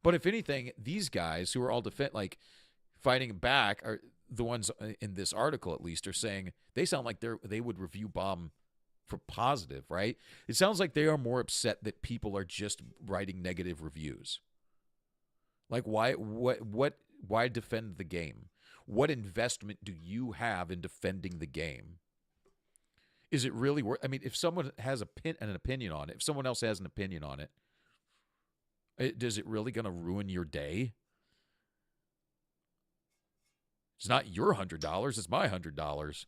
But if anything, these guys who are all fighting back, are the ones in this article at least, are saying they sound like they would review bomb for positive, right? It sounds like they are more upset that people are just writing negative reviews. Like, why defend the game? What investment do you have in defending the game? Is it really worth? I mean, if someone has an opinion on it, if someone else has an opinion on it, is it really going to ruin your day? It's not your $100; it's my $100.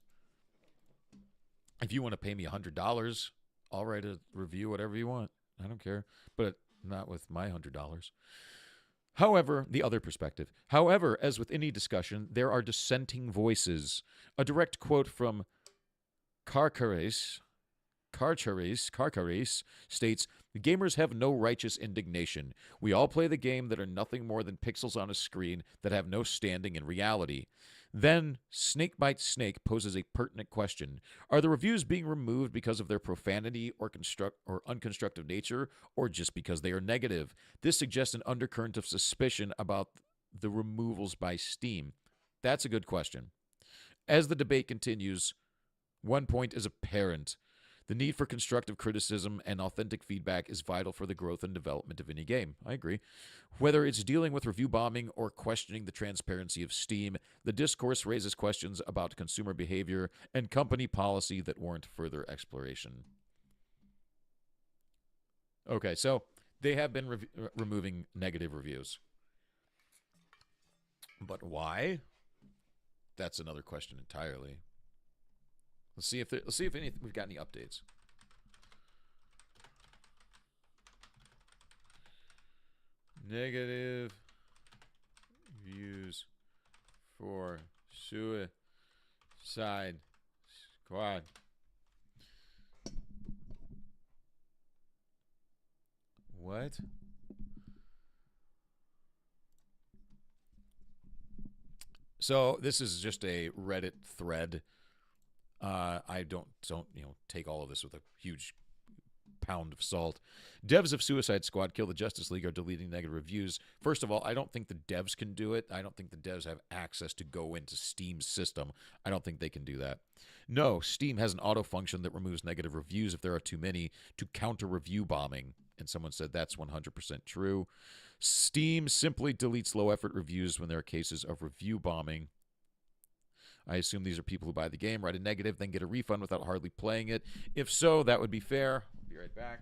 If you want to pay me $100, I'll write a review, whatever you want. I don't care, but not with my $100. However, the other perspective. However, as with any discussion, there are dissenting voices. A direct quote from Carcares states, "Gamers have no righteous indignation. We all play the game that are nothing more than pixels on a screen that have no standing in reality." Then, Snake Bites Snake poses a pertinent question. Are the reviews being removed because of their profanity or unconstructive nature, or just because they are negative? This suggests an undercurrent of suspicion about the removals by Steam. That's a good question. As the debate continues, one point is apparent. The need for constructive criticism and authentic feedback is vital for the growth and development of any game. I agree. Whether it's dealing with review bombing or questioning the transparency of Steam, the discourse raises questions about consumer behavior and company policy that warrant further exploration. Okay, so they have been removing negative reviews. But why? That's another question entirely. Let's see if we've got any updates. Negative views for Suicide Squad. What? So this is just a Reddit thread. I don't take all of this with a huge pound of salt. Devs of Suicide Squad Kill the Justice League are deleting negative reviews. First of all, I don't think the devs can do it. I don't think the devs have access to go into Steam's system. I don't think they can do that. No, Steam has an auto function that removes negative reviews if there are too many to counter review bombing. And someone said that's 100% true. Steam simply deletes low-effort reviews when there are cases of review bombing. I assume these are people who buy the game, write a negative, then get a refund without hardly playing it. If so, that would be fair. I'll be right back.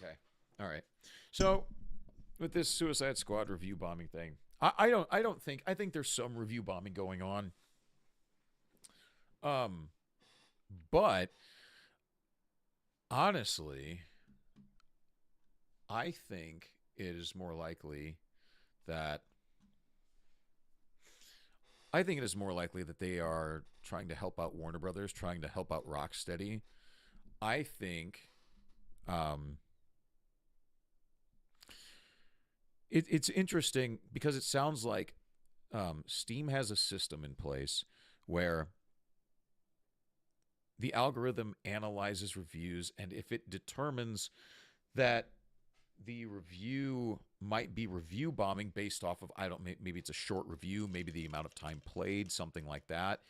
Okay. All right. So with this Suicide Squad review bombing thing, I think there's some review bombing going on. Um, but honestly, I think it is more likely that they are trying to help out Warner Brothers, trying to help out Rocksteady. I think um, it's interesting because it sounds like Steam has a system in place where the algorithm analyzes reviews, and if it determines that the review might be review bombing based off of, I don't, maybe it's a short review, maybe the amount of time played, something like that,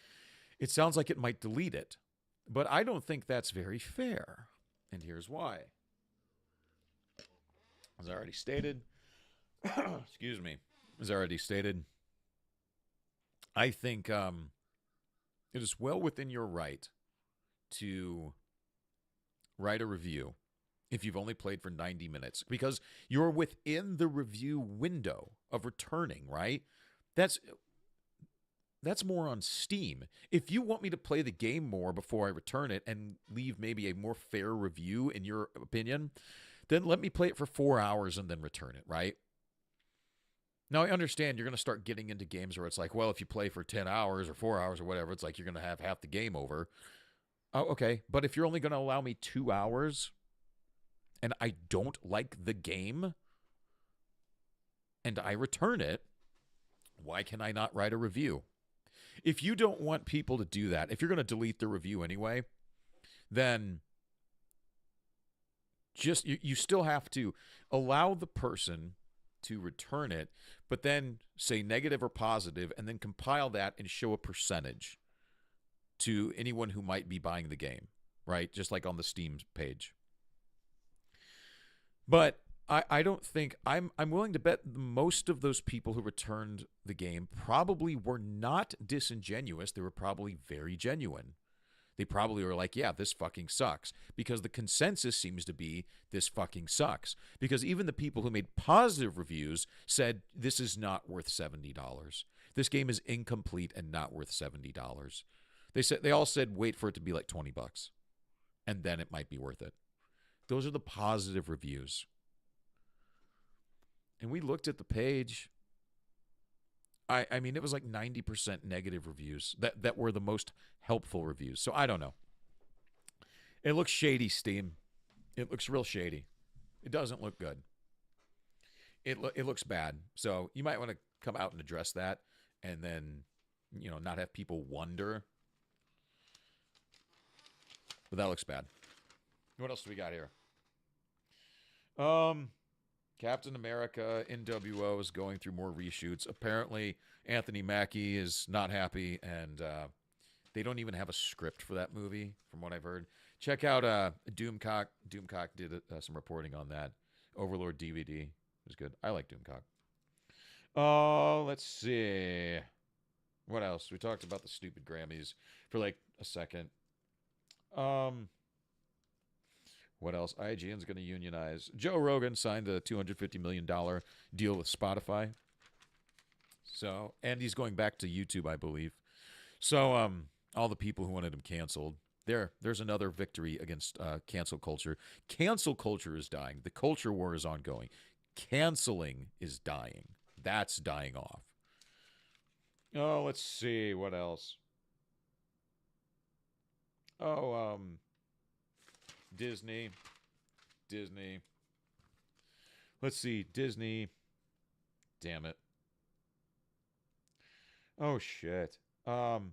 it sounds like it might delete it. But I don't think that's very fair. And here's why. As I already stated, excuse me, as I already stated, I think it is well within your right to write a review if you've only played for 90 minutes because you're within the review window of returning, right? That's more on Steam. If you want me to play the game more before I return it and leave maybe a more fair review in your opinion, then let me play it for 4 hours and then return it, right? Now, I understand you're going to start getting into games where it's like, well, if you play for 10 hours or 4 hours or whatever, it's like you're going to have half the game over. Oh, okay. But if you're only going to allow me 2 hours and I don't like the game and I return it, why can I not write a review? If you don't want people to do that, if you're going to delete the review anyway, then just you still have to allow the person to return it, but then say negative or positive, and then compile that and show a percentage to anyone who might be buying the game, right? Just like on the Steam page. But I don't think I'm willing to bet most of those people who returned the game probably were not disingenuous. They were probably very genuine. They probably were like, yeah, this fucking sucks. Because the consensus seems to be this fucking sucks. Because even the people who made positive reviews said this is not worth $70. This game is incomplete and not worth $70. They all said wait for it to be like $20 and then it might be worth it. Those are the positive reviews. And we looked at the page. I mean, it was like 90% negative reviews that were the most helpful reviews. So I don't know. It looks shady, Steam. It looks real shady. It doesn't look good. It looks bad. So you might want to come out and address that and then, not have people wonder. But that looks bad. What else do we got here? Captain America NWO is going through more reshoots. Apparently, Anthony Mackie is not happy, and they don't even have a script for that movie, from what I've heard. Check out Doomcock. Doomcock did some reporting on that. Overlord DVD was good. I like Doomcock. Let's see. What else? We talked about the stupid Grammys for like a second. What else? IGN's going to unionize. Joe Rogan signed a $250 million deal with Spotify. So, and he's going back to YouTube, I believe. So, all the people who wanted him canceled, there's another victory against cancel culture. Cancel culture is dying. The culture war is ongoing. Canceling is dying. That's dying off. Oh, let's see. What else? Oh, Disney. Let's see. Disney. Damn it. Oh, shit. Neil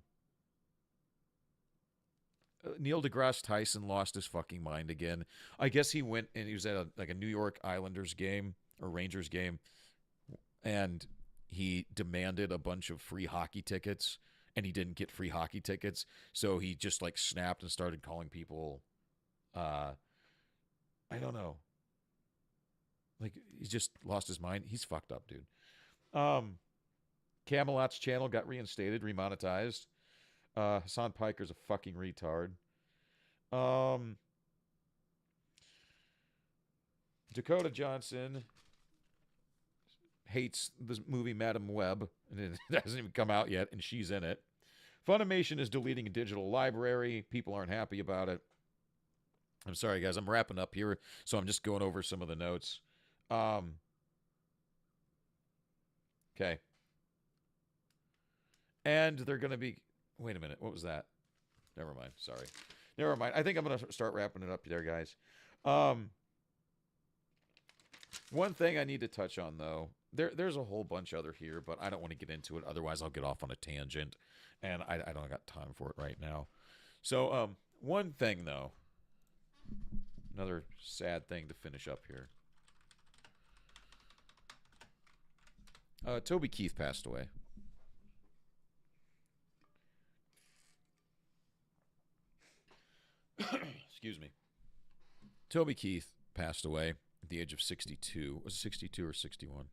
deGrasse Tyson lost his fucking mind again. I guess he went and he was at a New York Islanders game or Rangers game, and he demanded a bunch of free hockey tickets, and he didn't get free hockey tickets, so he just like snapped and started calling people I don't know. Like, he just lost his mind. He's fucked up, dude. Camelot's channel got reinstated, remonetized. Hassan Piker's a fucking retard. Dakota Johnson hates the movie Madam Web, and it hasn't even come out yet, and she's in it. Funimation is deleting a digital library. People aren't happy about it. I'm sorry, guys. I'm wrapping up here, so I'm just going over some of the notes. Okay. And they're going to be... Wait a minute. What was that? Never mind. Sorry. Never mind. I think I'm going to start wrapping it up there, guys. One thing I need to touch on, though, there's a whole bunch other here, but I don't want to get into it. Otherwise, I'll get off on a tangent, and I don't got time for it right now. So, one thing, though, another sad thing to finish up here. Toby Keith passed away. Excuse me. Toby Keith passed away at the age of 62. Was it 62 or 61?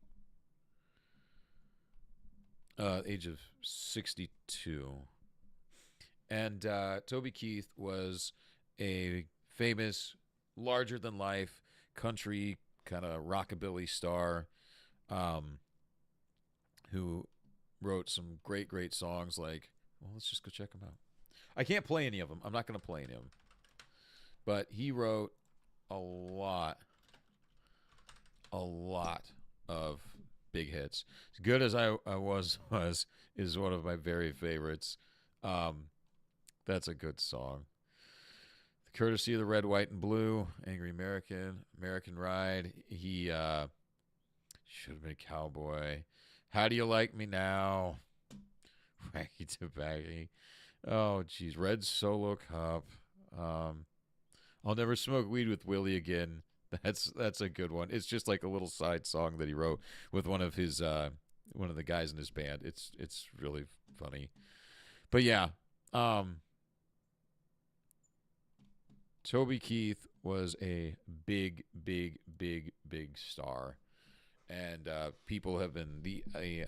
Age of 62. And Toby Keith was a famous, larger-than-life country kind of rockabilly star who wrote some great, great songs like, well, let's just go check them out. I can't play any of them. I'm not going to play any of them. But he wrote a lot of big hits. As good as I was is one of my very favorites. That's a good song. The Courtesy of the Red, White, and Blue, Angry American, American Ride. He should have been a cowboy. How Do You Like Me Now? Wacky to Baggy. Oh, geez. Red Solo Cup. I'll Never Smoke Weed with Willie Again. That's a good one. It's just like a little side song that he wrote with one of his one of the guys in his band. It's really funny. But yeah, Toby Keith was a big, big, big, big star, and people have been a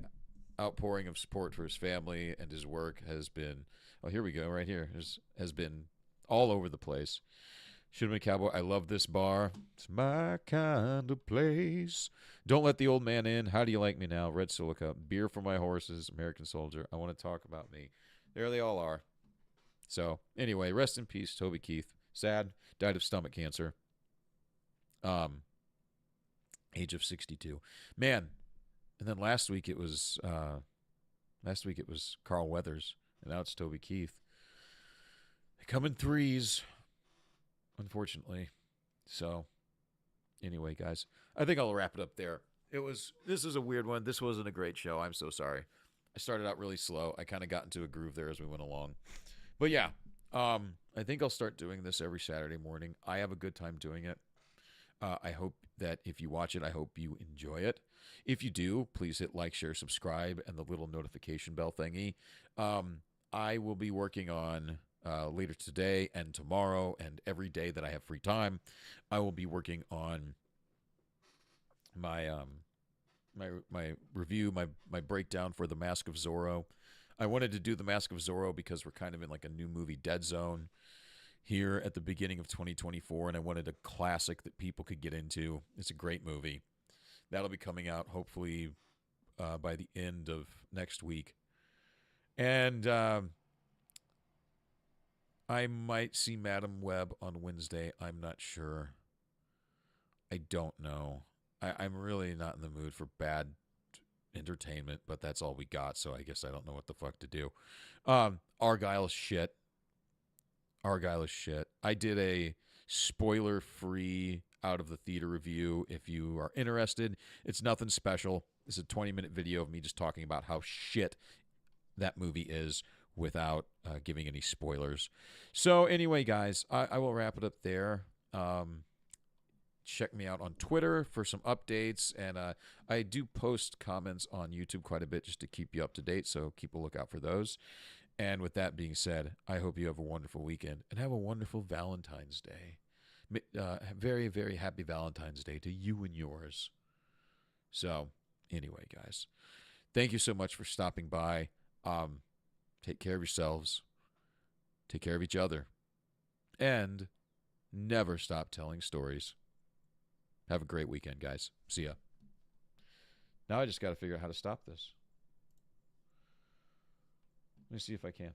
outpouring of support for his family, and his work has been. Oh, here we go, right here. Has been all over the place. Should have been a cowboy. I love this bar. It's my kind of place. Don't Let the Old Man In. How Do You Like Me Now? Red Solo Cup. Beer for My Horses. American Soldier. I Want to Talk About Me. There they all are. So, anyway, rest in peace, Toby Keith. Sad. Died of stomach cancer. Age of 62. Man. And then last week it was Carl Weathers. And now it's Toby Keith. They come in threes. Unfortunately. So, anyway, guys, I think I'll wrap it up there. This is a weird one. This wasn't a great show. I'm so sorry. I started out really slow. I kind of got into a groove there as we went along. But yeah, I think I'll start doing this every Saturday morning. I have a good time doing it. I hope that if you watch it, I hope you enjoy it. If you do, please hit like, share, subscribe, and the little notification bell thingy. I will be working on... later today and tomorrow and every day that I have free time, I will be working on my my review, my breakdown for The Mask of Zorro. I wanted to do The Mask of Zorro because we're kind of in like a new movie dead zone here at the beginning of 2024, and I wanted a classic that people could get into. It's a great movie. That'll be coming out hopefully by the end of next week. And I might see Madam Web on Wednesday. I'm not sure. I don't know. I'm really not in the mood for bad entertainment, but that's all we got, so I guess I don't know what the fuck to do. Argyle is shit. Argyle is shit. I did a spoiler-free out of the theater review. If you are interested, it's nothing special. It's a 20-minute video of me just talking about how shit that movie is without giving any spoilers. So anyway, guys, I will wrap it up there. Check me out on Twitter for some updates, and I do post comments on YouTube quite a bit just to keep you up to date, so keep a lookout for those. And with that being said, I hope you have a wonderful weekend and have a wonderful Valentine's Day. Very, very happy Valentine's Day to you and yours. So anyway, guys, thank you so much for stopping by. Take care of yourselves. Take care of each other. And never stop telling stories. Have a great weekend, guys. See ya. Now I just got to figure out how to stop this. Let me see if I can.